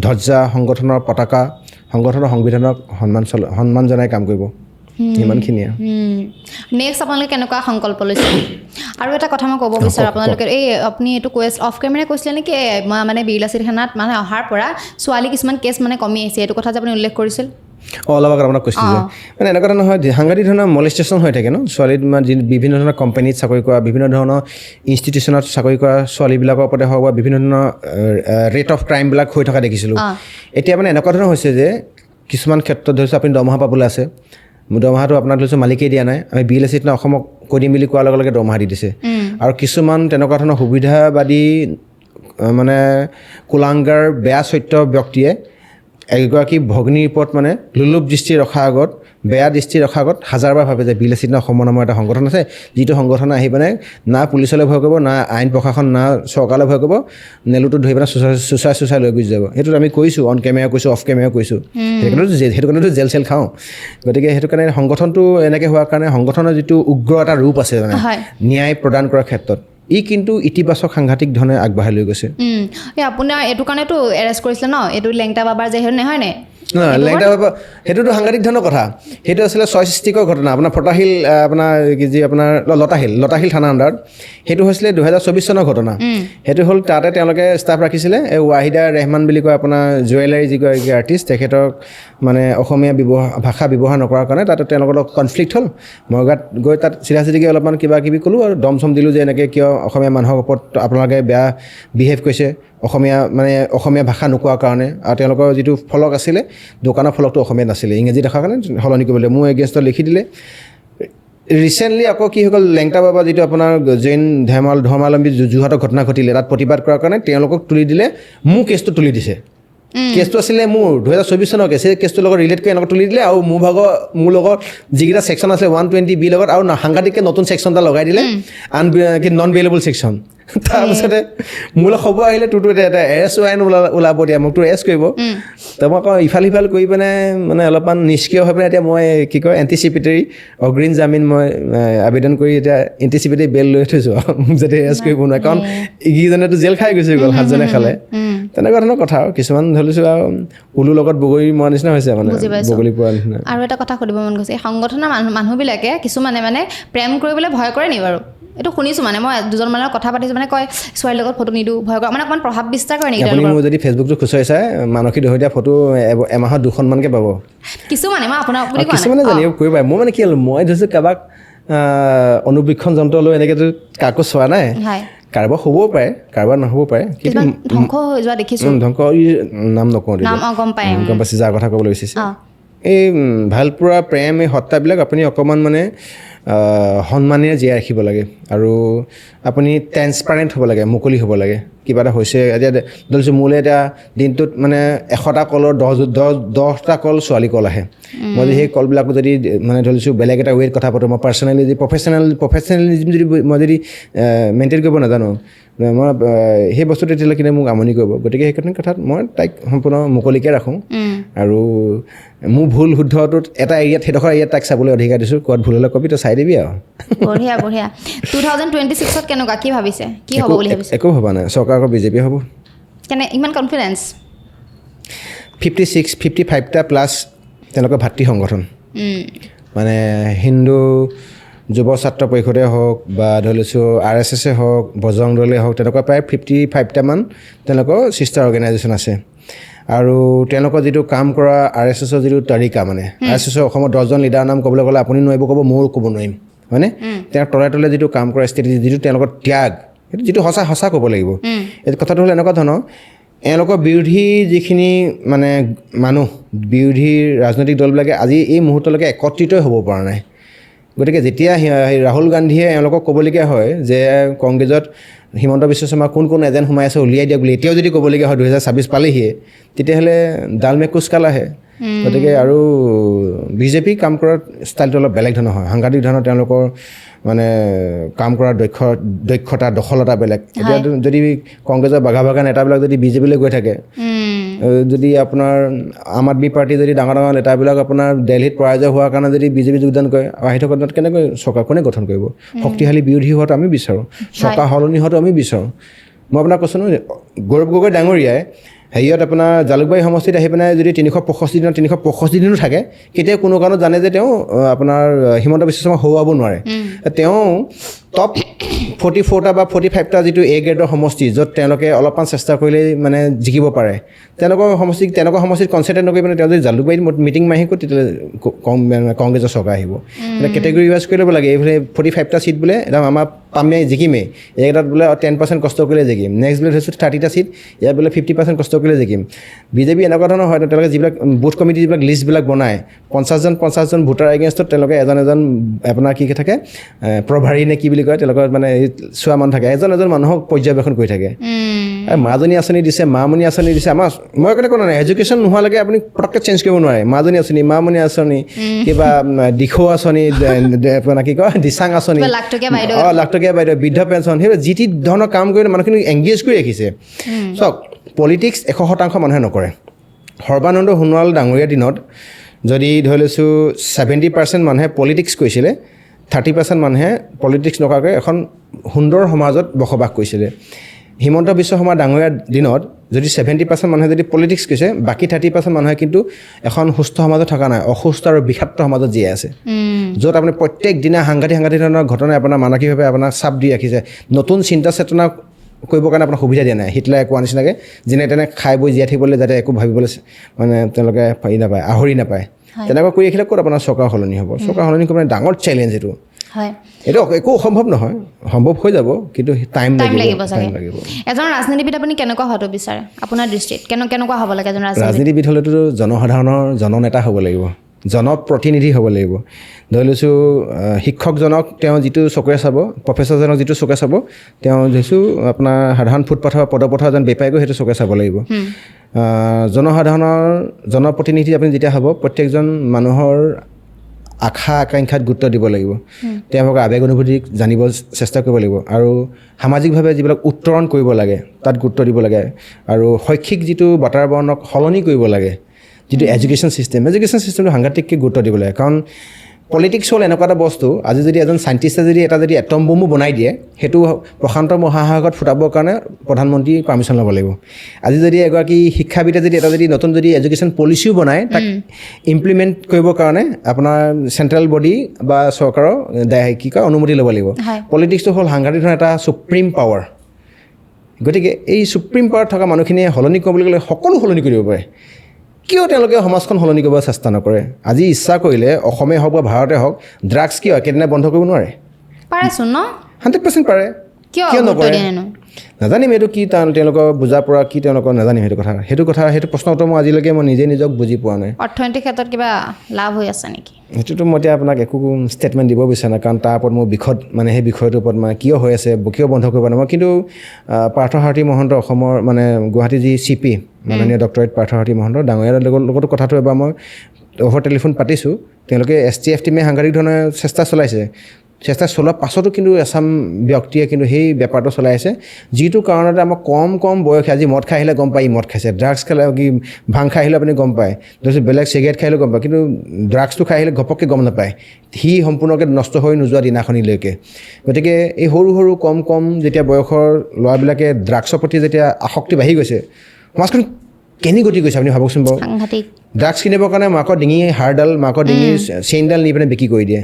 ধ্বজা সংগঠনৰ পতাকা সংগঠনৰ সংবিধানক সন্মান জনাই কাম কৰিব ইমানখিনিয়ে নেক্সট আপোনালোকে কেনেকুৱা সংকল্প লৈছে আৰু এটা কথা মই ক'ব বিচাৰোঁ আপোনালোকে এই আপুনি এইটো অফ কেমেৰা কৈছিলে নেকি মানে বিৰলাচিত থানাত মানে অহাৰ পৰা ছোৱালী কিছুমান কেছ মানে কমি আহিছে এইটো কথা যে আপুনি উল্লেখ কৰিছিল অলপ আগত আপোনাক কৈছিলোঁ যে মানে এনেকুৱা ধৰণৰ হয় সাংঘাতিক ধৰণৰ মলেষ্টেশ্যন হৈ থাকে ন ছোৱালীত বিভিন্ন ধৰণৰ কোম্পানীত চাকৰি কৰা বিভিন্ন ধৰণৰ ইনষ্টিটিউশ্যনত চাকৰি কৰা ছোৱালীবিলাকৰ ওপৰতে হওক বা বিভিন্ন ধৰণৰ ৰেট অফ ক্ৰাইমবিলাক হৈ থকা দেখিছিলোঁ এতিয়া মানে এনেকুৱা ধৰণৰ হৈছে যে কিছুমান ক্ষেত্ৰত ধৰিছোঁ আপুনি দৰমহা পাবলৈ আছে দৰমহাটো আপোনাক ধৰিছোঁ মালিকেই দিয়া নাই আমি বিএলএচিত অসমক কৈ দিম বুলি কোৱাৰ লগে লগে দৰমহা দি দিছে আৰু কিছুমান তেনেকুৱা ধৰণৰ সুবিধাবাদী মানে কুলাংগাৰ বেয়া চৰিত্ৰ ব্যক্তিয়ে এগৰাকী ভগ্নীৰ ওপৰত মানে লোলুপ দৃষ্টি ৰখাৰ আগত বেয়া দৃষ্টি ৰখাৰ আগত হাজাৰবাৰ ভাবে যে বিএলএচিত অসমৰ নামৰ এটা সংগঠন আছে যিটো সংগঠনে আহি পিনে না পুলিচলৈ ভয় কৰিব না আইন প্ৰশাসন না চৰকাৰলৈ ভয় কৰিব নেলুটো ধৰি পিনে চুচাই লৈ গুচি যাব সেইটোত আমি কৈছোঁ অন কেমেৰা কৈছোঁ অফ কেমেৰা কৈছোঁ সেইটো কাৰণেতো জেল চেল খাওঁ গতিকে সেইটো কাৰণে সংগঠনটো এনেকৈ হোৱাৰ কাৰণে সংগঠনৰ যিটো উগ্ৰ এটা ৰূপ আছে মানে ন্যায় প্ৰদান কৰাৰ ক্ষেত্ৰত ই কিন্তু ইতিবাচক সাংঘাতিক ধৰণে আগবাঢ়ি লৈ গৈছে আপোনাৰ এইটো কাৰণেতো এৰেষ্ট কৰিছিলে ন এইটো লেংটা বাবাৰ যে সেইটো নহয় নে লেংটা বাবা সেইটোতো সাংঘাতিক ধৰণৰ কথা সেইটো আছিলে ছয়ষ্টিকৰ ঘটনা আপোনাৰ ফটাশিল আপোনাৰ যি আপোনাৰ লতাশিল থানা আণ্ডাৰত সেইটো হৈছিলে 2024 চনৰ ঘটনা সেইটো হ'ল তাতে তেওঁলোকে ষ্টাফ ৰাখিছিলে এই ৱাহিদা ৰেহমান বুলি কয় আপোনাৰ জুৱেলাৰী যিগৰাকী আৰ্টিষ্ট তেখেতক মানে অসমীয়া ভাষা ব্যৱহাৰ নকৰাৰ কাৰণে তাতে তেওঁলোকৰ লগত কনফ্লিক্ট হ'ল মই গৈ তাত চিধাচিধিকৈ অলপমান কিবা কিবি ক'লোঁ আৰু দম চম দিলোঁ যে এনেকৈ কিয় অসমীয়া মানুহৰ ওপৰত আপোনালোকে বেয়া বিহেভ কৰিছে অসমীয়া ভাষা নোকোৱাৰ কাৰণে আৰু তেওঁলোকৰ যিটো ফলক আছিলে দোকানৰ ফলকটো অসমীয়া নাছিলে ইংৰাজী দেখাৰ কাৰণে সলনি কৰিবলৈ মোৰ এগেইনষ্টত লিখি দিলে ৰিচেণ্টলি আকৌ কি হৈ গ'ল লেংটা বাবা যিটো আপোনাৰ জৈন ধৰ্মাৱলম্বী যোৰহাটৰ ঘটনা ঘটিলে তাত প্ৰতিবাদ কৰাৰ কাৰণে তেওঁলোকক তুলি দিলে মোৰ কেছটো তুলি দিছে কেছটো আছিলে মোৰ 2024 চনৰ কেছ সেই কেছটোৰ লগত ৰিলেট কৰি এনেকৈ তুলি দিলে আৰু মোৰ লগত যিকেইটা ছেকশ্যন আছে 120B লগত আৰু সাংঘাতিককৈ নতুন ছেকশ্যন এটা লগাই দিলে নন বেইলেবল ছেকশ্যন তাৰপিছতে মোলৈ খবৰ আহিলে তোৰতো এটা এৰেষ্ট ৱাৰেণ্ট ওলাব দিয়া মোক তোৰ এৰেষ্ট কৰিব তো মই কওঁ ইফাল সিফাল কৰি পিনে মানে অলপমান নিষ্ক্ৰিয় হৈ পিনে এতিয়া মই কি কয় এণ্টিচিপেটৰী অগ্ৰীণ জামিন মই আবেদন কৰি এতিয়া এণ্টিচিপেটৰী বেল লৈ থৈছোঁ মোক যাতে এৰেষ্ট কৰিব নোৱাৰে কাৰণ ইকেইজনেতো জেল খাই গুচি গ'ল 7জনে খালে তেনেকুৱা ধৰণৰ কথা আৰু কিছুমান ধৰিছোঁ আৰু উলুৰ লগত বগৰী মৰা নিচিনা হৈছে মানে বগলী পোৱাৰ নিচিনা আৰু এটা কথা সুধিব মন গৈছে সংগঠনৰ মানুহবিলাকে কিছুমানে মানে প্ৰেম কৰিবলৈ ভয় কৰে নি বাৰু এইটো শুনিছোঁ মানে মই দুজন মানুহৰ কথা পাতিছোঁ মানে কয় ছোৱালীৰ লগত ফটো নিদিওঁ ভয় কৰে মানে অকণমান প্ৰভাৱ বিস্তাৰ কৰে নেকি আপুনি মোৰ যদি ফেচবুকটো খুচৰি চাই মানসী দহৰীয়া ফটো এমাহত 2খনমানকৈ পাব কিছুমানে মই আপোনাক কিছুমানে জানিব কৰিব পাৰে মোৰ মানে কি হ'ল মই ধৰিছোঁ কাৰোবাক অনুবীক্ষণ যন্ত্ৰ লৈ এনেকৈতো কাকো চোৱা নাই কাৰোবাৰ হ'বও পাৰে কাৰোবাৰ নহ'ব পাৰে কিন্তু ধ্বংস হৈ যোৱা দেখিছোঁ ধ্বংস নাম নকওঁ গম পাইছে যাৰ কথা ক'বলৈ বিচাৰিছে এই ভালপোৱা প্ৰেম এই হত্যাবিলাক আপুনি অকণমান মানে সন্মানেৰে জীয়াই ৰাখিব লাগে আৰু আপুনি ট্ৰেন্সপাৰেণ্ট হ'ব লাগে, মুকলি হ'ব লাগে। কিবা এটা হৈছে এতিয়া ধৰিছোঁ মোলৈ এতিয়া দিনটোত মানে 100টা কলৰ 10টা কল ছোৱালী কল আহে। মই যদি সেই কলবিলাকো যদি মানে ধৰিছোঁ বেলেগ এটা ৱেত কথা পাতোঁ, মই পাৰ্চনেলি যদি প্ৰফেচনেলিজিম যদি মই যদি মেইনটেইন কৰিব নাজানো, মই সেই বস্তুটো তেতিয়াহ'লে কিন্তু মোক আমনি কৰিব। গতিকে সেইখিনি কথাত মই তাইক সম্পূৰ্ণ মুকলিকৈ ৰাখোঁ আৰু মোৰ ভুল শুদ্ধটোত এটা এৰিয়াত সেইডোখৰ এৰিয়াত তাইক চাবলৈ অধিকাৰ দিছোঁ। ক'ত ভুল হ'লে কবি তই চাই দিবি আৰু। বঢ়িয়া বঢ়িয়া। 2026ত কেনেকুৱা, কি ভাবিছে, কি হ'ব বুলি ভাবিছে? একো ভবা নাই, চৰকাৰ আকৌ বিজেপি হ'ব। কেনে ইমান কনফিডেঞ্চ? 55টা প্লাছ তেওঁলোকৰ ভাতৃ সংগঠন, মানে হিন্দু যুৱ ছাত্ৰ পৰিষদে হওক বা ধৰি লৈছোঁ RSSে হওক, বজৰং দলে হওক, তেনেকুৱা প্ৰায় 55টামান তেওঁলোকৰ ছিষ্টাৰ অৰ্গেনাইজেশ্যন আছে। আৰু তেওঁলোকৰ যিটো কাম কৰা RSSৰ যিটো তালিকা, মানে RSSৰ অসমত 10জন লিডাৰৰ নাম ক'বলৈ গ'লে আপুনি নোৱাৰিব, ক'ব ময়ো ক'ব নোৱাৰিম, হয়নে? তেওঁৰ তলে যিটো কাম কৰা ষ্ট্ৰেটেজি, যিটো তেওঁলোকৰ ত্যাগ, সেইটো যিটো সঁচা ক'ব লাগিব। এই কথাটো হ'ল এনেকুৱা ধৰণৰ, এওঁলোকৰ বিৰোধী যিখিনি মানে মানুহ, বিৰোধী ৰাজনৈতিক দলবিলাকে আজি এই মুহূৰ্তলৈকে একত্ৰিতই হ'ব পৰা নাই। গতিকে যেতিয়া ৰাহুল গান্ধীয়ে এওঁলোকক ক'বলগীয়া হয় যে কংগ্ৰেছত হিমন্ত বিশ্ব শৰ্মা কোন এজেণ্ট সোমাই আছে উলিয়াই দিয়ক বুলি, এতিয়াও যদি ক'বলগীয়া হয় 2026 পালেহিয়ে, তেতিয়াহ'লে ডাল মে কুছ কালা হে। গতিকে আৰু বিজেপি কাম কৰাৰ ষ্টাইলটো অলপ বেলেগ ধৰণৰ হয়, সাংঘাতিক ধৰণৰ তেওঁলোকৰ মানে কাম কৰাৰ দক্ষতা দখলতা বেলেগ। এতিয়া যদি কংগ্ৰেছৰ বাঘা নেতাবিলাক যদি বিজেপিলৈ গৈ থাকে, যদি আপোনাৰ আম আদমি পাৰ্টি যদি ডাঙৰ নেতাবিলাক আপোনাৰ দিল্লীত পৰাজয় হোৱাৰ কাৰণে যদি বিজেপি যোগদান কৰে, আহি থকা দিনত কেনেকৈ চৰকাৰ কোনে গঠন কৰিব? শক্তিশালী বিৰোধী হোৱাটো আমি বিচাৰোঁ, চৰকাৰ সলনি হোৱাটো আমি বিচাৰোঁ। মই আপোনাক কৈছোঁ নহয়, গৌৰৱ গগৈ ডাঙৰীয়াই হেৰিয়ত আপোনাৰ জালুকবাৰী সমষ্টিত আহি পিনে যদি 365 দিনো থাকে, কেতিয়াও কোনো কাৰণত জানে যে তেওঁ আপোনাৰ হিমন্ত বিশ্ব শৰ্মা হৰুৱাব নোৱাৰে। তেওঁ টপ 44টা বা 45টা যিটো A গ্ৰেডৰ সমষ্টি, য'ত তেওঁলোকে অলপমান চেষ্টা কৰিলেই মানে জিকিব পাৰে, তেনেকুৱা সমষ্টিত কনচেণ্ট্ৰেট নকৰি পিনে তেওঁ যদি জালুকবাৰীত মিটিং মাৰি ক'ত তেতিয়াহ'লে কংগ্ৰেছৰ চৰকাৰ আহিব। মানে কেটেগৰী ৱাইজ কৰি ল'ব লাগে। এইফালে 45টা ছিট বোলে একদম আমাৰ পামেই জিকিমেই, এইকেইটাত বোলে 10% কষ্ট কৰিলে জিকিম, নেক্সট বোলে ধৰিছোঁ 30টা ছিট, ইয়াত বোলে 50% কষ্ট কৰিলে জিকিম। বিজেপি এনেকুৱা ধৰণৰ হয়, তেওঁলোকে যিবিলাক বুথ কমিটি যিবিলাক লিষ্টবিলাক বনায়, 50জন ভোটাৰ এগেইনষ্টত তেওঁলোকে এজন আপোনাৰ কি থাকে প্ৰভাৰী নে কি বুলি কয়, তেওঁলোকৰ মানে চোৱা মানুহ থাকে, এজন মানুহক পৰ্যবেক্ষণ কৰি থাকে। মাজনী আঁচনি দিছে, মামণি আঁচনি দিছে। মই ক'লে কোৱা নাই, এডুকেশ্যন নোহোৱালৈকে আপুনি পটককৈ চেঞ্জ কৰিব নোৱাৰে। মাজনী আঁচনি, মামণি আঁচনি, কিবা দিখৌ আঁচনি, আপোনাৰ কি কয় দিচাং আঁচনি, লাখটকীয়া বাইদেউ, বৃদ্ধ পেঞ্চন, সেইবোৰ যি ধৰণৰ কাম কৰি মানুহখিনি এংগেজ কৰি ৰাখিছে। চাওক, পলিটিক্স 100% মানুহে নকৰে। সৰ্বানন্দ সোণোৱাল ডাঙৰীয়াৰ দিনত যদি ধৰি লৈছোঁ 70% মানুহে পলিটিক্স কৰিছিলে, 30% মানুহে পলিটিক্স নকৰাকৈ এখন সুন্দৰ সমাজত বসবাস কৰিছিলে। হিমন্ত বিশ্ব শৰ্মা ডাঙৰীয়াৰ দিনত যদি 70% মানুহে যদি পলিটিক্স কৰিছে, বাকী 30% মানুহে কিন্তু এখন সুস্থ সমাজত থকা নাই, অসুস্থ আৰু বিষাক্ত সমাজত জীয়াই আছে, য'ত আপুনি প্ৰত্যেক দিনা সাংঘাতিক ধৰণৰ ঘটনাই আপোনাৰ মানসিকভাৱে আপোনাক চাপ দি ৰাখিছে। নতুন চিন্তা চেতনা কৰিবৰ কাৰণে আপোনাক সুবিধা দিয়া নাই। হিটলাৰে কোৱা নিচিনাকৈ যেনে তেনে খাই বৈ জীয়াই থাকিবলৈ যাতে একো ভাবিবলৈ মানে তেওঁলোকে নাপায়, আহৰি নাপায়, তেনেকুৱা কৰি ৰাখিলে ক'ত আপোনাৰ চৰকাৰ সলনি হ'ব? চৰকাৰ সলনি কৰিবলৈ ডাঙৰ চেলেঞ্জ এইটো। এইটো একো অসম্ভৱ নহয়, সম্ভৱ হৈ যাব, কিন্তু টাইম লাগিব। এজন ৰাজনীতিবিদ আপুনি কেনেকুৱা হোৱাটো বিচাৰে আপোনাৰ দৃষ্টিত? কেনেকুৱা হ'ব লাগে এজন ৰাজনীতিবিদ? হ'লেতো জনসাধাৰণৰ জননেতা হ'ব লাগিব, জনপ্ৰতিনিধি হ'ব লাগিব। ধৰি লৈছোঁ শিক্ষকজনক তেওঁ যিটো চকুৰে চাব, প্ৰফেচৰজনক যিটো চকুৰে চাব, তেওঁ ধৰিছোঁ আপোনাৰ সাধাৰণ ফুটপাথৰ পদপথৰ এজন বেপাৰীকো সেইটো চকুৰে চাব লাগিব। জনসাধাৰণৰ জনপ্ৰতিনিধি আপুনি যেতিয়া হ'ব, প্ৰত্যেকজন মানুহৰ আশা আকাংক্ষাত গুৰুত্ব দিব লাগিব, তেওঁলোকৰ আৱেগ অনুভূতিক জানিব চেষ্টা কৰিব লাগিব, আৰু সামাজিকভাৱে যিবিলাক উত্তৰণ কৰিব লাগে তাত গুৰুত্ব দিব লাগে, আৰু শৈক্ষিক যিটো বাতাবৰণক সলনি কৰিব লাগে, যিটো এডুকেশ্যন ছিষ্টেমটো সাংঘাতিককৈ গুৰুত্ব দিব লাগে। কাৰণ পলিটিক্স হ'ল এনেকুৱা এটা বস্তু, আজি যদি এজন চাইণ্টিষ্টে যদি এটম বমো বনাই দিয়ে, সেইটো প্ৰশান্ত মহাসাগৰত ফুটাবৰ কাৰণে প্ৰধানমন্ত্ৰী পাৰ্মিশ্যন ল'ব লাগিব। আজি যদি এগৰাকী শিক্ষাবিদে যদি নতুন এডুকেশ্যন পলিচিও বনায়, তাক ইমপ্লিমেণ্ট কৰিবৰ কাৰণে আপোনাৰ চেণ্ট্ৰেল বডি বা চৰকাৰৰ অনুমতি ল'ব লাগিব। পলিটিক্সটো হ'ল সাংঘাতিক ধৰণৰ এটা ছুপ্ৰিম পাৱাৰ। গতিকে এই ছুপ্ৰিম পাৱাৰত থকা মানুহখিনিয়ে সলনি কৰিবলৈ গ'লে সকলো সলনি কৰিব পাৰে। কিয় তেওঁলোকে সমাজখন সলনি কৰিব চেষ্টা নকৰে? আজি ইচ্ছা কৰিলে অসমেই হওক বা ভাৰতে হওক, ড্ৰাগছ কিয় একেদিনাই বন্ধ কৰিব নোৱাৰে? পাৰেচোন ন? 100% পাৰে। কিয় নকৰে নাজানিম এইটো কি তেওঁলোকৰ বুজা পৰা কি তেওঁলোকৰ নাজানিম সেইটো প্ৰশ্ন উত্তৰ মই আজিলৈকে মই নিজক বুজি পোৱা নাই অৰ্থনৈতিক ক্ষেত্ৰত কিবা লাভ হৈ আছে নেকি সেইটোতো মই এতিয়া আপোনাক একো ষ্টেটমেণ্ট দিব বিচৰা নাই কাৰণ তাৰ ওপৰত মোৰ মানে সেই বিষয়টোৰ ওপৰত মানে কিয় হৈ আছে কিয় বন্ধ কৰিব নাই মই কিন্তু পাৰ্থসাৰথী মহন্ত অসমৰ মানে গুৱাহাটী যি CP মাননীয় ডক্টৰেট পাৰ্থসাৰথী মহন্ত ডাঙৰীয়াৰ লগতো কথাটো এবাৰ মই অভাৰ টেলিফোন পাতিছোঁ তেওঁলোকে STF টিমে সাংঘাতিক ধৰণৰ চেষ্টা চলোৱাৰ পাছতো কিন্তু এছাম ব্যক্তিয়ে কিন্তু সেই বেপাৰটো চলাই আছে যিটো কাৰণতে আমাক কম বয়সে আজি মদ খাই আহিলে গম পায় মদ খাইছে ড্ৰাগছ খালে কি ভাং খাই আহিলে আপুনি গম পায় তাৰপিছত বেলেগ চিগাৰেট খাই আহিলে গম পায় কিন্তু ড্ৰাগছটো খাই আহিলে ঘপককৈ গম নাপায় সি সম্পূৰ্ণকৈ নষ্ট হৈ নোযোৱা দিনাখনিলৈকে গতিকে এই সৰু কম যেতিয়া বয়সৰ ল'ৰাবিলাকে ড্ৰাগছৰ প্ৰতি যেতিয়া আসক্তি বাঢ়ি গৈছে সমাজখন কেনি গতি গৈছে আপুনি ভাবকচোন বাৰু ড্ৰাগছ কিনিবৰ কাৰণে মাকৰ ডিঙি হাড়ডাল মাকৰ ডিঙিৰ চেইনডাল নি পিনে বিক্ৰী কৰি দিয়ে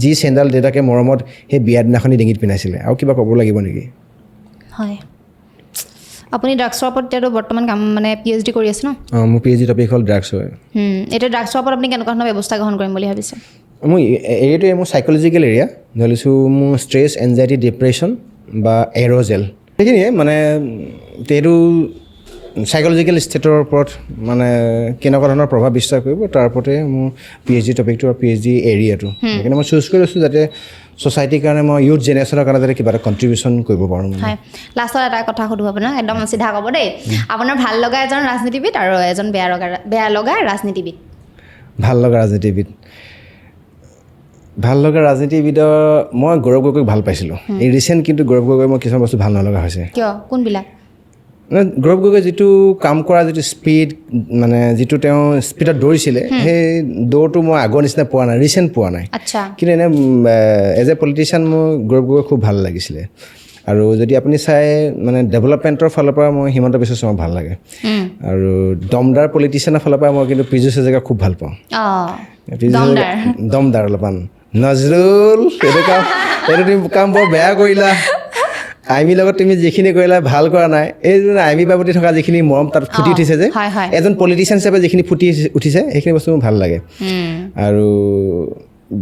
যি চেইনডাল দেউতাকে মৰমত সেই বিয়া দিনাখনি ডিঙিত পিন্ধাইছিলে আৰু কিবা ক'ব লাগিব নেকি হয় আপুনি ড্ৰাগছৰ ওপৰত এতিয়াতো বৰ্তমান কাম মানে PhD কৰি আছে ন মোৰ PhD টপিক হ'ল ড্ৰাগছ হয় এতিয়া ড্ৰাগছৰ ওপৰত আপুনি কেনেকুৱা ধৰণৰ ব্যৱস্থা গ্ৰহণ কৰিম বুলি ভাবিছে মোৰ এৰিয়াটোৱে মোৰ চাইক'লজিকেল এৰিয়া ধৰিছোঁ মোৰ ষ্ট্ৰেছ এনজাইটি ডিপ্ৰেশ্যন বা এৰ'জেল সেইখিনিয়ে মানে এইটো চাইক'লজিকেল ষ্টেটৰ ওপৰত মানে কেনেকুৱা ধৰণৰ প্ৰভাৱ বিস্তাৰ কৰিব তাৰ ওপৰতে মোৰ PhD টপিকটো আৰু PhD এৰিয়াটো সেইকাৰণে মই চুজ কৰি লৈছোঁ যাতে ছ'চাইটিৰ কাৰণে মই ইউথ জেনেৰেশ্যনৰ কাৰণে যাতে কিবা এটা কণ্ট্ৰিবিউশ্যন কৰিব পাৰোঁ হয় লাষ্টত এটা কথা সুধো আপোনাক একদম চিধা ক'ব দেই আপোনাৰ ভাল লগা এজন ৰাজনীতিবিদ আৰু এজন বেয়া লগা ৰাজনীতিবিদ ভাল লগা ৰাজনীতিবিদৰ মই গৌৰৱ গগৈক ভাল পাইছিলোঁ এই ৰিচেণ্ট কিন্তু গৌৰৱ গগৈ মই কিছুমান বস্তু ভাল নলগা হৈছে কিয় কোনবিলাক গৌৰৱ গগৈ যিটো কাম কৰা যিটো স্পীড মানে যিটো তেওঁ স্পীডত দৌৰিছিলে সেই দৌৰটো মই আগৰ নিচিনা পোৱা নাই ৰিচেণ্ট পোৱা নাই কিন্তু এনে এজ এ পলিটিচিয়ান মোৰ গৌৰৱ গগৈ খুব ভাল লাগিছিলে আৰু যদি আপুনি চাই মানে ডেভেলপমেণ্টৰ ফালৰ পৰা মই হিমন্ত বিশ্ব শৰ্মাক ভাল লাগে আৰু দমদাৰ পলিটিচিয়ানৰ ফালৰ পৰা মই কিন্তু পীযুষ হাজৰিকাক খুব ভাল পাওঁ দমদাৰ অলপমান নজৰুল এইটো কাম বৰ বেয়া কৰিলা আইমিৰ লগত তুমি যিখিনি কৰিলা ভাল কৰা নাই এই আইমি বাবতি থকা যিখিনি মৰম তাত ফুটি উঠিছে যে এজন পলিটিচিয়ান হিচাপে যিখিনি ফুটি উঠিছে সেইখিনি বস্তু মোৰ ভাল লাগে আৰু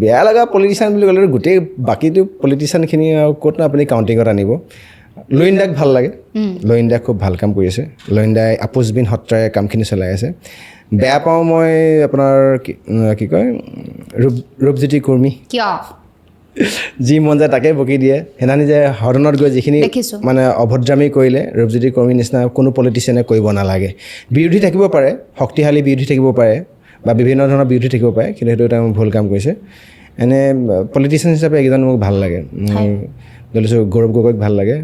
বেয়া লগা পলিটিচিয়ান বুলি ক'লে গোটেই বাকীটো পলিটিচিয়ানখিনি আৰু ক'তনো আপুনি কাউণ্টিঙত আনিব লুইণ্ডাক ভাল লাগে লুইণ্ডাক খুব ভাল কাম কৰি আছে লুইণ্ডাই আপোচবিন সত্ৰাই কামখিনি চলাই আছে বেয়া পাওঁ মই আপোনাৰ কি কয় ৰূপজ্যোতি কুৰ্মী কিয় যি মন যায় তাকে বকি দিয়ে সেইদিনাখনি যে সদনত গৈ যিখিনি মানে অভদ্ৰামী কৰিলে ৰূপজ্যোতি কুৰ্মীৰ নিচিনা কোনো পলিটিচিয়ানে কৰিব নালাগে বিৰোধী থাকিব পাৰে শক্তিশালী বিৰোধী থাকিব পাৰে বা বিভিন্ন ধৰণৰ বিৰোধী থাকিব পাৰে কিন্তু সেইটো এটা ভুল কাম কৰিছে এনে পলিটিচিয়ান হিচাপে একজন মোক ভাল লাগে ধৰিছোঁ গৌৰৱ গগৈক ভাল লাগে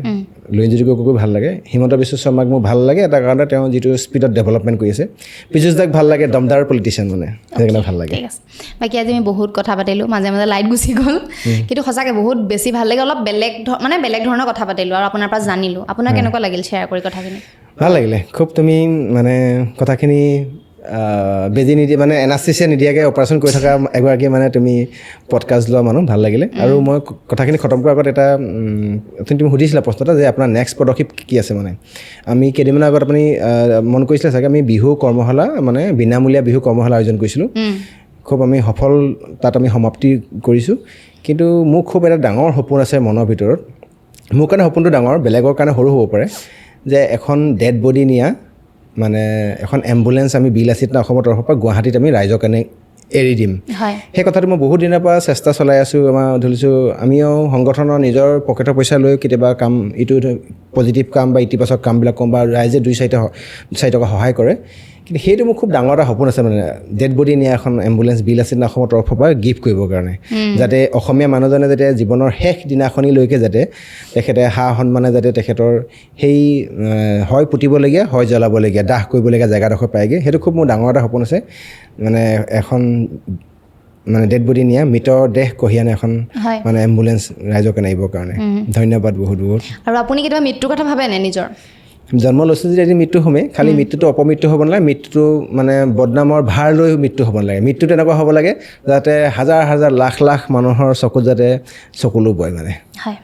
লুইনজ্যোতি গগৈকো ভাল লাগে হিমন্ত বিশ্ব শৰ্মাক মোৰ ভাল লাগে এটা কাৰণে তেওঁ যিটো স্পীডত ডেভেলপমেণ্ট কৰি আছে পীযুষ দাক ভাল লাগে দমদাৰ পলিটিচিয়ান মানে সেইকাৰণে ভাল লাগে বাকী আজি আমি বহুত কথা পাতিলোঁ মাজে মাজে লাইট গুচি গ'ল কিন্তু সঁচাকৈ বহুত বেছি ভাল লাগে অলপ বেলেগ ধৰণৰ কথা পাতিলোঁ আৰু আপোনাৰ পৰা জানিলোঁ আপোনাৰ কেনেকুৱা লাগিল শ্বেয়াৰ কৰি কথাখিনি ভাল লাগিলে খুব তুমি মানে কথাখিনি বেজি নিদিয়ে মানে এনাষ্টেচিয়া নিদিয়াকৈ অপাৰেশ্যন কৰি থকা এগৰাকী মানে তুমি পডকাষ্ট লোৱা মানুহ ভাল লাগিলে আৰু মই কথাখিনি খতম কৰাৰ আগত এটা তুমি সুধিছিলা প্ৰশ্ন এটা যে আপোনাৰ নেক্সট পদক্ষেপ কি আছে মানে আমি কেইদিনমানৰ আগত আপুনি মন কৰিছিলে চাগে আমি বিহু কৰ্মশালা মানে বিনামূলীয়া বিহু কৰ্মশালা আয়োজন কৰিছিলোঁ খুব আমি সফল তাত আমি সমাপ্তি কৰিছোঁ কিন্তু মোৰ খুব এটা ডাঙৰ সপোন আছে মনৰ ভিতৰত মোৰ কাৰণে সপোনটো ডাঙৰ বেলেগৰ কাৰণে সৰু হ'ব পাৰে যে এখন ডেড বডি নিয়া মানে এখন এম্বুলেঞ্চ আমি বিলাসিত অসমৰ তৰফৰ পৰা গুৱাহাটীত আমি ৰাইজৰ কাৰণে এৰি দিম সেই কথাটো মই বহুত দিনৰ পৰা চেষ্টা চলাই আছোঁ আমাৰ ধৰিছোঁ আমিও সংগঠনৰ নিজৰ পকেটৰ পইচা লৈ কেতিয়াবা কাম ইটো পজিটিভ কাম বা ইতিবাচক কামবিলাক কম বা ৰাইজে 2-4 টকা সহায় কৰে কিন্তু সেইটো মোৰ খুব ডাঙৰ এটা সপোন আছে মানে ডেড বডি নিয়া এখন এম্বুলেঞ্চ বিলাসিত অসমৰ তৰফৰ পৰা গিফ্ট কৰিবৰ কাৰণে যাতে অসমীয়া মানুহজনে যাতে জীৱনৰ শেষ দিনাখনিলৈকে যাতে তেখেতে সা সন্মানে যাতে তেখেতৰ সেই হয় পুতিবলগীয়া হয় জ্বলাবলগীয়া দাহ কৰিবলগীয়া জেগাডোখৰ পায়গৈ সেইটো খুব মোৰ ডাঙৰ এটা সপোন আছে মানে এখন মানে ডেড বডি নিয়া মৃতদেহ কঢ়িয়ানে এখন মানে এম্বুলেঞ্চ ৰাইজৰ কাৰণে আহিবৰ কাৰণে ধন্যবাদ বহুত আৰু আপুনি কেতিয়াবা মৃত্যুৰ কথা ভাবেনে নিজৰ জন্ম লৈছোঁ যদি এদিন মৃত্যু হ'মেই খালি মৃত্যুটো অপমৃত্যু হ'ব নালাগে মৃত্যুটো মানে বদনামৰ ভাৰ লৈ মৃত্যু হ'ব নালাগে মৃত্যু তেনেকুৱা হ'ব লাগে যাতে হাজাৰ লাখ মানুহৰ চকুত যাতে চকুলো বয় মানে হয়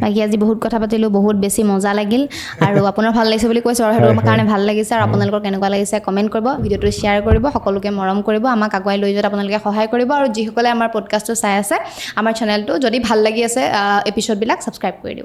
বাকী আজি বহুত কথা পাতিলোঁ বহুত বেছি মজা লাগিল আৰু আপোনাৰ ভাল লাগিছে বুলি কৈছোঁ আৰু সেইটো কাৰণে ভাল লাগিছে আৰু আপোনালোকৰ কেনেকুৱা লাগিছে কমেণ্ট কৰিব ভিডিঅ'টো শ্বেয়াৰ কৰিব সকলোকে মৰম কৰিব আমাক আগুৱাই লৈ যোৱাত আপোনালোকে সহায় কৰিব আৰু যিসকলে আমাৰ পডকাষ্টটো চাই আছে আমাৰ চেনেলটো যদি ভাল লাগি আছে এপিছ'ডবিলাক ছাবস্ক্ৰাইব কৰি দিব